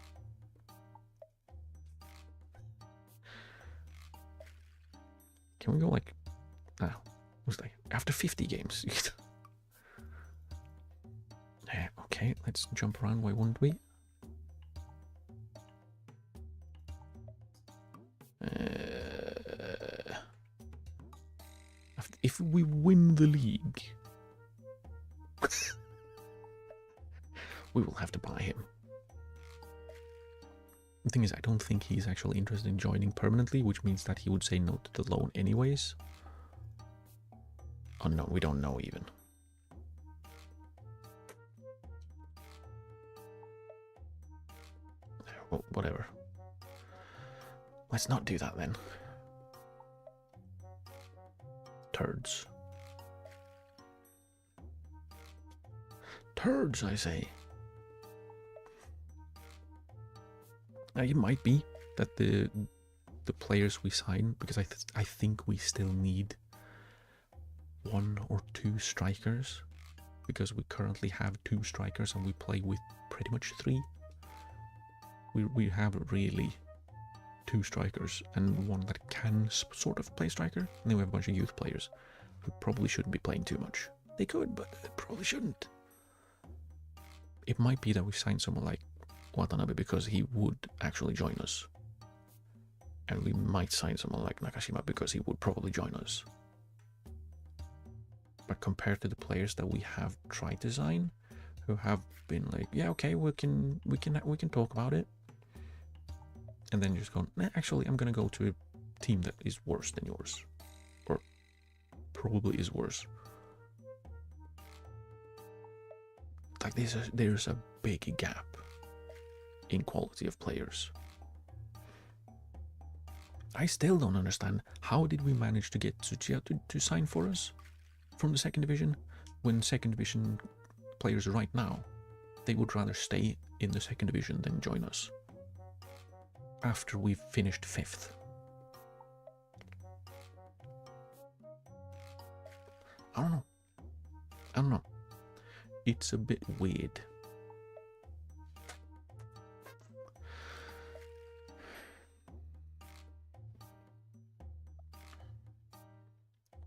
Speaker 1: Can we go like, what's that? After 50 games? Okay, let's jump around. Why wouldn't we? If we win the league, we will have to buy him. The thing is, I don't think he's actually interested in joining permanently, which means that he would say no to the loan anyways. Oh no, we don't know even. Well, whatever. Let's not do that then. Turds. Turds, I say. Now, it might be that the players we sign, because I think we still need 1 or 2 strikers, because we currently have 2 strikers and we play with pretty much 3. We have really 2 strikers and 1 that can sort of play striker, and then we have a bunch of youth players who probably shouldn't be playing too much. They could, but they probably shouldn't. It might be that we sign someone like Watanabe because he would actually join us. And we might sign someone like Nakashima because he would probably join us. But compared to the players that we have tried to sign, who have been like, yeah, okay, we can talk about it, and then just go, nah, actually, I'm gonna go to a team that is worse than yours, or probably is worse. Like there's a big gap in quality of players. I still don't understand, how did we manage to get Tsuchiya to sign for us from the 2nd division, when 2nd division players right now, they would rather stay in the 2nd division than join us after we've finished 5th. I don't know. It's a bit weird.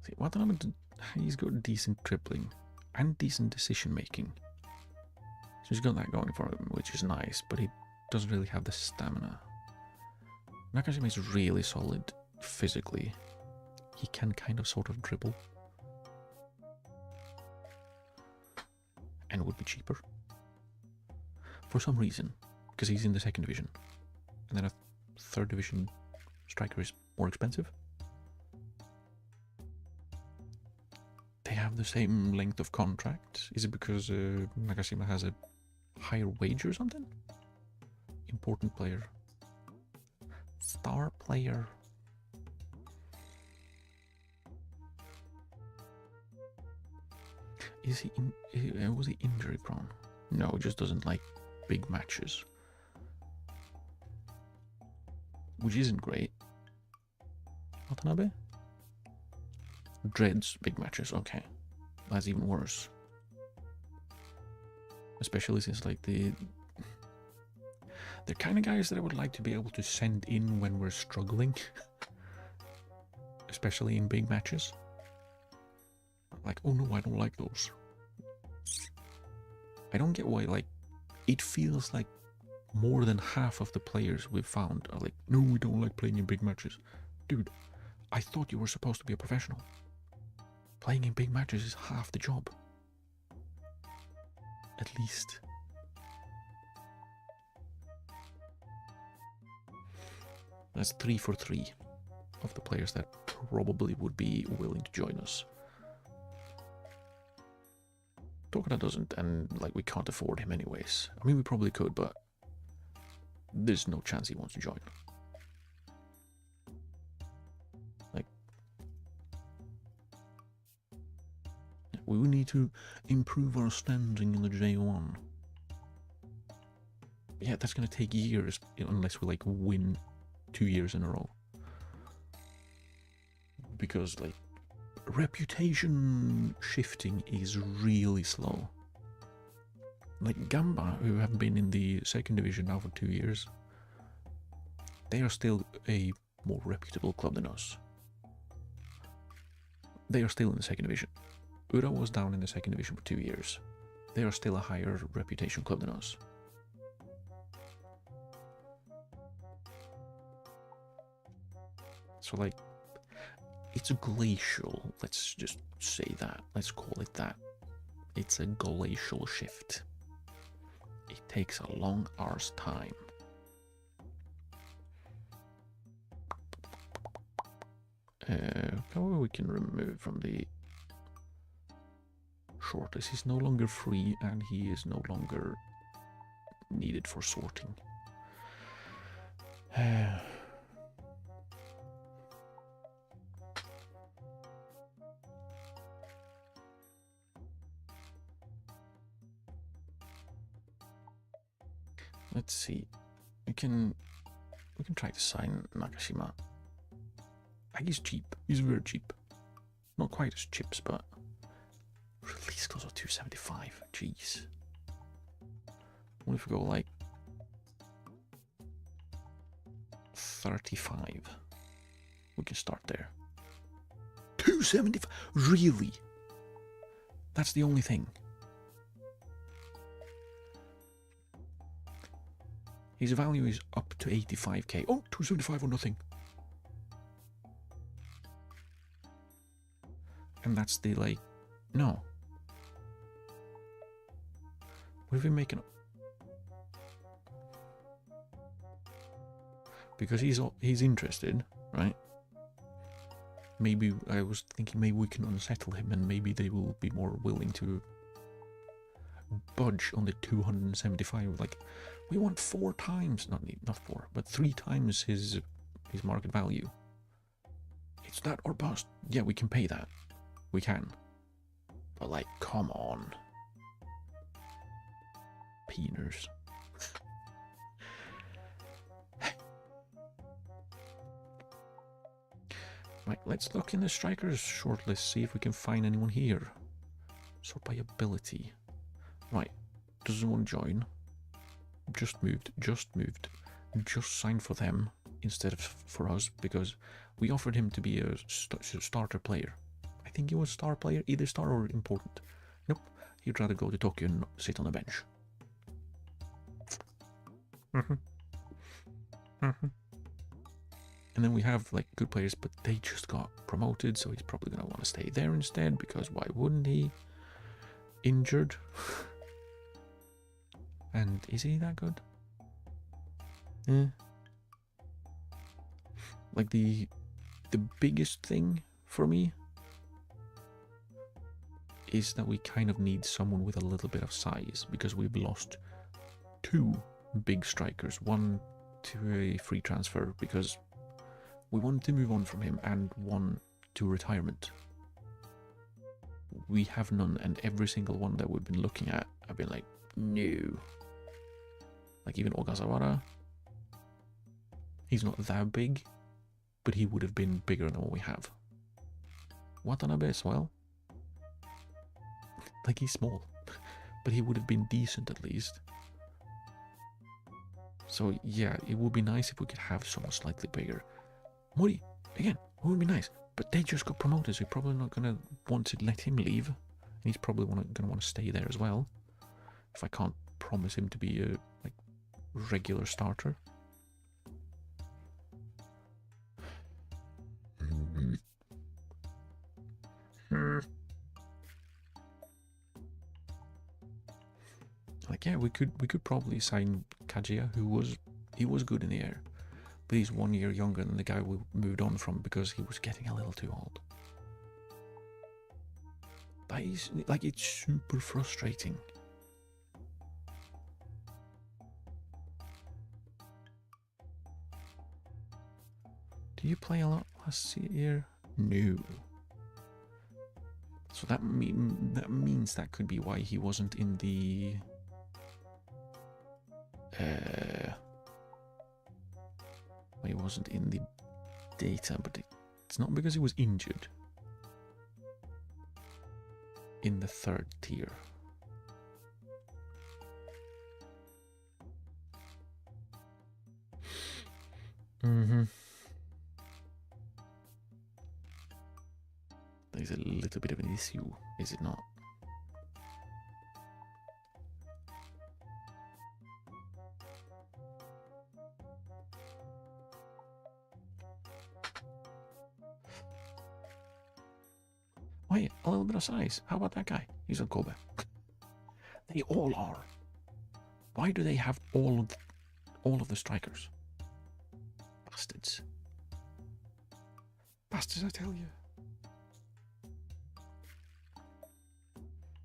Speaker 1: See, Watanabe, he's got decent dribbling and decent decision making. So he's got that going for him, which is nice, but he doesn't really have the stamina. Nakashima is really solid physically. He can kind of sort of dribble. And would be cheaper. For some reason. Because he's in the 2nd division. And then a 3rd division striker is more expensive. They have the same length of contract. Is it because Nakashima has a higher wage or something? Important player. Star player. Was he injury prone? No, he just doesn't like big matches. Which isn't great. Watanabe? Dreads big matches, okay. That's even worse. Especially since like they're kind of guys that I would like to be able to send in when we're struggling. Especially in big matches. Like, oh no, I don't like those. I don't get why, like, it feels like more than half of the players we've found are like, no, we don't like playing in big matches. Dude, I thought you were supposed to be a professional. Playing in big matches is half the job. At least. That's 3 for 3 of the players that probably would be willing to join us. Tokada doesn't, and like we can't afford him anyways. I mean, we probably could, but there's no chance he wants to join. Like, we will need to improve our standing in the J1. Yeah, that's gonna take years unless we like win 2 years in a row. Because like reputation shifting is really slow. Like Gamba, who have been in the 2nd division now for 2 years, they are still a more reputable club than us. They are still in the 2nd division. Ura was down in the 2nd division for 2 years. They are still a higher reputation club than us. So like, it's a glacial, let's just say that, let's call it that. It's a glacial shift. It takes a long arse time. However, we can remove from the shortlist. He's no longer free and he is no longer needed for sorting. Let's see. We can try to sign Nakashima. He's cheap. He's very cheap. Not quite as chips, but release clause of 275. Jeez. What if we go like 35? We can start there. 275? Really? That's the only thing. His value is up to 85k. Oh, 275 or nothing. And that's the, like, no. What if we make an... Because he's interested, right? Maybe, I was thinking maybe we can unsettle him and maybe they will be more willing to budge on the 275. Like, we want 4 times, not 4, but 3 times his market value. It's that or bust. Yeah, we can pay that. We can. But like, come on. Peeners. Right, let's look in the strikers shortlist, see if we can find anyone here. Sort by ability. Right, doesn't want to join. Just moved. Just signed for them instead of for us because we offered him to be a starter player. I think he was a star player, either star or important. Nope, he'd rather go to Tokyo and sit on the bench. Mm-hmm. Mm-hmm. And then we have like good players, but they just got promoted, so he's probably gonna want to stay there instead, because why wouldn't he? Injured. And is he that good? Yeah. Like the biggest thing for me is that we kind of need someone with a little bit of size, because we've lost 2 big strikers, one to a free transfer because we wanted to move on from him, and one to retirement. We have none, and every single one that we've been looking at, I've been like, no. Like even Ogasawara, he's not that big, but he would have been bigger than what we have. Watanabe as well. Like he's small, but he would have been decent at least. So yeah, it would be nice if we could have someone slightly bigger. Mori, again, it would be nice, but they just got promoted, so you're probably not going to want to let him leave. And he's probably going to want to stay there as well. If I can't promise him to be a like regular starter. Like yeah, we could probably sign Kajiya, who was good in the air, but he's 1 year younger than the guy we moved on from because he was getting a little too old. That is like, it's super frustrating. Did you play a lot last year? No. So that means that could be why he wasn't in the he wasn't in the data, but it's not because he was injured in the 3rd tier. There's a little bit of an issue, is it not? Wait, a little bit of size. How about that guy? He's on Kobe. They all are. Why do they have all of the strikers? Bastards. Bastards, I tell you.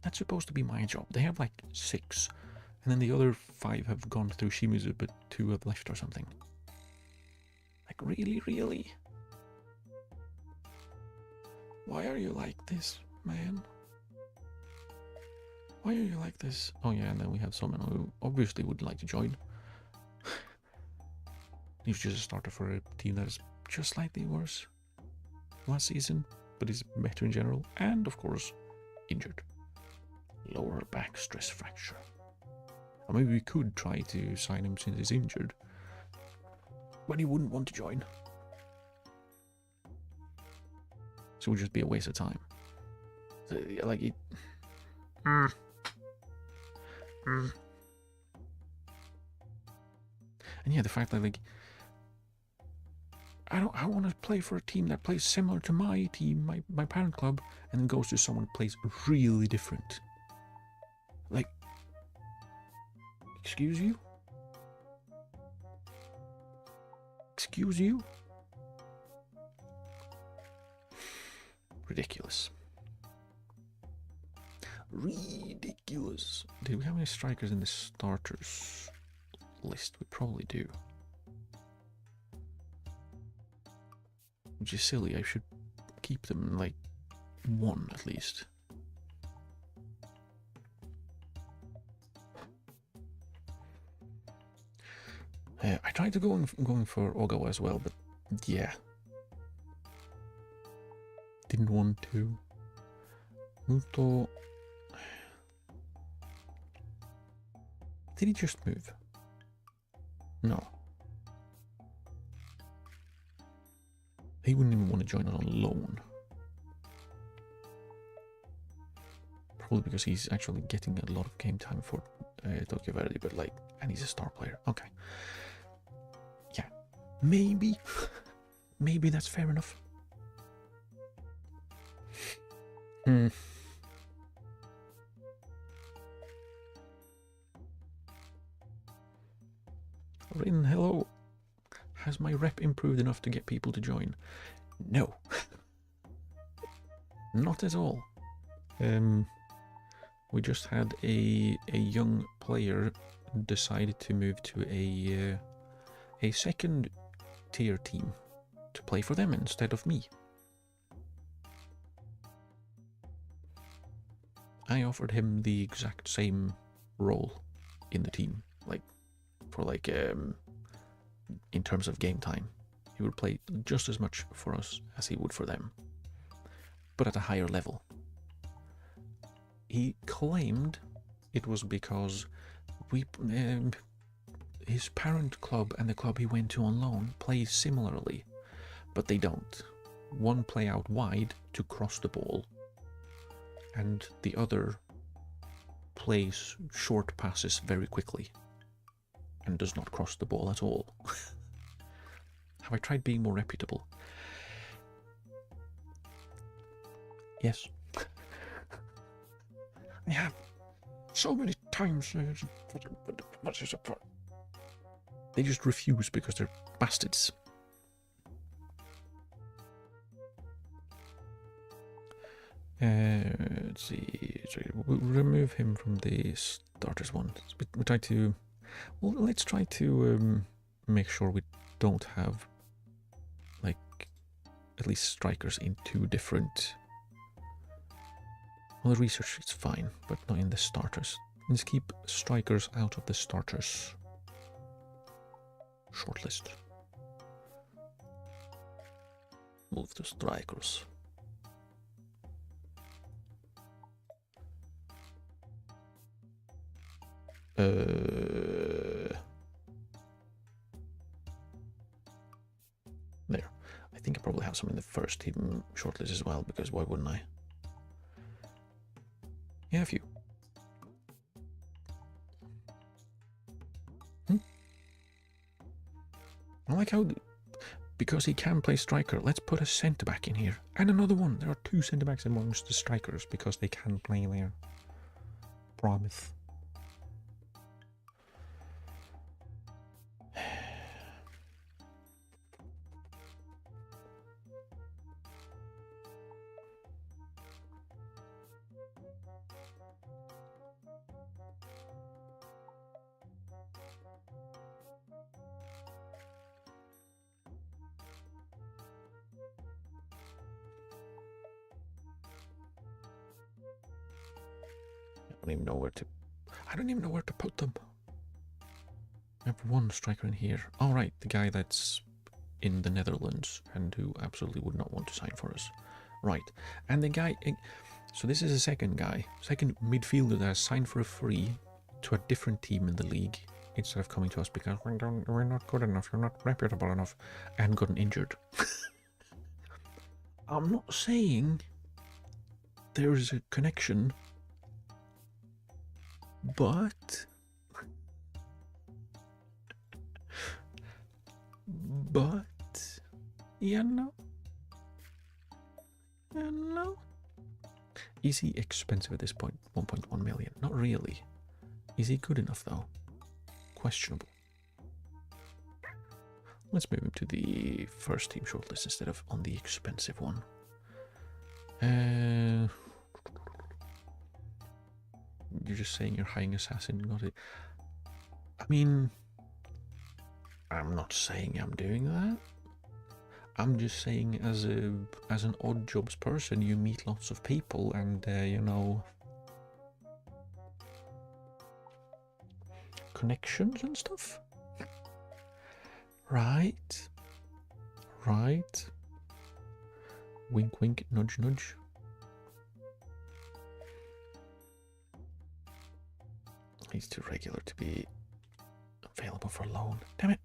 Speaker 1: That's supposed to be my job. They have like 6, and then the other 5 have gone through Shimizu, but 2 have left or something. Like really? Why are you like this, man? Why are you like this? Oh yeah, and then we have someone who obviously would like to join. He's just a starter for a team that is just slightly worse last season, but is better in general, and of course, injured. Lower back stress fracture. Or maybe we could try to sign him since he's injured, but he wouldn't want to join. So it would just be a waste of time. So, like it. And yeah, the fact that like I want to play for a team that plays similar to my team, my parent club, and then goes to someone who plays really different. Like, excuse you? Excuse you? Ridiculous. Ridiculous. Do we have any strikers in the starters list? We probably do. Which is silly. I should keep them like 1 at least. I tried to going for Ogawa as well, but yeah. Didn't want to. Muto. Did he just move? No. He wouldn't even want to join on loan. Probably because he's actually getting a lot of game time for Tokyo Verde, but like, and he's a star player. Okay. Yeah. Maybe. Maybe that's fair enough. Hmm. Rin, hello. Has my rep improved enough to get people to join? No. Not at all. We just had a young player decided to move to a second tier team to play for them instead of me. I offered him the exact same role in the team, like for like in terms of game time. He would play just as much for us as he would for them, but at a higher level. He claimed it was because his parent club and the club he went to on loan play similarly, but they don't. One play out wide to cross the ball, and the other plays short passes very quickly and does not cross the ball at all. Have I tried being more reputable? Yes. Yeah, so many times. They just refuse because they're bastards. Let's see. We'll remove him from the starters one. We try to. Well, let's try to make sure we don't have, like, at least strikers in two different. Well, the research is fine, but not in the starters. Let's keep strikers out of the starters shortlist. Move to strikers. There. I think I probably have some in the first team shortlist as well, because why wouldn't I? Yeah, a few. I like how, because he can play striker, let's put a centre back in here. And another one. There are two centre backs amongst the strikers because they can play there. Promise. I don't even know where to put them. I have one striker in here. All right, the guy that's in the Netherlands and who absolutely would not want to sign for us. Right, and the guy. So this is a second midfielder that has signed for a free to a different team in the league instead of coming to us because we're not good enough, you're not reputable enough, and gotten injured. I'm not saying there is a connection, but you know, is he expensive at this point? 1.1 million. Not really. Is he good enough though? Questionable. Let's move him to the first team shortlist instead of on the expensive one. You're just saying you're hiring assassin, not it. I mean, I'm not saying I'm doing that. I'm just saying, as an odd jobs person, you meet lots of people, and you know, connections and stuff. Right. Wink, wink, nudge, nudge. He's too regular to be available for loan. Damn it.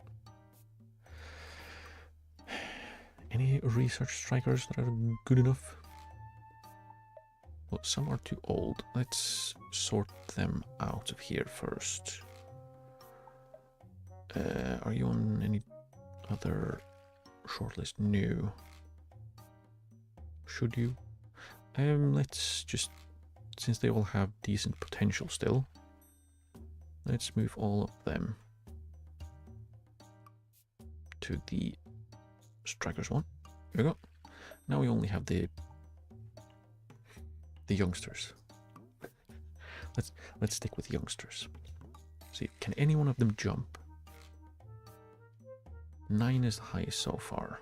Speaker 1: Any research strikers that are good enough? some are too old. Let's sort them out of here first. Are you on any other shortlist? No. Should you? Let's just, since they all have decent potential still, let's move all of them to the strikers one. There we go. Now we only have the youngsters. Let's stick with youngsters. See, can any one of them jump? 9 is the highest so far.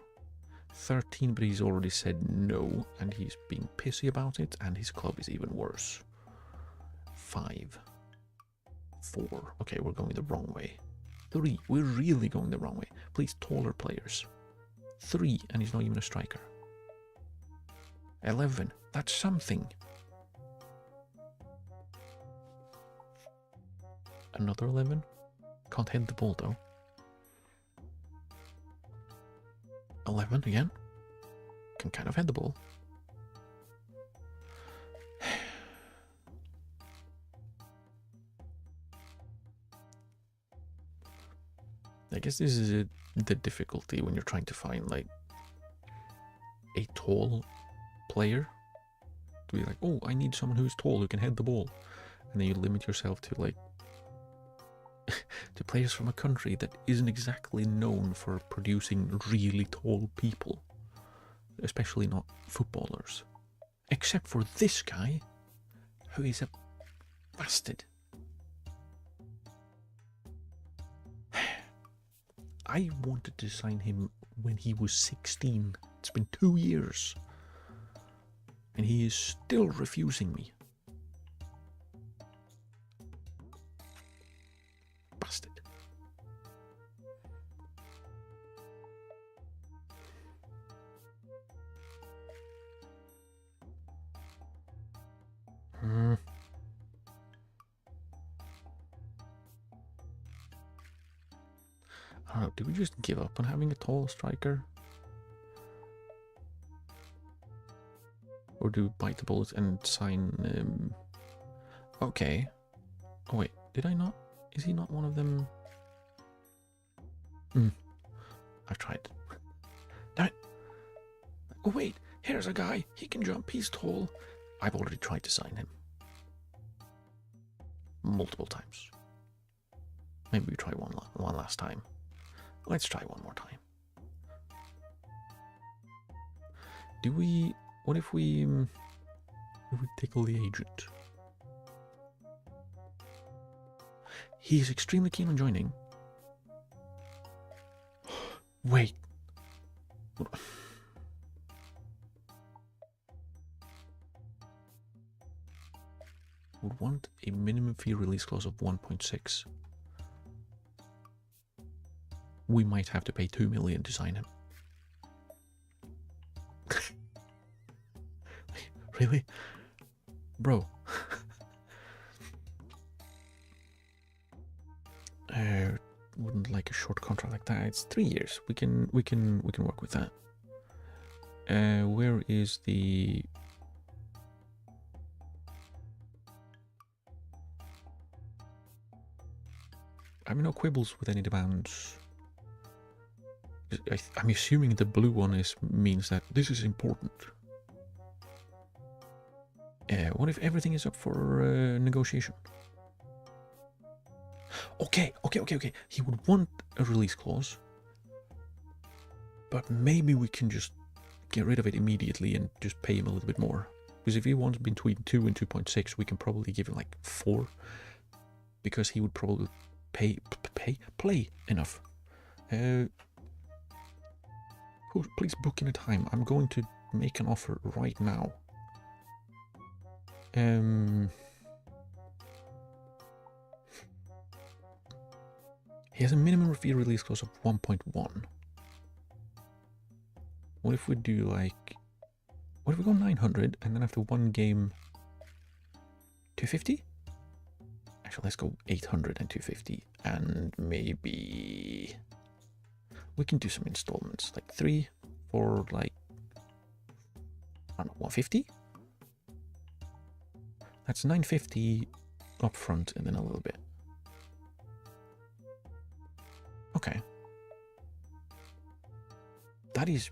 Speaker 1: 13, but he's already said no, and he's being pissy about it, and his club is even worse. 5. 4. Okay, we're going the wrong way. 3. We're really going the wrong way. Please, taller players. 3, and he's not even a striker. 11. That's something. Another 11. Can't head the ball though. 11 again. Can kind of head the ball. I guess this is the difficulty when you're trying to find like a tall player. To be like, oh, I need someone who's tall who can head the ball. And then you limit yourself to like to players from a country that isn't exactly known for producing really tall people, especially not footballers, except for this guy who is a bastard. I wanted to sign him when he was 16. It's been 2 years and he is still refusing me. Bastard. I don't know, do we just give up on having a tall striker? Or do we bite the bullet and sign... Okay. Oh wait, did I not? Is he not one of them? I've tried. Damn it! Oh wait, here's a guy. He can jump, he's tall. I've already tried to sign him. Multiple times. Maybe we try one last time. Let's try one more time. Do we... What if we tickle the agent? He is extremely keen on joining. Wait. Would want a minimum fee release clause of 1.6. We might have to pay 2 million to sign him. Really? Bro. Wouldn't like a short contract like that. It's 3 years. We can work with that. Where is the... I have no quibbles with any demands. I'm assuming the blue one means that this is important. What if everything is up for negotiation? Okay. He would want a release clause, but maybe we can just get rid of it immediately and just pay him a little bit more. Because if he wants between 2 and 2.6, we can probably give him like 4, because he would probably play enough. Please book in a time. I'm going to make an offer right now. He has a minimum fee release clause of 1.1. What if we do like... What if we go 900 and then after one game 250? Actually, let's go 800 and 250, and maybe we can do some installments, like 3 for like, I don't know, 150? That's 950 up front and then a little bit. Okay. That is...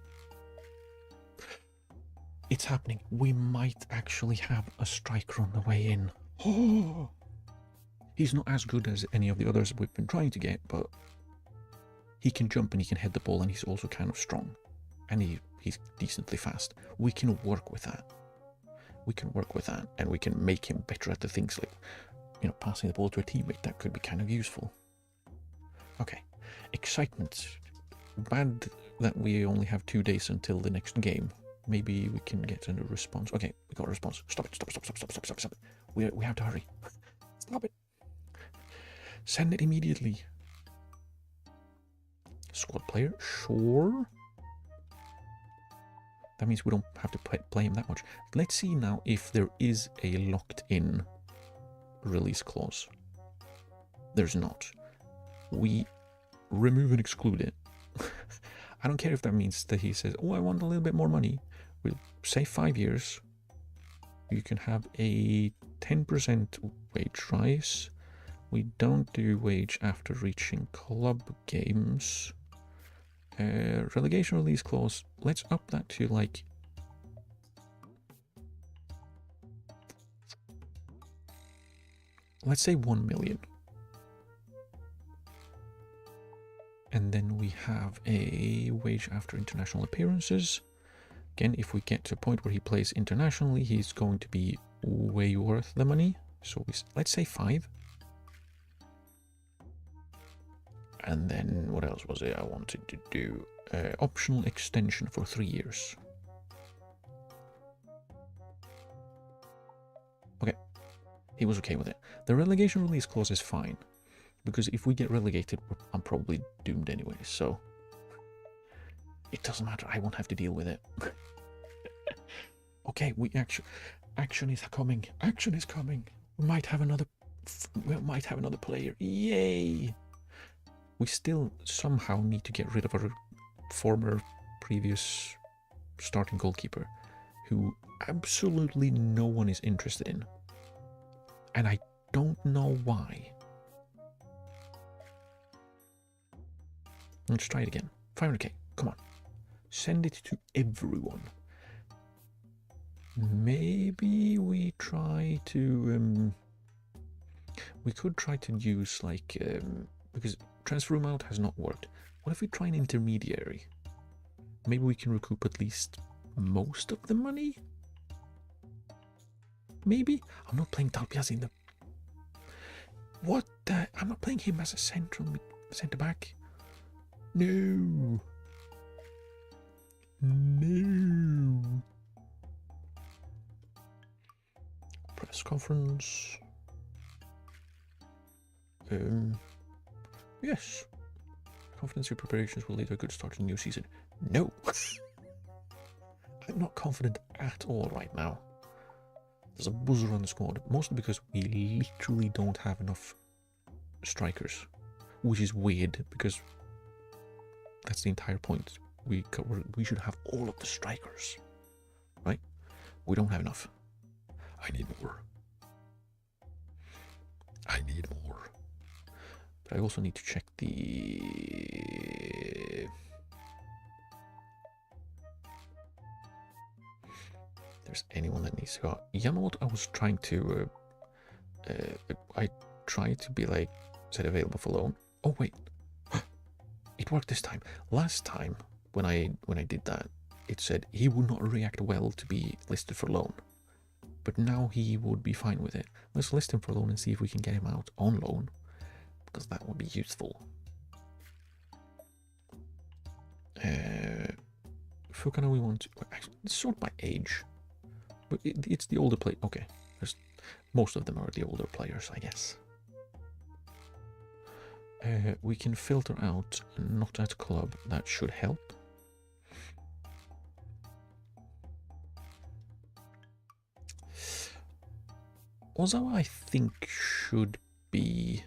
Speaker 1: It's happening. We might actually have a striker on the way in. Oh! He's not as good as any of the others we've been trying to get, but he can jump and he can head the ball, and he's also kind of strong. And he's decently fast. We can work with that. We can work with that, and we can make him better at the things like, you know, passing the ball to a teammate. That could be kind of useful. Okay. Excitement. Bad that we only have 2 days until the next game. Maybe we can get a response. Okay, we got a response. Stop it, stop, stop, stop, stop, stop, stop, stop. We have to hurry. Stop it. Send it immediately. Squad player? Sure. That means we don't have to play him that much. Let's see now if there is a locked-in release clause. There's not. We remove and exclude it. I don't care if that means that he says, oh, I want a little bit more money. We'll say 5 years. You can have a 10% wage rise. We don't do wage after reaching club games. Relegation release clause. Let's up that to like... Let's say 1 million. And then we have a wage after international appearances. Again, if we get to a point where he plays internationally, he's going to be way worth the money. So let's say 5. And then what else was it I wanted to do? Optional extension for 3 years. Okay, he was okay with it. The relegation release clause is fine, because if we get relegated, I'm probably doomed anyway, so it doesn't matter. I won't have to deal with it. Okay, action is coming. Action is coming. We might have another player. Yay! We still somehow need to get rid of our former previous starting goalkeeper, who absolutely no one is interested in. And I don't know why. Let's try it again. 500k, come on. Send it to everyone. Maybe we try to... we could try to use like... because transfer amount has not worked. What if we try an intermediary? Maybe we can recoup at least most of the money? Maybe? I'm not playing Talpiaz in the... What the... I'm not playing him as a centre back. No. No. Press conference. Yes. Confidence your preparations will lead to a good start to the new season. No. I'm not confident at all right now. There's a buzzer on the squad, mostly because we literally don't have enough strikers, which is weird because that's the entire point. We should have all of the strikers, right? We don't have enough. I need more. I need more. But I also need to check the... If there's anyone that needs to go. Yamamoto, I was trying to... I tried to be like, set available for loan. Oh, wait. It worked this time. Last time, when I did that, it said he would not react well to be listed for loan. But now he would be fine with it. Let's list him for loan and see if we can get him out on loan, because that would be useful. Fukano we want to... Actually, sort by age. But it's the older player. Okay. Most of them are the older players, I guess. We can filter out not at club. That should help. Ozawa, I think, should be...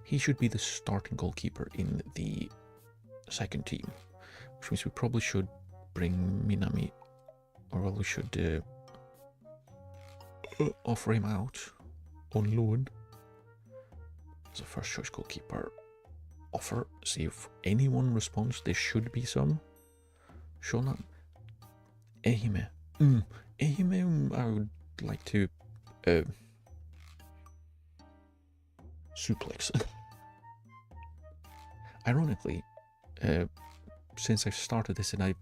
Speaker 1: He should be the starting goalkeeper in the second team. Which means we probably should bring Minami. Or we should offer him out on loan as a first choice goalkeeper. Offer, see if anyone responds. There should be some. Shonan. Ehime. Ehime, I would like to suplex. Ironically, since I started this and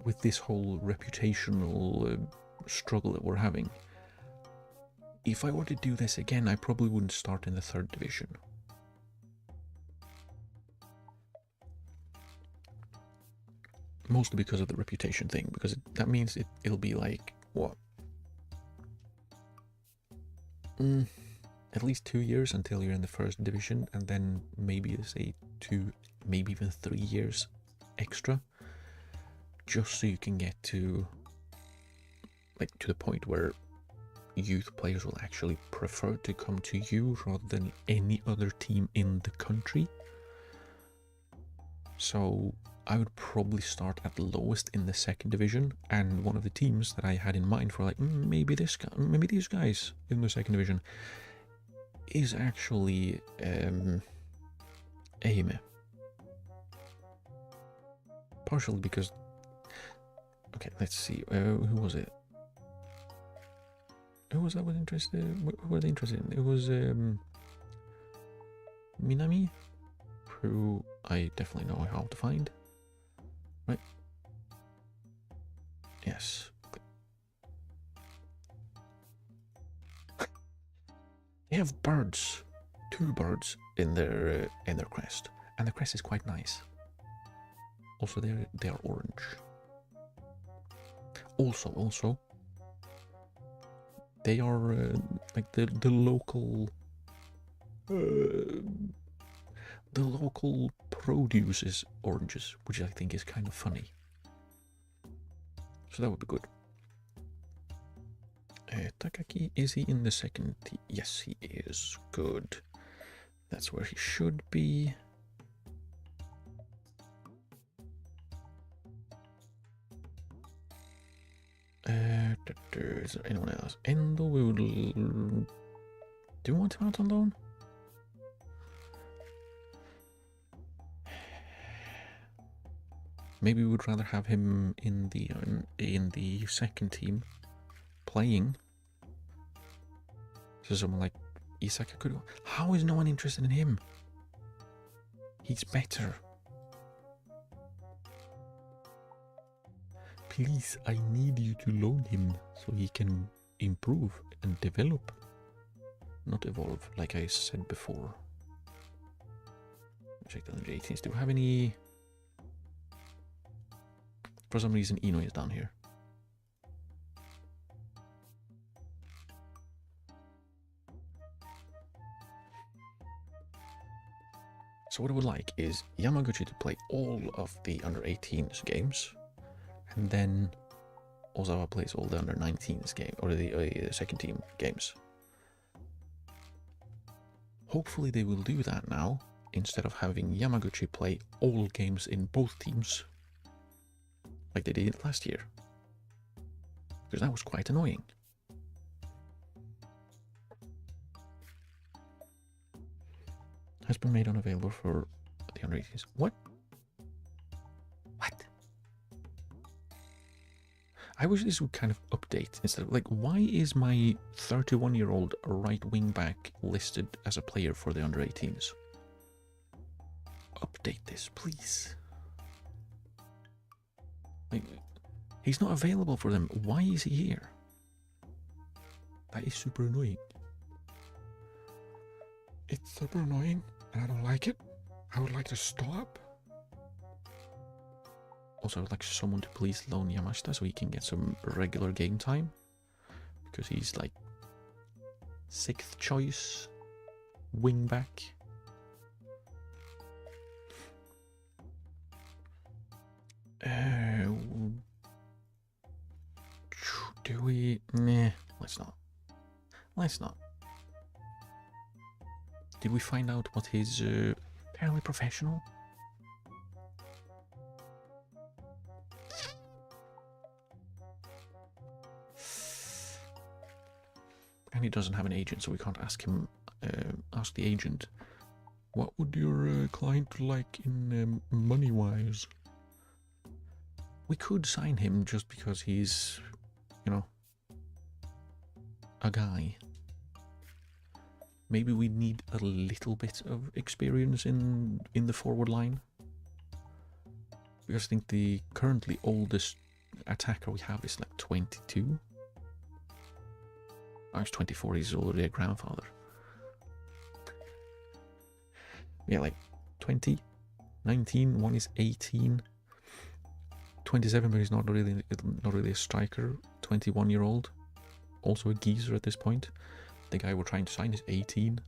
Speaker 1: with this whole reputational struggle that we're having, if I were to do this again, I probably wouldn't start in the 3rd division. Mostly because of the reputation thing, because that means it'll be like, what? At least 2 years until you're in the 1st division, and then maybe, say, 2, maybe even 3 years extra, just so you can get to, like, to the point where youth players will actually prefer to come to you rather than any other team in the country. So I would probably start at the lowest in the 2nd division, and one of the teams that I had in mind for like maybe this guy, maybe these guys in the 2nd division is actually Ehime. Partially because, okay, let's see, who was it? Who was that was interested? Who were they interested in? It was Minami, who I definitely know how to find. Right? Yes. They have birds, 2 birds in their crest, and the crest is quite nice. Also, they are orange. Also, they are like the local. The local produce is oranges, which I think is kind of funny. So that would be good. Takaki, is he in the 2nd team? Yes, he is. Good. That's where he should be. Is there anyone else? Endo will. Do you want him out on loan? Maybe we would rather have him in the 2nd team playing. So someone like Isaka could. How is no one interested in him? He's better. Please, I need you to loan him so he can improve and develop, not evolve, like I said before. Check the 18s. Do we have any? For some reason, Ino is down here. So what I would like is Yamaguchi to play all of the under-18s games, and then Ozawa plays all the under-19s game or the 2nd team games. Hopefully they will do that now, instead of having Yamaguchi play all games in both teams, like they did last year, because that was quite annoying. Has been made unavailable for the under-18s. What? I wish this would kind of update instead of like, why is my 31-year-old right wing back listed as a player for the under-18s? Update this, please. Like, he's not available for them. Why is he here? That is super annoying. It's super annoying, and I don't like it. I would like to stop. Also, I would like someone to please loan Yamashita so he can get some regular game time, because he's like 6th choice wing back. Do we? Nah, let's not. Let's not. Did we find out what his fairly professional? And he doesn't have an agent, so we can't ask him, ask the agent, what would your client like in money-wise? We could sign him just because he's, you know, a guy. Maybe we need a little bit of experience in the forward line. Because I think the currently oldest attacker we have is like 22. Oh, he's 24, he's already a grandfather. Yeah, like 20, 19, one is 18, 27, but he's not really a striker. 21-year-old, also a geezer at this point. The guy we're trying to sign is 18.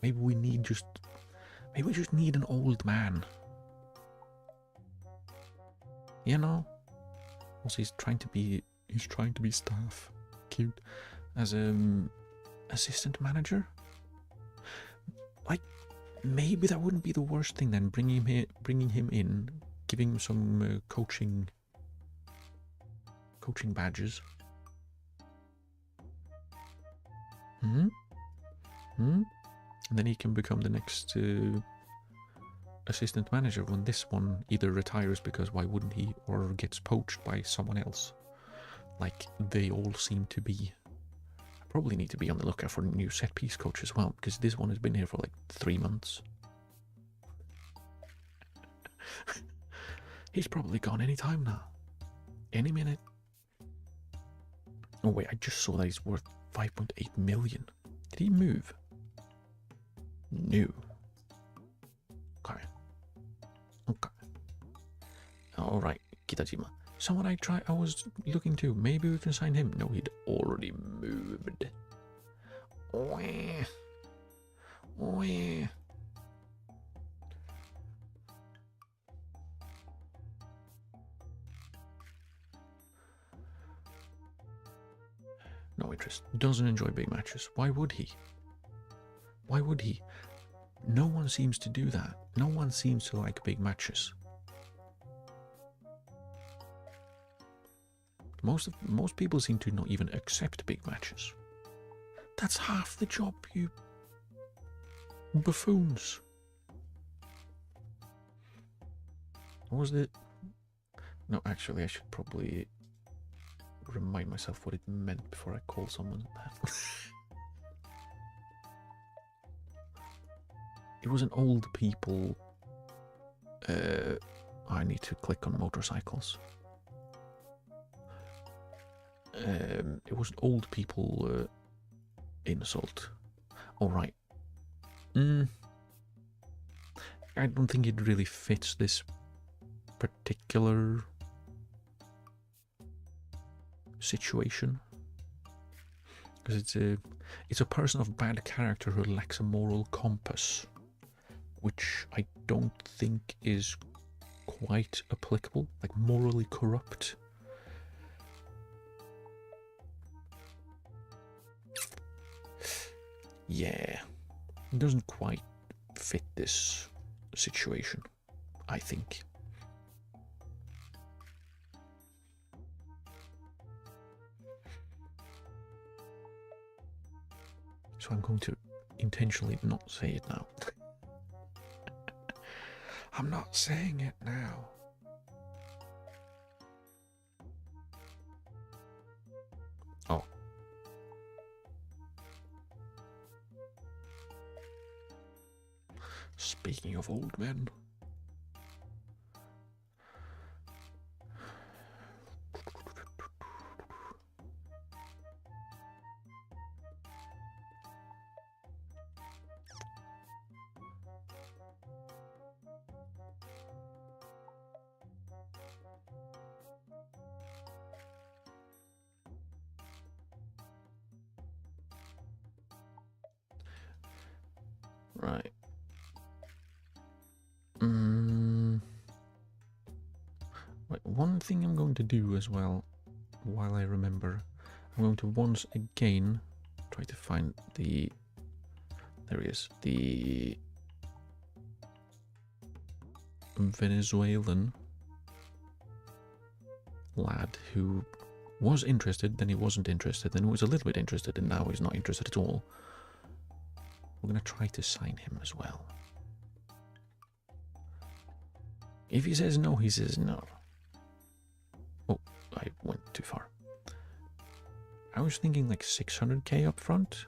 Speaker 1: Maybe we just need an old man. You know? Also, he's trying to be staff. Cute. As assistant manager. Like, maybe that wouldn't be the worst thing then. Bringing him in, giving him some coaching badges. And then he can become the next assistant manager when this one either retires, because why wouldn't he, or gets poached by someone else, like they all seem to be. I probably need to be on the lookout for a new set piece coach as well, because this one has been here for like 3 months. He's probably gone any time now, any minute. Oh wait, I just saw that he's worth 5.8 million. Did he move? No. Okay. Alright, Kitajima. Someone I was looking to. Maybe we can sign him. No, he'd already moved. No interest. Doesn't enjoy big matches. Why would he? Why would he? No one seems to do that. No one seems to like big matches. Most people seem to not even accept big matches. That's half the job, you buffoons. What was it? No, actually, I should probably remind myself what it meant before I call someone that. It was an old people. I need to click on motorcycles. It was an old people insult. All right. I don't think it really fits this particular situation, because it's a person of bad character who lacks a moral compass, which I don't think is quite applicable. Like morally corrupt. Yeah, it doesn't quite fit this situation, I think. So I'm going to intentionally not say it now. I'm not saying it now. Oh. Speaking of old men. Right. Right. One thing I'm going to do as well, while I remember, I'm going to once again try to find the. There he is. The Venezuelan lad who was interested, then he wasn't interested, then he was a little bit interested, and now he's not interested at all. We're going to try to sign him as well. If he says no, he says no. Oh, I went too far. I was thinking like 600k up front,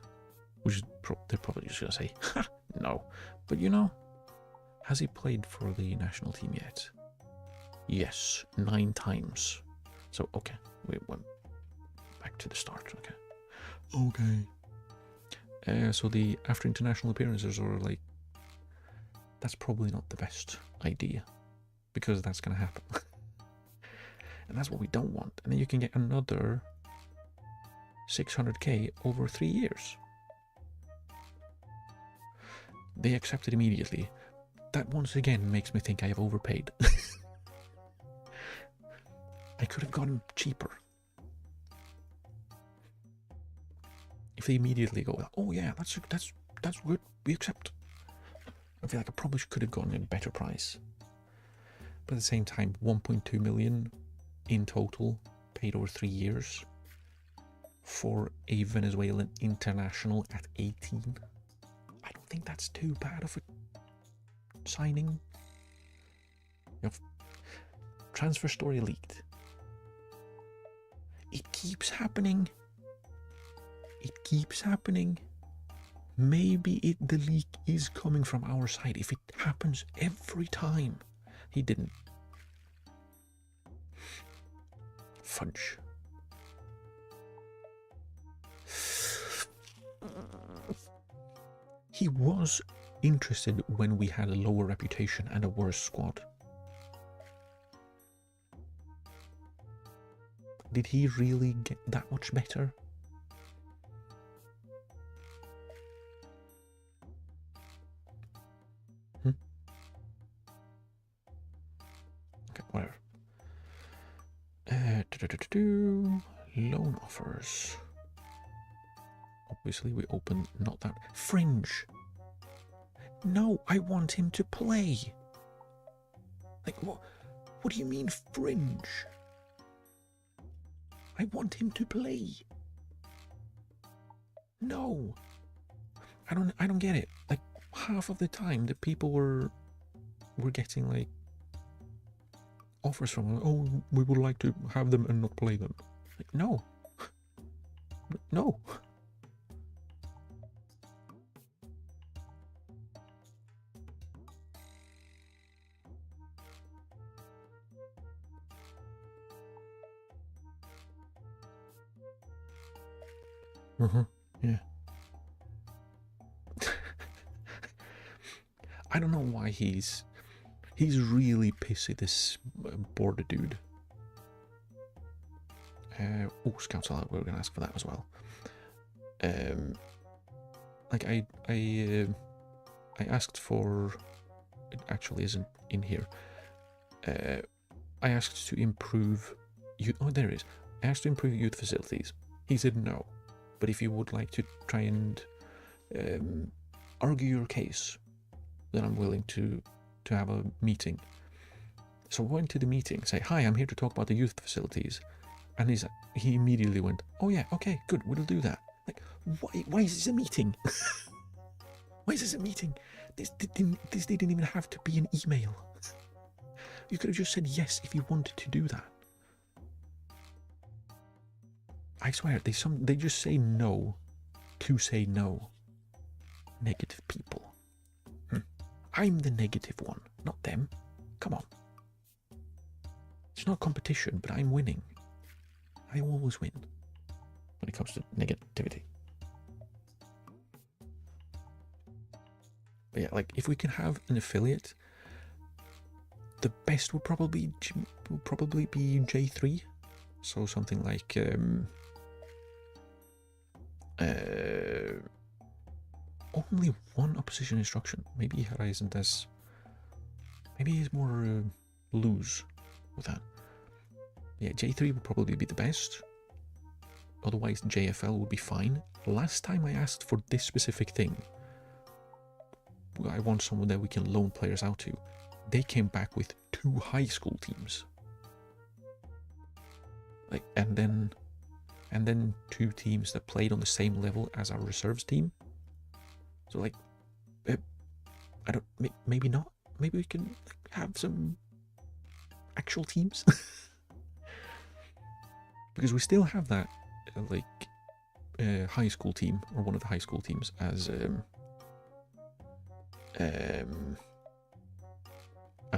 Speaker 1: which is they're probably just going to say, ha, no. But you know, has he played for the national team yet? Yes, 9 times. So, okay, we went back to the start, okay. So the after international appearances are like, that's probably not the best idea, because that's going to happen. And that's what we don't want. And then you can get another 600k over 3 years. They accepted immediately. That once again makes me think I have overpaid. I could have gotten cheaper. If they immediately go, oh yeah, that's good, we accept. I feel like I probably could have gotten a better price. But at the same time, 1.2 million in total, paid over 3 years for a Venezuelan international at 18. I don't think that's too bad of a signing. Transfer story leaked. It keeps happening. It keeps happening. Maybe the leak is coming from our side. If it happens every time. He didn't. Fudge. He was interested when we had a lower reputation and a worse squad. Did he really get that much better? Okay, whatever. Loan offers. Obviously, we open not that. Fringe. No, I want him to play. Like, what do you mean, fringe? I want him to play. No. I don't get it. Like, half of the time, the people were getting, like, offers from them. Oh, we would like to have them and not play them. Like, no. No. Yeah. I don't know why he's really pissy, this border dude. Oh, Scouts Alert, we're going to ask for that as well. Like I asked for, it actually isn't in here. I asked to improve youth. Oh, there it is. I asked to improve youth facilities. He said no, but if you would like to try and argue your case, then I'm willing to have a meeting. So I went to the meeting, say, hi, I'm here to talk about the youth facilities. And he immediately went, oh yeah, okay, good, we'll do that. Like, why is this a meeting? Why is this a meeting? This didn't even have to be an email. You could have just said yes if you wanted to do that. I swear, they just say no to say no. Negative people. I'm the negative one, not them. Come on. It's not competition, but I'm winning. I always win when it comes to negativity. But yeah, like, if we can have an affiliate, the best would probably be J3. So something like only one opposition instruction. Maybe Horizon does. Maybe he's more loose with that. Yeah, J3 would probably be the best. Otherwise, JFL would be fine. Last time I asked for this specific thing, I want someone that we can loan players out to. They came back with 2 high school teams.
Speaker 2: Like, and then 2 teams that played on the same level as our reserves team. So like, I don't. Maybe not. Maybe we can have some actual teams. Because we still have that high school team, or one of the high school teams, as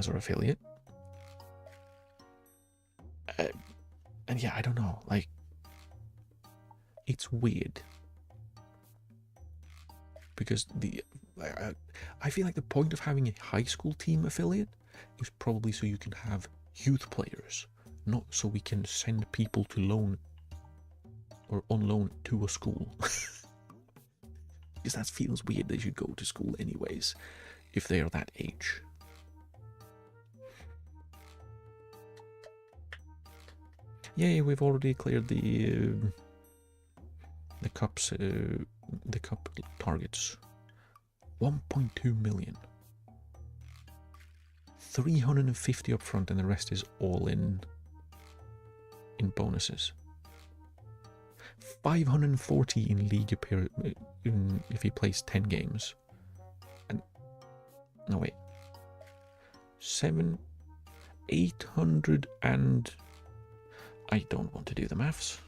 Speaker 2: our affiliate. And yeah, I don't know, like, it's weird because I feel like the point of having a high school team affiliate is probably so you can have youth players, not so we can send people to loan or on loan to a school. Because that feels weird. They should go to school anyways if they are that age. Yay, we've already cleared the cup targets. 1.2 million. 350 up front, and the rest is all in bonuses. 540 in league if he plays 10 games. And no, wait, 800 and I don't want to do the maths.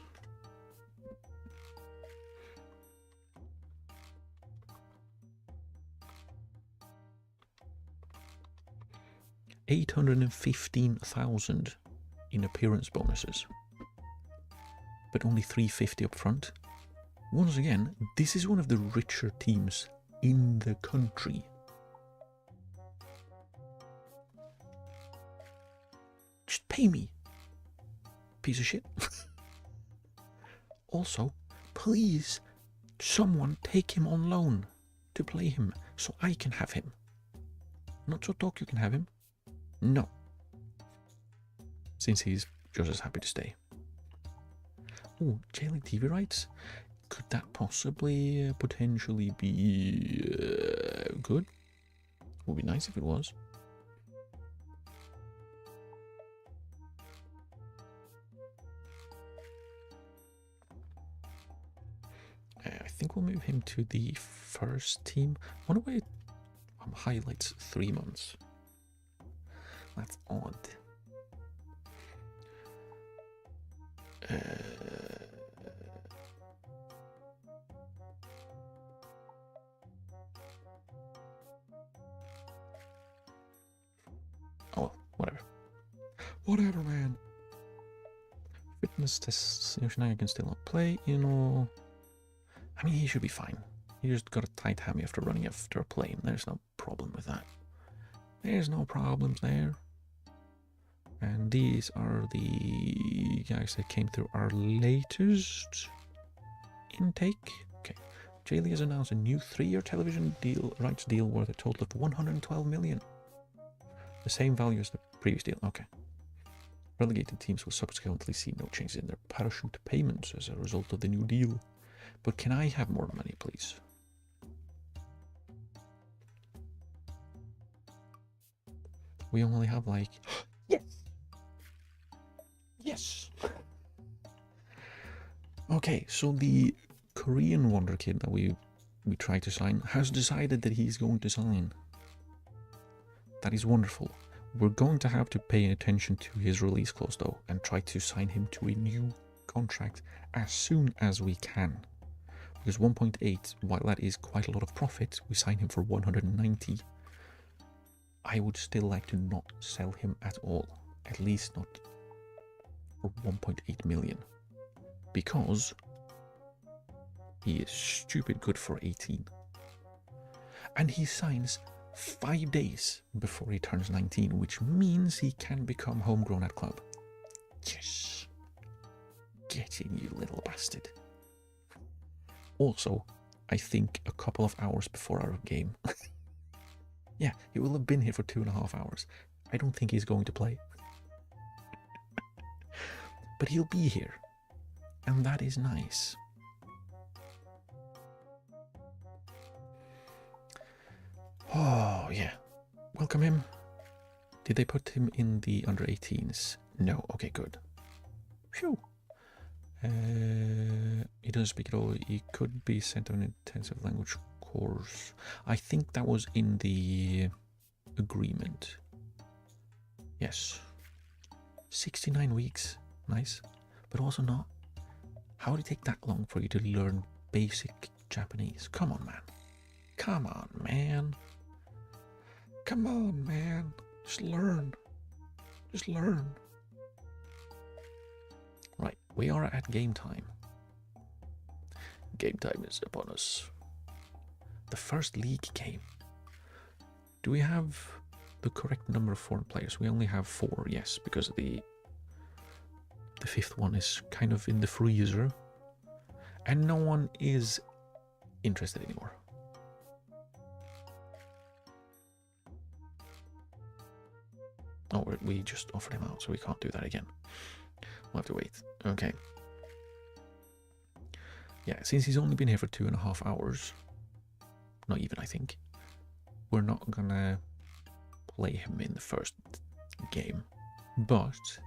Speaker 2: $815,000 in appearance bonuses, but only 350 up front. Once again, this is one of the richer teams in the country. Just pay me, piece of shit. Also, please, someone take him on loan to play him so I can have him. Not so Tokyo can have him. No. Since he's just as happy to stay. Oh, J-League TV rights? Could that possibly potentially be good? Would be nice if it was. I think we'll move him to the first team. I wonder why highlights 3 months. That's odd. Oh well, whatever. Whatever, man. Fitness tests. Yoshinaga can still not play, you know. I mean, he should be fine. He just got a tight hammy after running after a plane. There's no problem with that. There's no problems there. And these are the guys that came through our latest intake. Okay. J-League has announced a new 3-year television rights deal worth a total of 112 million. The same value as the previous deal. Okay. Relegated teams will subsequently see no changes in their parachute payments as a result of the new deal. But can I have more money, please? We only have like... Yes! Yes! Okay, so the Korean wonder kid that we tried to sign has decided that he's going to sign. That is wonderful. We're going to have to pay attention to his release clause though and try to sign him to a new contract as soon as we can. Because 1.8, while that is quite a lot of profit, we sign him for 190. I would still like to not sell him at all. At least not for 1.8 million. Because he is stupid good for 18. And he signs 5 days before he turns 19, which means he can become homegrown at club. Yes. Get in, you little bastard. Also, I think a couple of hours before our game. Yeah, he will have been here for 2.5 hours. I don't think he's going to play. But he'll be here. And that is nice. Oh, yeah. Welcome him. Did they put him in the under 18s? No. Okay, good. Phew. He doesn't speak at all. He could be sent on an intensive language course. I think that was in the agreement. Yes. 69 weeks. Nice. But also not. How would it take that long for you to learn basic Japanese? Come on, man. Come on, man. Come on, man. Just learn. Just learn. Right, we are at game time. Game time is upon us. The first league game. Do we have the correct number of foreign players? We only have 4, yes, because the 5th one is kind of in the freezer. And no one is interested anymore. Oh, we just offered him out, so we can't do that again. We'll have to wait. Okay. Yeah, since he's only been here for 2.5 hours, not even, I think, we're not gonna play him in the first game. But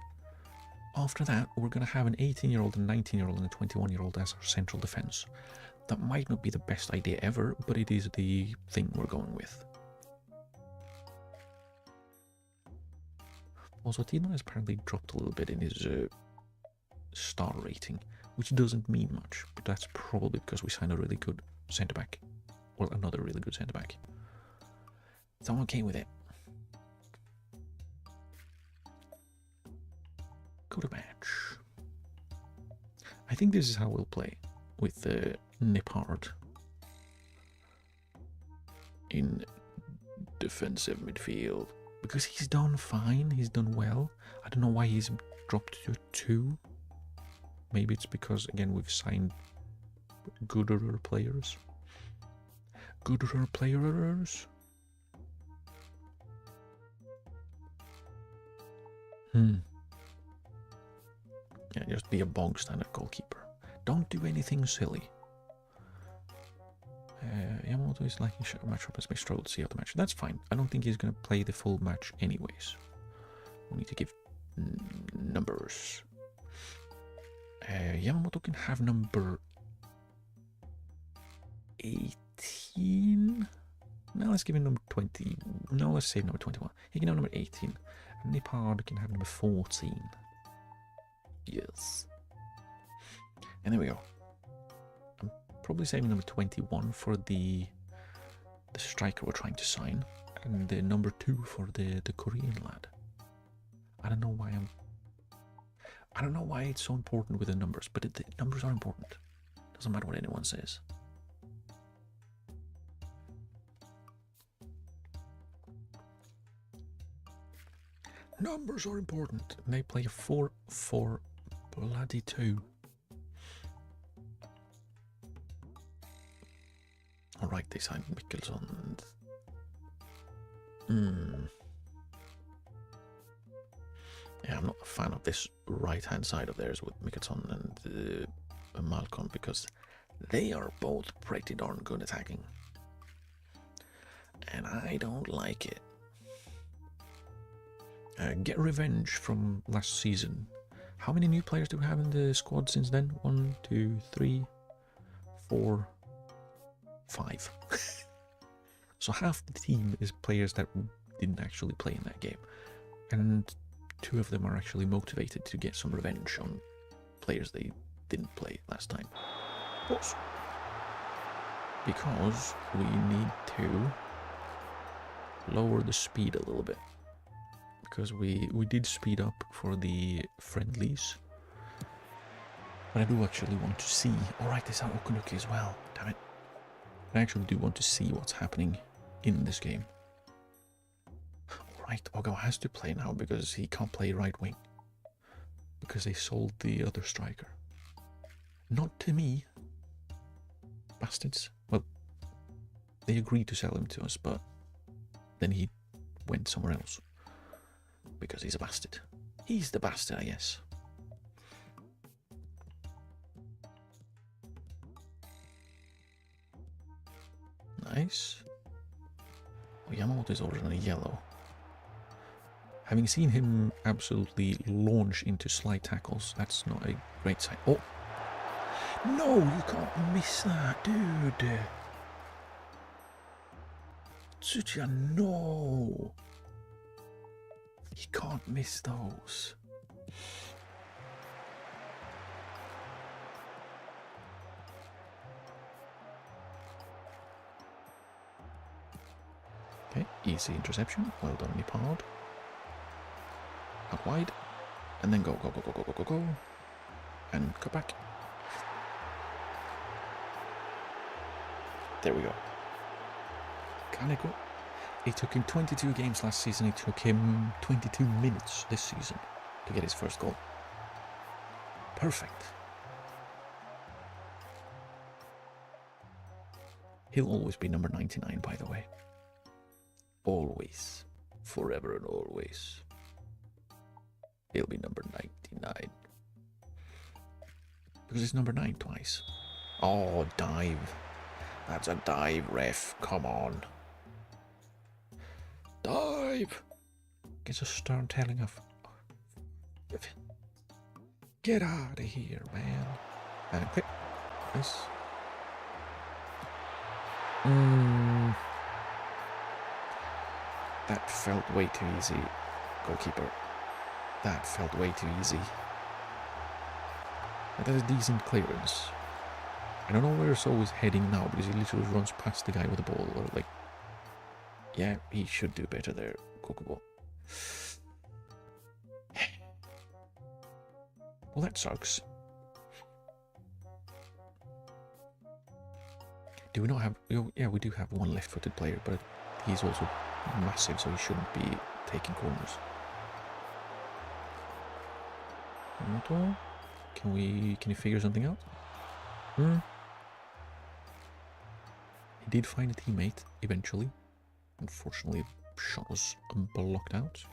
Speaker 2: after that, we're gonna have an 18-year-old, a 19-year-old, and a 21-year-old as our central defense. That might not be the best idea ever, but it is the thing we're going with. Also, Tino has apparently dropped a little bit in his star rating, which doesn't mean much, but that's probably because we signed a really good centre-back. Well, another really good centre-back. So I'm okay with it. Go to match. I think this is how we'll play, with Nippard in defensive midfield. Because he's done fine, he's done well. I don't know why he's dropped to 2. Maybe it's because, again, we've signed gooder players. Gooder players? Yeah, just be a bog standard goalkeeper. Don't do anything silly. Yamamoto is liking matchup as my stroll to see out the match. That's fine. I don't think he's going to play the full match anyways. We need to give numbers. Yamamoto can have number 18. No, let's give him number 20. No, let's save number 21. He can have number 18. Nippard can have number 14. Yes. And there we go. I'm probably saving number 21 for the striker we're trying to sign, and the number 2 for the Korean lad. I don't know why it's so important with the numbers, but the numbers are important. Doesn't matter what anyone says. Numbers are important. And they play 4-4 bloody 2. Alright, they signed Mikkelson. Yeah, I'm not a fan of this right-hand side of theirs with Mikkelson and Malcolm, because they are both pretty darn good attacking. And I don't like it. Get revenge from last season. How many new players do we have in the squad since then? 1, 2, 3, 4, 5. So half the team is players that didn't actually play in that game. And 2 of them are actually motivated to get some revenge on players they didn't play last time. Pause. Because we need to lower the speed a little bit. Because we did speed up for the friendlies. But I do actually want to see... Alright, they sound Okunuki as well. Damn it. I actually do want to see what's happening in this game. Alright, Ogo has to play now because he can't play right wing. Because they sold the other striker. Not to me. Bastards. Well, they agreed to sell him to us, but then he went somewhere else. Because he's a bastard. He's the bastard, I guess. Nice. Oh, Yamamoto is already on a yellow. Having seen him absolutely launch into slide tackles, that's not a great sign. Oh, No, you can't miss that, dude. Such a no. You can't miss those. Okay, easy interception. Well done, Nipard. Out wide. And then go, go, go, go, go, go, go, go. And cut back. There we go. Can I go? It took him 22 games last season. It took him 22 minutes this season to get his first goal. Perfect. He'll always be number 99, by the way. Always. Forever and always. He'll be number 99. Because it's number 9 twice. Oh, dive. That's a dive, ref. Come on. Dive! Gets a stern telling of... Get out of here, man. And okay. Nice. That felt way too easy, goalkeeper. That felt way too easy. That is a decent clearance. I don't know where So is heading now because he literally runs past the guy with the ball. Or like, yeah, he should do better there, Kokobo. Well, that sucks. Do we not have... Yeah, we do have one left-footed player, but he's also massive, so he shouldn't be taking corners. Can you figure something out? He did find a teammate eventually. Unfortunately, the shot was blocked out.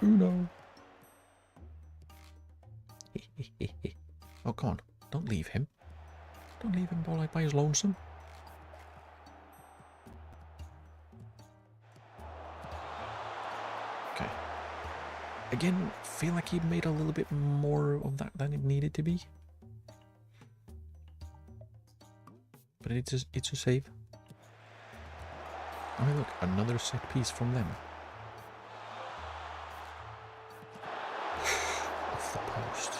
Speaker 2: No. Oh, come on. Don't leave him. Don't leave him all by his lonesome. Okay. Again, feel like he made a little bit more of that than it needed to be. But it's a save. Oh, look, another set piece from them. Off the post.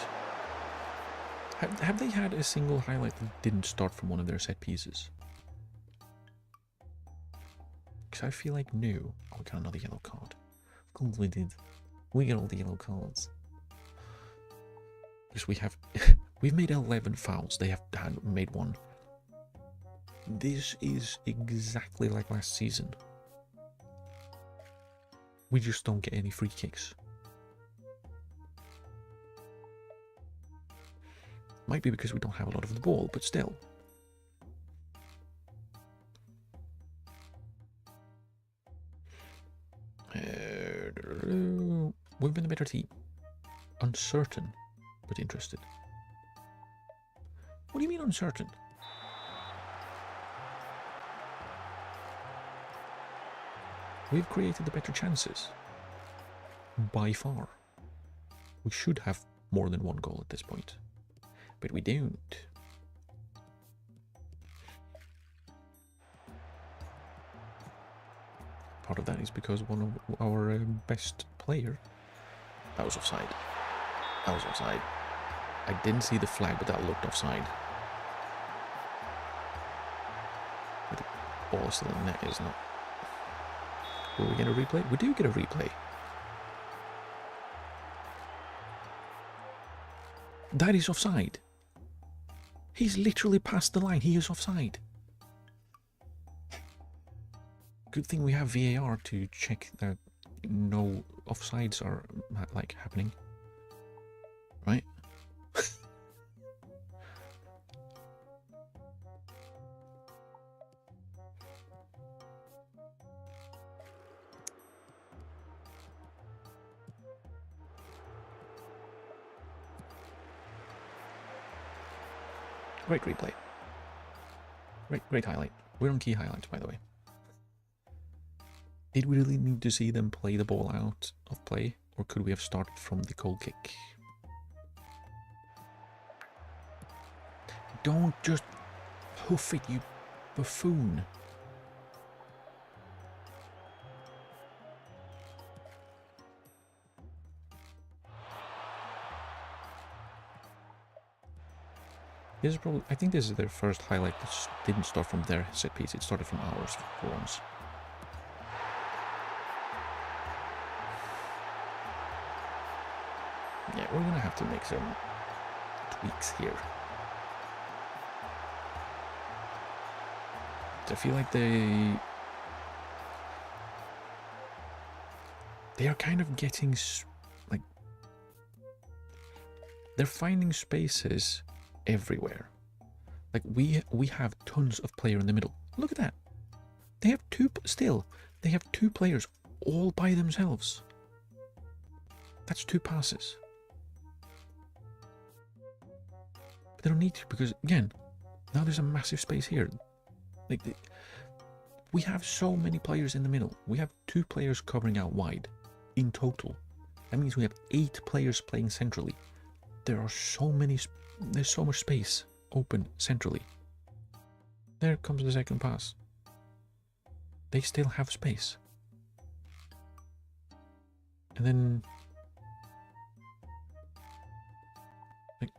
Speaker 2: Have they had a single highlight that didn't start from one of their set pieces? Because I feel like no. Oh, we got another yellow card. Of course we did. We get all the yellow cards. Because we have... we've made 11 fouls. They have made one. This is exactly like last season. We just don't get any free kicks. Might be because we don't have a lot of the ball, but still. We've been a better team. Uncertain, but interested. What do you mean uncertain? We've created the better chances. By far. We should have more than one goal at this point. But we don't. Part of that is because one of our best player... That was offside. That was offside. I didn't see the flag, but that looked offside. But the ball is still in the net, isn't it? Will we get a replay? We do get a replay. That is offside. He's literally past the line. He is offside. Good thing we have VAR to check that no offsides are like happening. Right? Great replay. Great highlight. We're on key highlights, by the way. Did we really need to see them play the ball out of play? Or could we have started from the goal kick? Don't just hoof it, you buffoon. This is probably, I think this is their first highlight that didn't start from their set piece, it started from ours for once. Yeah, we're gonna have to make some tweaks here. I feel like they are kind of getting, like, they're finding spaces everywhere. Like, we have tons of player in the middle. Look at that. They have they have two players all by themselves. That's 2 passes. But they don't need to, because again, now there's a massive space here. Like, we have so many players in the middle. We have 2 players covering out wide in total. That means we have 8 players playing centrally. There's so much space open centrally. There comes the second pass. They still have space. And then, like,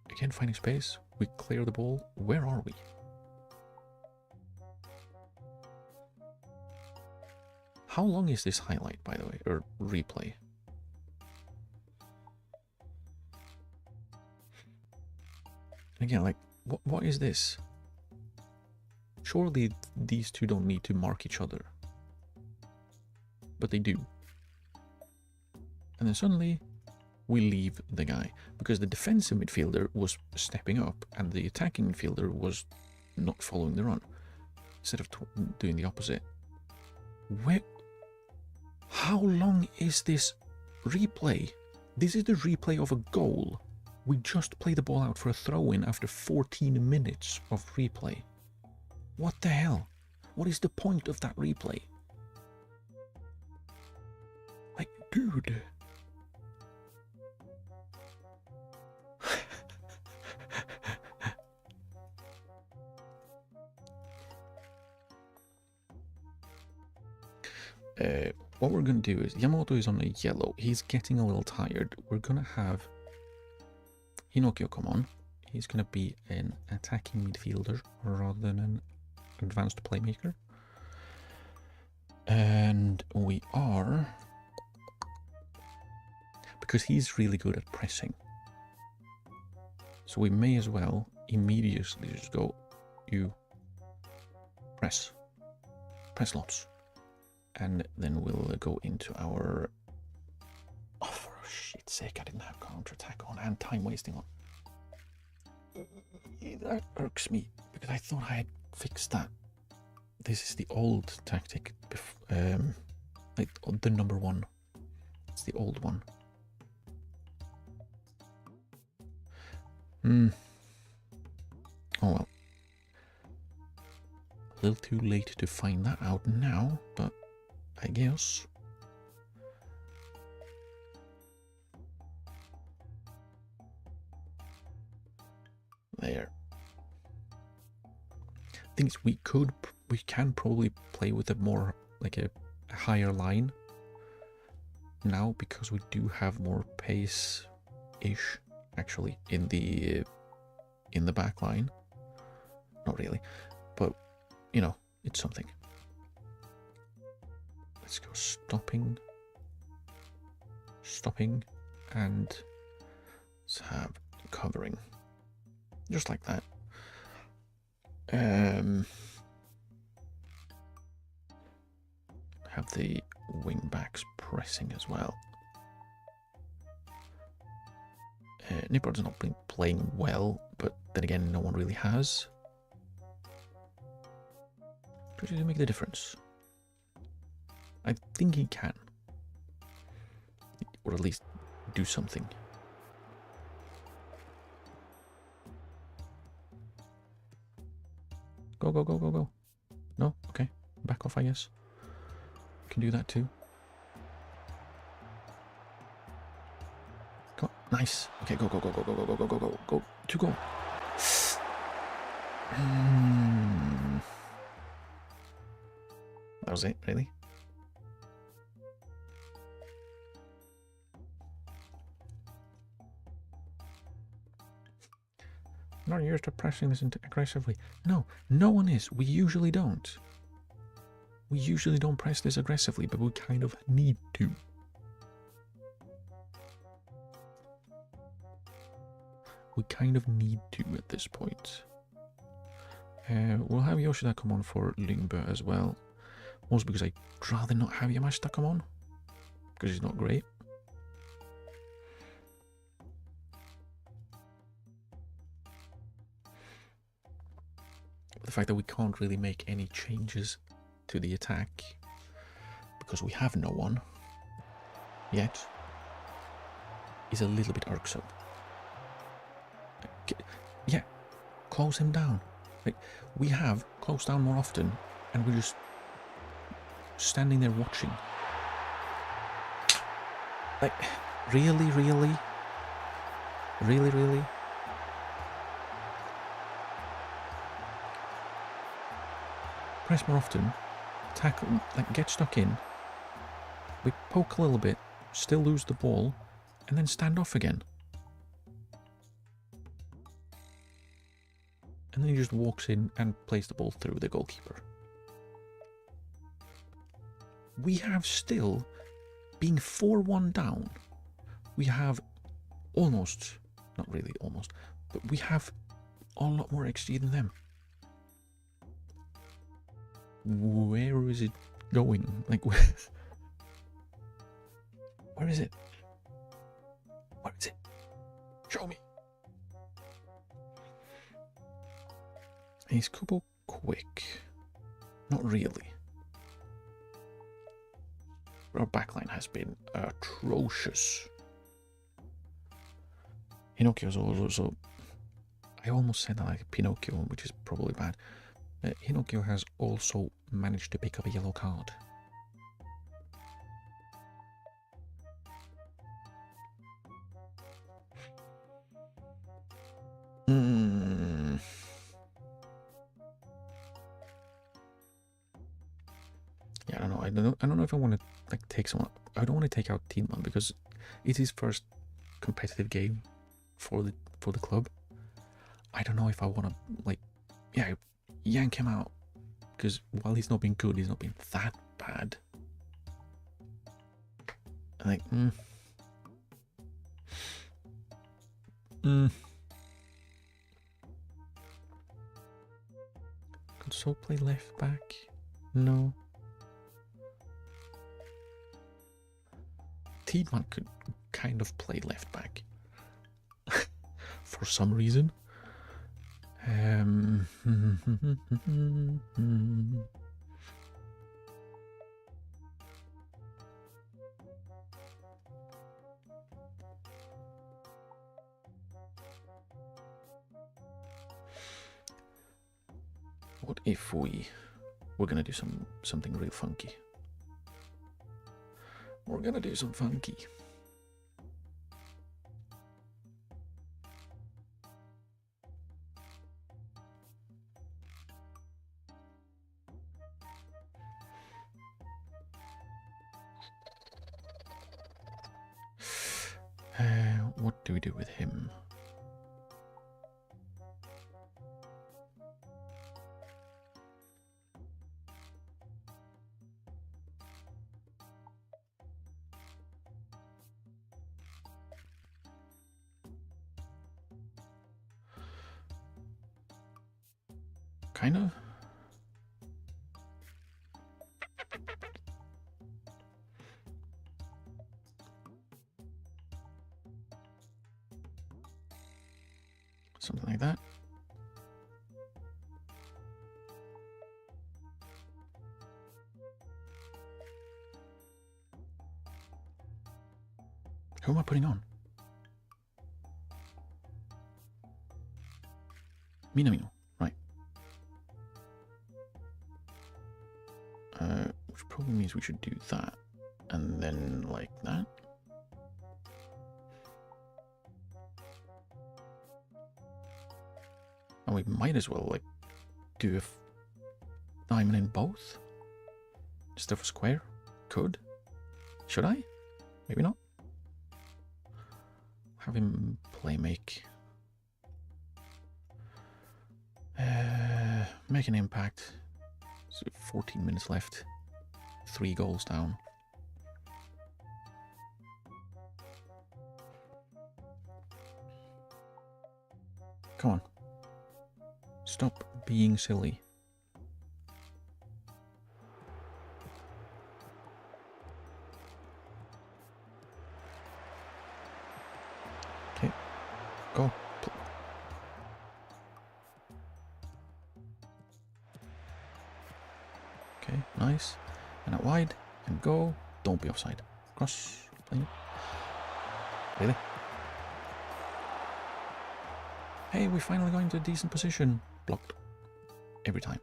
Speaker 2: again, finding space. We clear the ball. Where are we? How long is this highlight, by the way, or replay? Again, like, what is this? Surely these two don't need to mark each other. But they do. And then suddenly, we leave the guy. Because the defensive midfielder was stepping up, and the attacking midfielder was not following the run. Instead of doing the opposite. How long is this replay? This is the replay of a goal. We just play the ball out for a throw-in after 14 minutes of replay. What the hell? What is the point of that replay? Like, dude. What we're going to do is, Yamamoto is on a yellow. He's getting a little tired. We're going to have Hinokio come on. He's going to be an attacking midfielder rather than an advanced playmaker. And we are, because he's really good at pressing. So we may as well immediately just go, you press lots. And then we'll go into our, oh, for shit's sake, I didn't have counter-attack on and time wasting on. That irks me, because I thought I had fixed that. This is the old tactic, like the number 1. It's the old one. Oh well. A little too late to find that out now, but I guess. There. Things we can probably play with a more, like a higher line now, because we do have more pace-ish actually in the back line. Not really, but you know, it's something. Let's go stopping, and let's have covering, just like that. Have the wing backs pressing as well. Nippard's not been playing well, but then again, no one really has. Does he make the difference? I think he can. Or at least do something. Go, go, go, go, go. No? Okay. back off, I guess. Can do that too. Go. Nice. Okay, go, go, go, go, go, go, go, go, go, go, go. 2 goal. That was it, really? I'm not used to pressing this aggressively. No, no one is. We usually don't. We usually don't press this aggressively, but we kind of need to. We kind of need to at this point. We'll have Yoshida come on for Lingba as well. Also because I'd rather not have Yamashita come on. Because he's not great. But the fact that we can't really make any changes to the attack because we have no one yet is a little bit irksome. Yeah, close him down. Like, we have closed down more often and we're just standing there watching. Like, really? Really? Press more often, tackle, like, get stuck in, we poke a little bit, still lose the ball, and then stand off again. And then he just walks in and plays the ball through the goalkeeper. We have still, being 4-1 down, we have almost, not really almost, but we have a lot more XG than them. Where is it going? Like, where is it? Where is it? Show me. Is Kubo quick? Not really. Our backline has been atrocious. Hinokio's also... I almost said that like Pinocchio, which is probably bad. Hinokio has also managed to pick up a yellow card. Yeah, I don't know. I don't know if I want to like take someone. I don't want to take out Tiedemann because it's his first competitive game for the club. I don't know if I want to like, yeah, yank him out because while he's not been good, he's not been that bad. Like, Could So play left back? No. Tiedemann could kind of play left back for some reason. What if we're gonna do something real funky? We're gonna do some funky. What do we do with him? Kind of. Something like that. Who am I putting on? Minamino, right.
Speaker 1: means we should do that. And then like that. And we might as well like do a diamond in both. Instead of a square. Could. Should I? Maybe not. Have him play make. Make an impact. So 14 minutes left. 3 goals down. Come on. Stop being silly. Okay. Go. Okay, nice. And out wide. And go. Don't be offside. Cross. Play. Really? Hey, we finally got into a decent position. Blocked. Every time.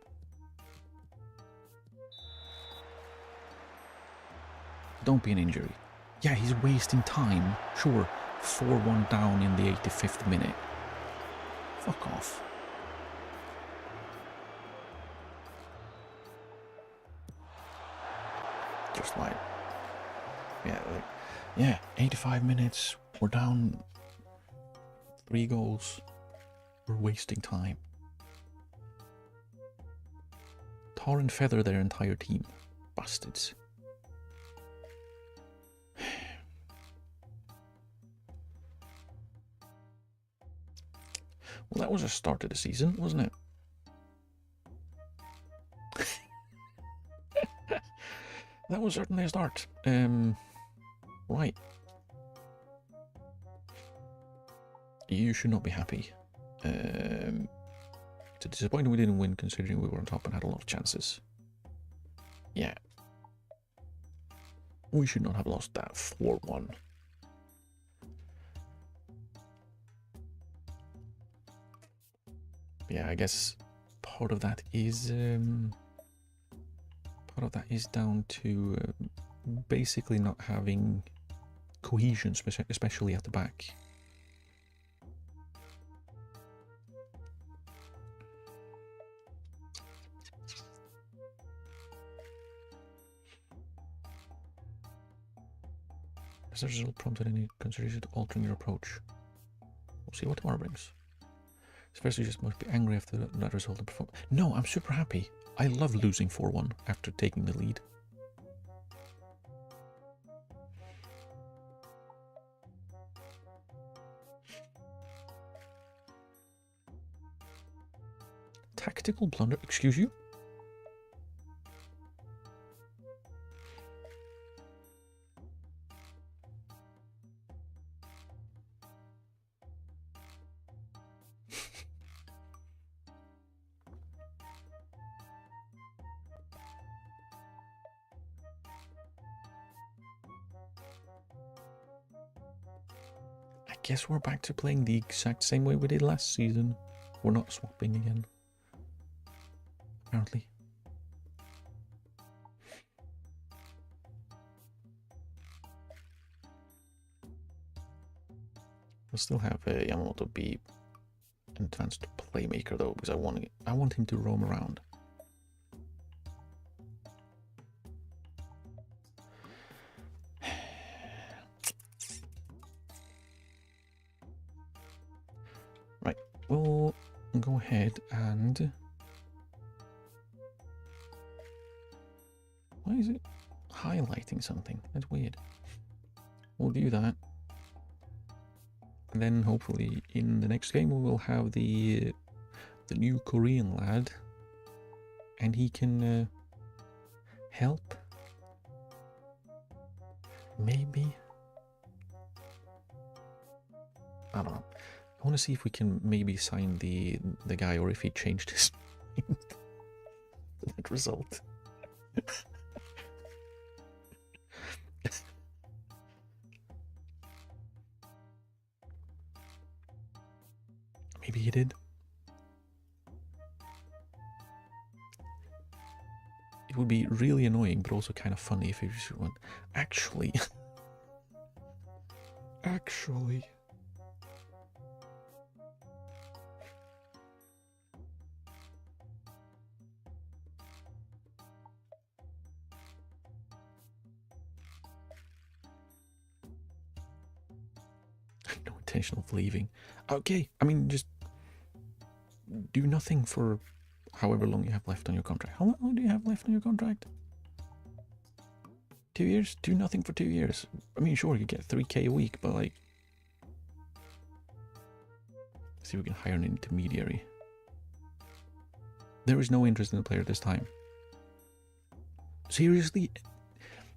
Speaker 1: Don't be an injury. Yeah, he's wasting time. Sure, 4-1 down in the 85th minute. Fuck off. Just like... Yeah, 85 minutes. We're down 3 goals. We're wasting time. Tar and feather their entire team. Bastards. Well, that was a start of the season, wasn't it? That was certainly a start. Right. You should not be happy. It's disappointing we didn't win, considering we were on top and had a lot of chances. Yeah. We should not have lost that 4-1. Yeah, I guess part of that is down to basically not having cohesion, especially at the back. Has the result prompted any consideration to altering your approach? We'll see what tomorrow brings. Especially just must be angry after that result and perform. No, I'm super happy. I love losing 4-1 after taking the lead. Tactical blunder? Excuse you? I guess we're back to playing the exact same way we did last season. We're not swapping again. Apparently. We'll still have Yamamoto be an advanced playmaker though, because I want him to roam around. Right, we'll go ahead and... Why is it highlighting something? That's weird. We'll do that. And then hopefully in the next game we will have the new Korean lad, and he can help. Maybe. I don't know. I want to see if we can maybe sign the guy, or if he changed his mind. That result. Maybe he did.
Speaker 2: it would be really annoying, but also kind of funny if you just went, actually, actually. No intention of leaving. Okay, I mean, just do nothing for however long you have left on your contract. How long do you have left on your contract? 2 years? Do nothing for 2 years. I mean, sure, you get 3k a week, but like, see if we can hire an intermediary. There is no interest in the player this time. Seriously?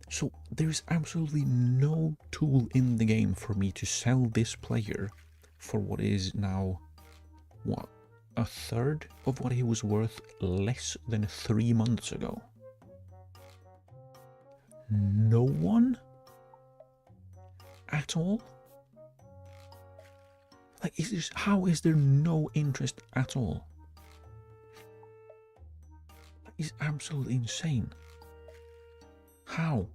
Speaker 2: So there's absolutely no tool in the game for me to sell this player for what is now, what, a third of what he was worth less than 3 months ago. No one? At all? Like, how is there no interest at all? That is absolutely insane. How?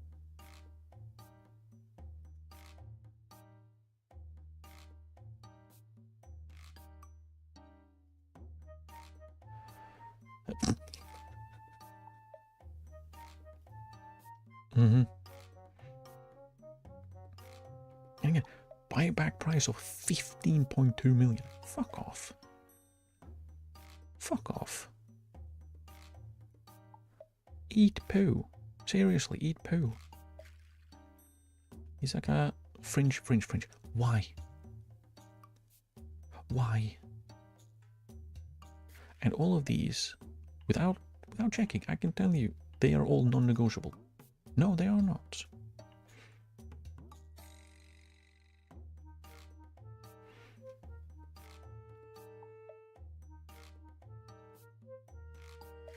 Speaker 2: And again, buyback price of 15.2 million. Fuck off. Fuck off. Eat poo. Seriously, eat poo. He's like a fringe. Why? Why? And all of these, without checking, I can tell you, they are all non-negotiable. No, they are not.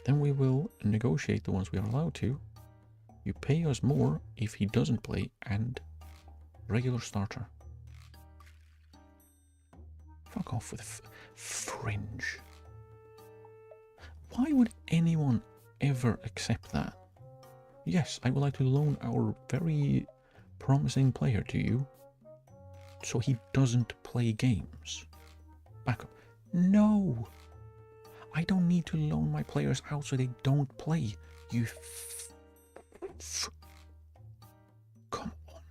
Speaker 2: Then we will negotiate the ones we are allowed to. You pay us more if he doesn't play, and regular starter. Fuck off with fringe. Why would anyone ever accept that? Yes, I would like to loan our very promising player to you so he doesn't play games. Back up. No! I don't need to loan my players out so they don't play. You come on.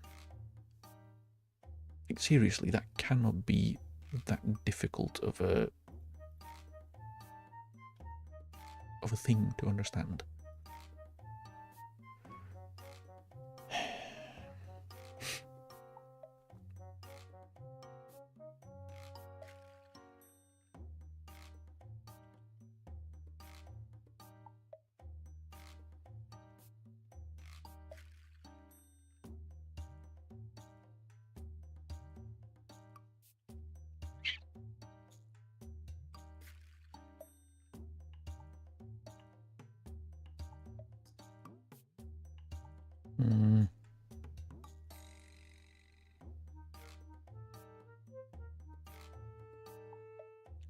Speaker 2: Like, seriously, that cannot be that difficult of a thing to understand.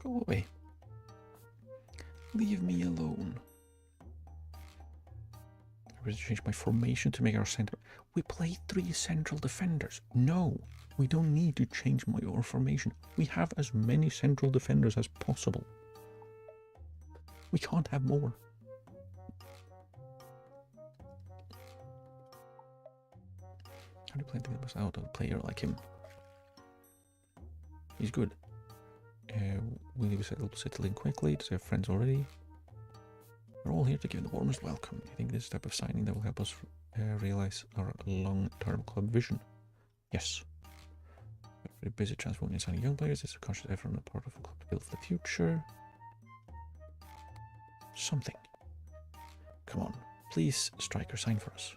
Speaker 2: Go away. Leave me alone. I will change my formation to make our center. We play 3 central defenders. No, we don't need to change our formation. We have as many central defenders as possible. We can't have more. How do you plan to get us out of a player like him? He's good. Will you settle in quickly? Does he have friends already? We're all here to give the warmest welcome. I think this type of signing that will help us realize our long-term club vision. Yes. We're very busy transforming and signing young players. It's a conscious effort on the part of the club to build for the future. Something. Come on. Please, striker, sign for us.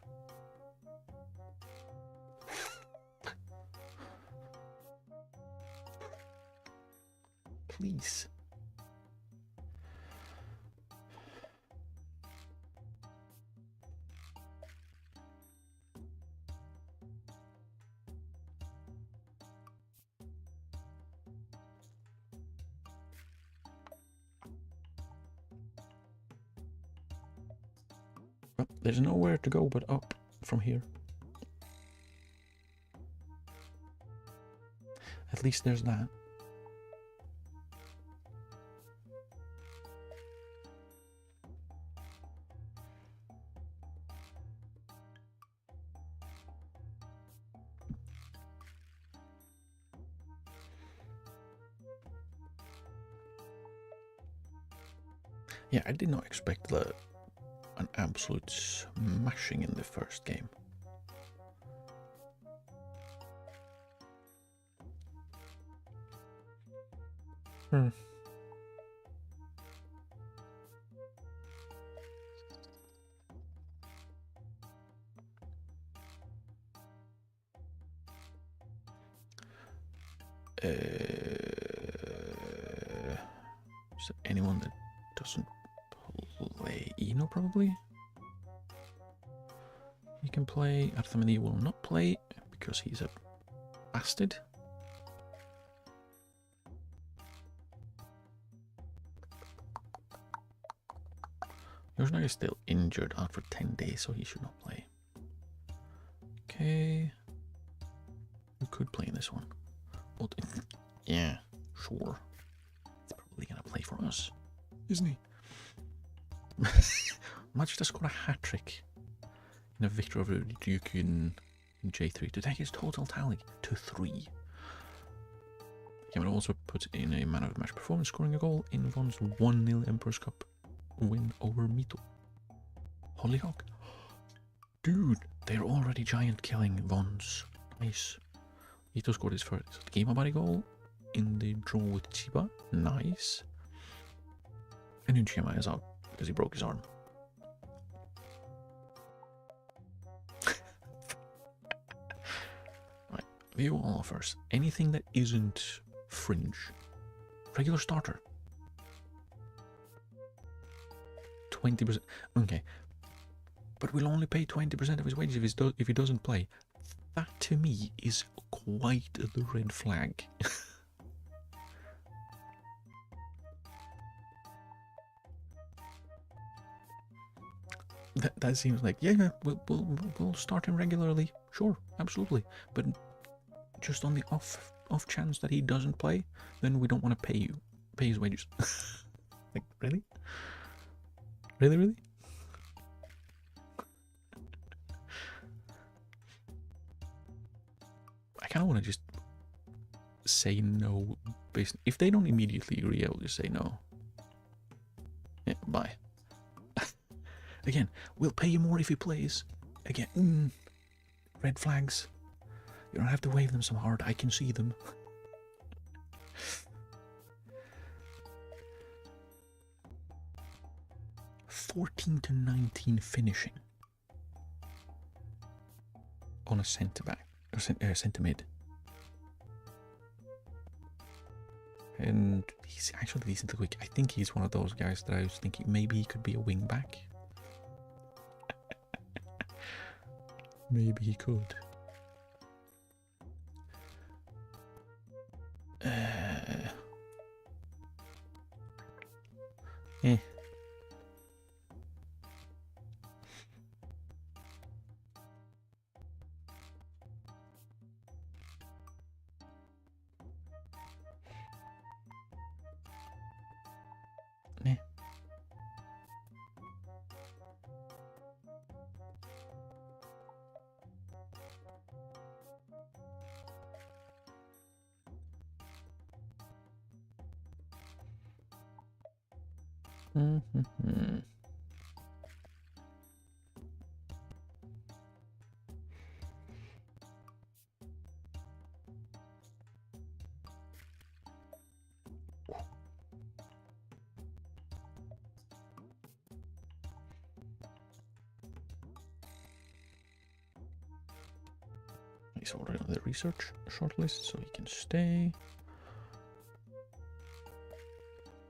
Speaker 2: Please.
Speaker 1: Well, there's nowhere to go but up from here. At least there's that. Yeah, I did not expect an absolute smashing in the first game. Hmm. Is there anyone that doesn't play Eno, probably? He can play. Arthemidi will not play because he's a bastard. Yoshina is still injured out for 10 days, so he should not play. Okay. We could play this one. But yeah, sure. He's probably gonna play for us, isn't he? Matsuda scored a hat-trick in a victory over Ryukyuki in J3 to take his total tally to 3. Cameron also put in a man of the match performance, scoring a goal in Von's 1-0 Emperor's Cup win over Mito. Hollyhock. Dude, they're already giant killing Vons. Nice. Ito scored his first Game-Abari goal in the draw with Chiba. Nice. And Uchiyama is out because he broke his arm. Right. View all offers. Anything that isn't fringe. Regular starter. 20%. Okay. But we'll only pay 20% of his wages if he doesn't play. That to me is quite the red flag. that seems like, yeah, we'll start him regularly. Sure, absolutely. But just on the off chance that he doesn't play, then we don't want to pay his wages. Like, really? Really? I kind of want to just say no. If they don't immediately agree, I will just say no. Yeah, bye. Again, we'll pay you more if he plays. Again, red flags. You don't have to wave them so hard. I can see them. (14-19) finishing on a centre back or centre mid, and he's actually decently quick. I think he's one of those guys that I was thinking maybe he could be a wing back. Maybe he could. He's already on the research shortlist, so he can stay.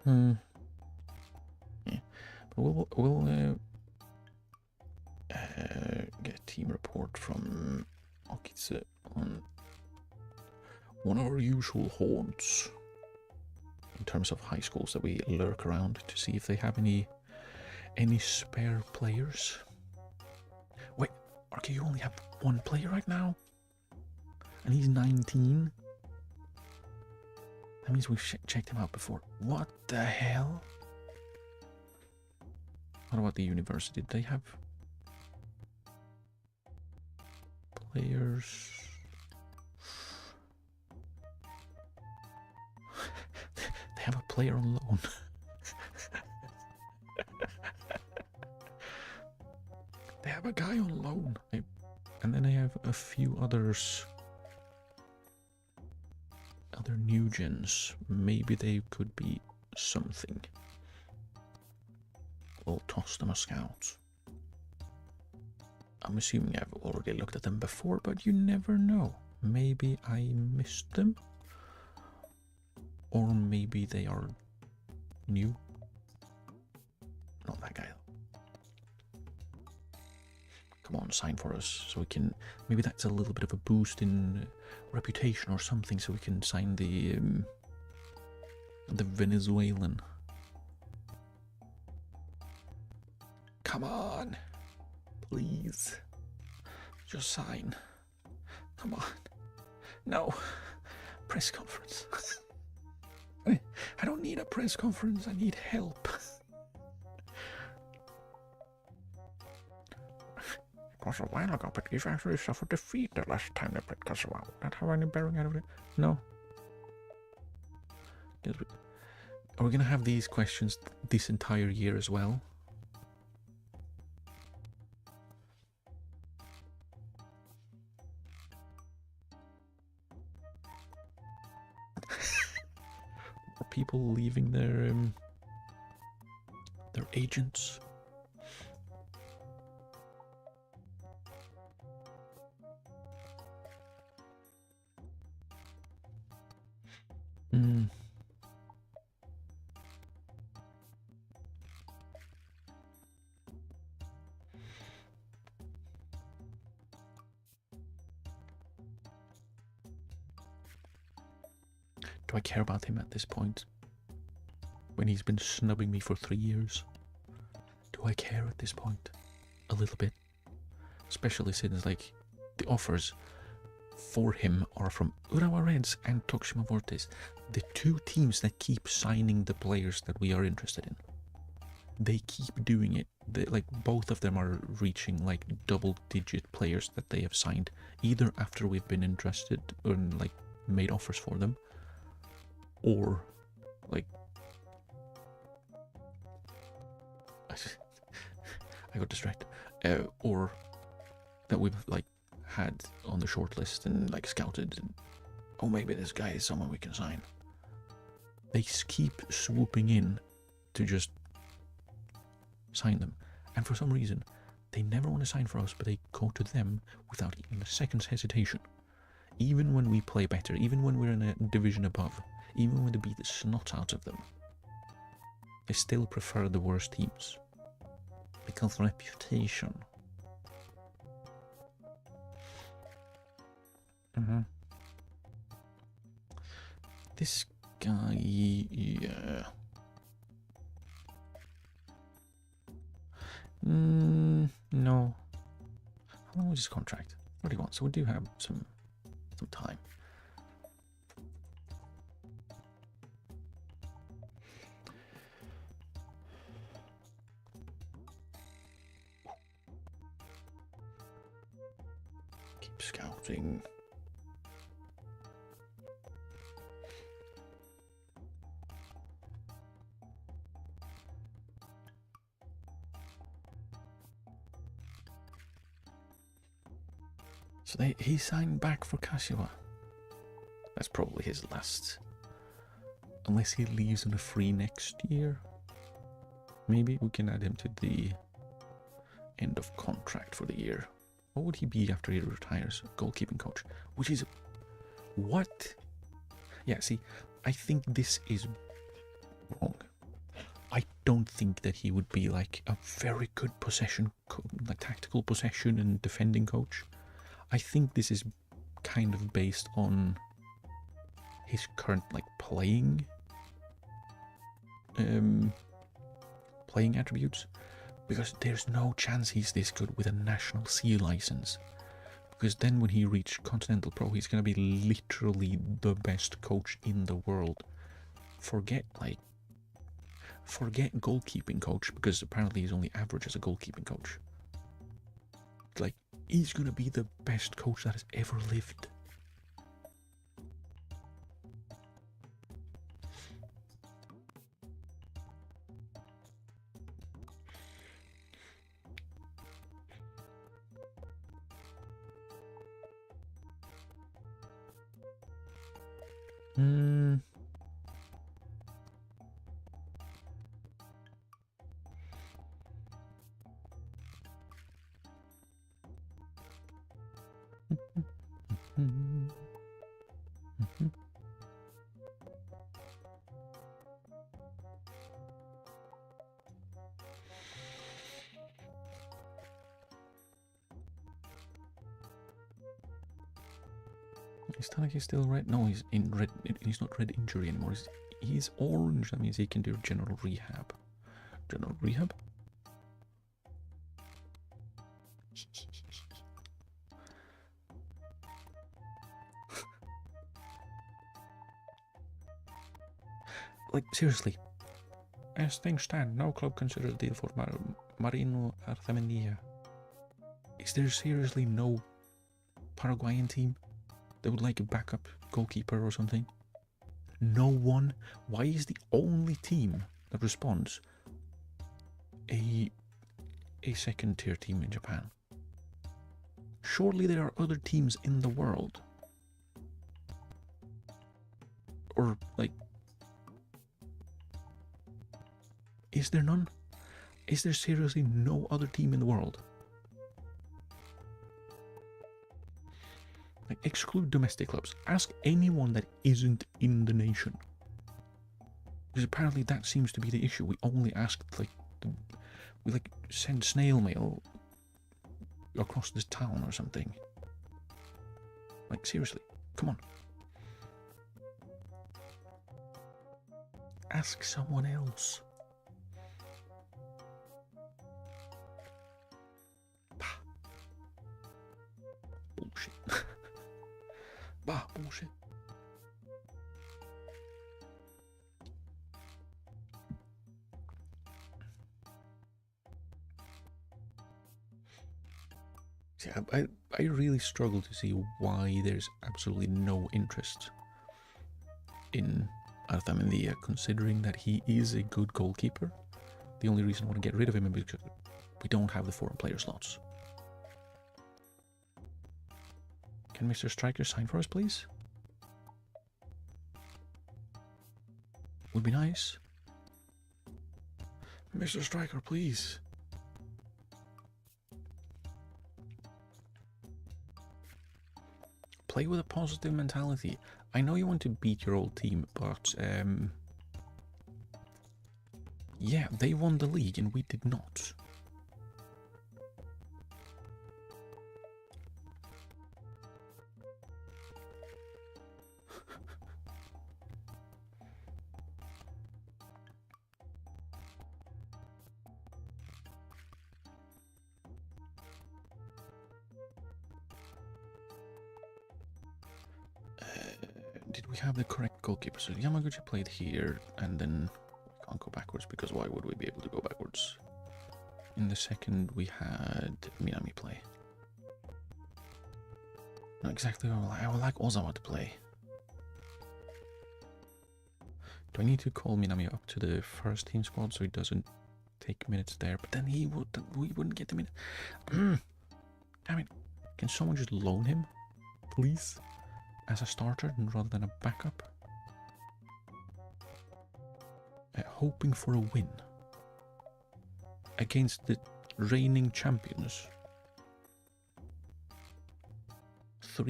Speaker 1: Yeah, but we'll get a team report from Okitsu on one of our usual haunts in terms of high schools that we lurk around to see if they have any spare players.
Speaker 2: Okay, you only have one player right now? And he's 19? That means we've checked him out before. What the hell? What about the university? Did they have players? They have a player on loan. They have a guy on loan. And then they have a few others. Other new gens. Maybe they could be something. We'll toss them a scout. I'm assuming I've already looked at them before, but you never know. Maybe I missed them. Or maybe they are new. Not that guy. Come on, sign for us so we can... Maybe that's a little bit of a boost in reputation or something, so we can sign the Venezuelan. Come on. Please. Just sign. Come on. No. Press conference. I don't need a press conference. I need help. It was a while ago, but Gifu actually suffered defeat the last time they played Kosovo. Not have any bearing out of it? No. Are we going to have these questions this entire year as well? Are people leaving their agents? Do I care about him at this point? When he's been snubbing me for 3 years? Do I care at this point? A little bit. Especially since, like, the offers for him are from Urawa Reds and Tokushima Vortis. The two teams that keep signing the players that we are interested in. They keep doing it. Like, both of them are reaching, like, double-digit players that they have signed. Either after we've been interested or, like, made offers for them. Or, like... I got distracted. Or that we've, like, had on the shortlist and, like, scouted. And, oh, maybe this guy is someone we can sign. They keep swooping in to just sign them. And for some reason, they never want to sign for us, but they go to them without even a second's hesitation. Even when we play better, even when we're in a division above, even when they beat the snot out of them, they still prefer the worst teams. Because of reputation. This guy, yeah. No. How long was his contract? 31, so we do have some time. Keep scouting. So he signed back for Kashiwa. That's probably his last. Unless he leaves on a free next year. Maybe we can add him to the end of contract for the year. What would he be after he retires? Goalkeeping coach. Which is... What? Yeah, see, I think this is wrong. I don't think that he would be like a very good possession, like tactical possession and defending coach. I think this is kind of based on his current, like, playing attributes. Because there's no chance he's this good with a National C license. Because then when he reaches Continental Pro, he's going to be literally the best coach in the world. Forget goalkeeping coach, because apparently he's only average as a goalkeeping coach. Like, he's going to be the best coach that has ever lived. Is Tanaka still red? No, he's in red. He's not red injury anymore. He's orange. That means he can do general rehab. General rehab? Like, seriously. As things stand, no club considers a deal for Marino Artamendia. Is there seriously no Paraguayan team that would like a backup goalkeeper or something? No one? Why is the only team that responds a second tier team in Japan? Surely there are other teams in the world. Or, like, is there none? Is there seriously no other team in the world? Like, exclude domestic clubs. Ask anyone that isn't in the nation. Because apparently that seems to be the issue. We only ask, like, we like send snail mail across this town or something. Like, seriously, come on. Ask someone else. Bullshit. Bah, bullshit. See, I really struggle to see why there's absolutely no interest in Artamendia, considering that he is a good goalkeeper. The only reason I want to get rid of him is because we don't have the foreign player slots. Can Mr. Striker sign for us, please? Would be nice. Mr. Striker, please. Play with a positive mentality. I know you want to beat your old team, but yeah, they won the league and we did not. Did we have the correct goalkeeper? So Yamaguchi played here, and then we can't go backwards because why would we be able to go backwards? In the second, we had Minami play. Not exactly what I would like Ozawa to play. Do I need to call Minami up to the first team squad so he doesn't take minutes there? But then we wouldn't get the minute. Damn it! Can someone just loan him, please? As a starter rather than a backup. Hoping for a win against the reigning champions. 4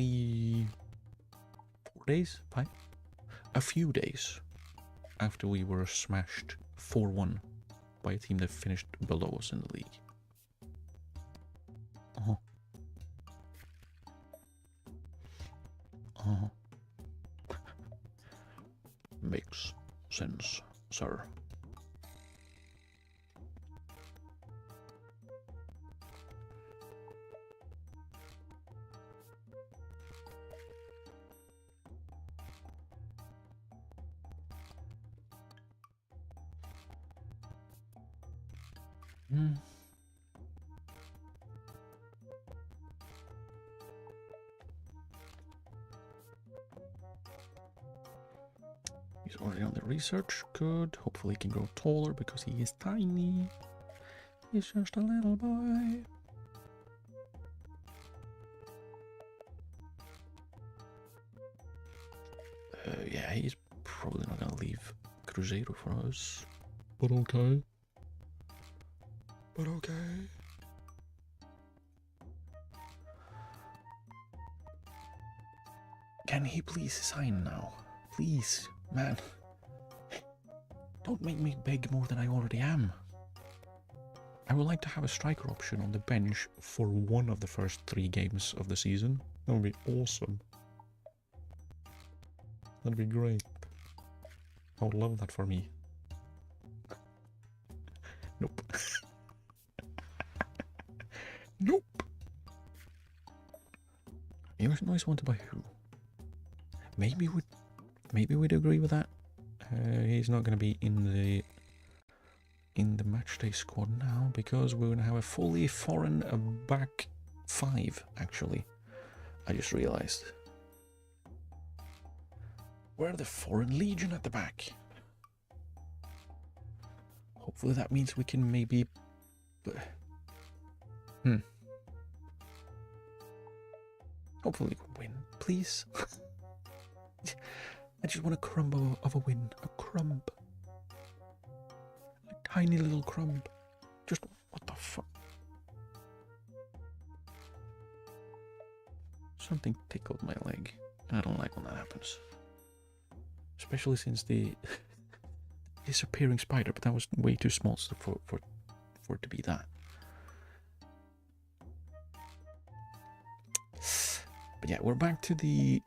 Speaker 2: days? 5? A few days after we were smashed 4-1 by a team that finished below us in the league. Makes sense, sir. Hmm.
Speaker 1: He's already on the research. Good. Hopefully he can grow taller because he is tiny. He's just a little boy. Yeah, he's probably not gonna leave Cruzeiro for us. But okay. But okay. Can he please sign now? Please, man. Don't make me beg more than I already am. I would like to have a striker option on the bench for one of the first 3 games of the season. That would be awesome. That'd be great. I would love that for me. Nope. Nope. You always want to buy who? Maybe we'd agree with that. He's not going to be in the matchday squad now because we're going to have a fully foreign back 5. Actually, I just realized. We're the Foreign Legion at the back. Hopefully that means we can maybe... Hopefully we can win, please. I just want a crumb of a win. A crumb. A tiny little crumb. Just, what the fuck? Something tickled my leg. I don't like when that happens. Especially since the disappearing spider, but that was way too small for it to be that. But yeah, we're back to the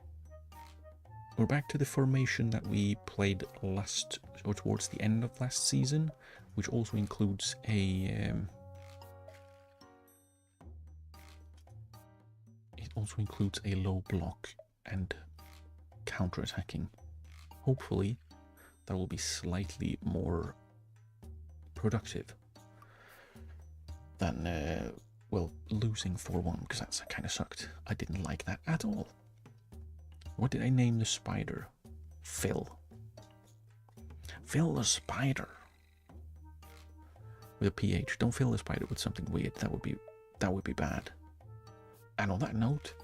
Speaker 1: formation that we played towards the end of last season, which also includes a low block and counter-attacking. Hopefully that will be slightly more productive than losing 4-1, because that's kind of sucked. I didn't like that at all. What did I name the spider? Phil. Phil the spider. With a PH. Don't fill the spider with something weird. That would be bad. And on that note,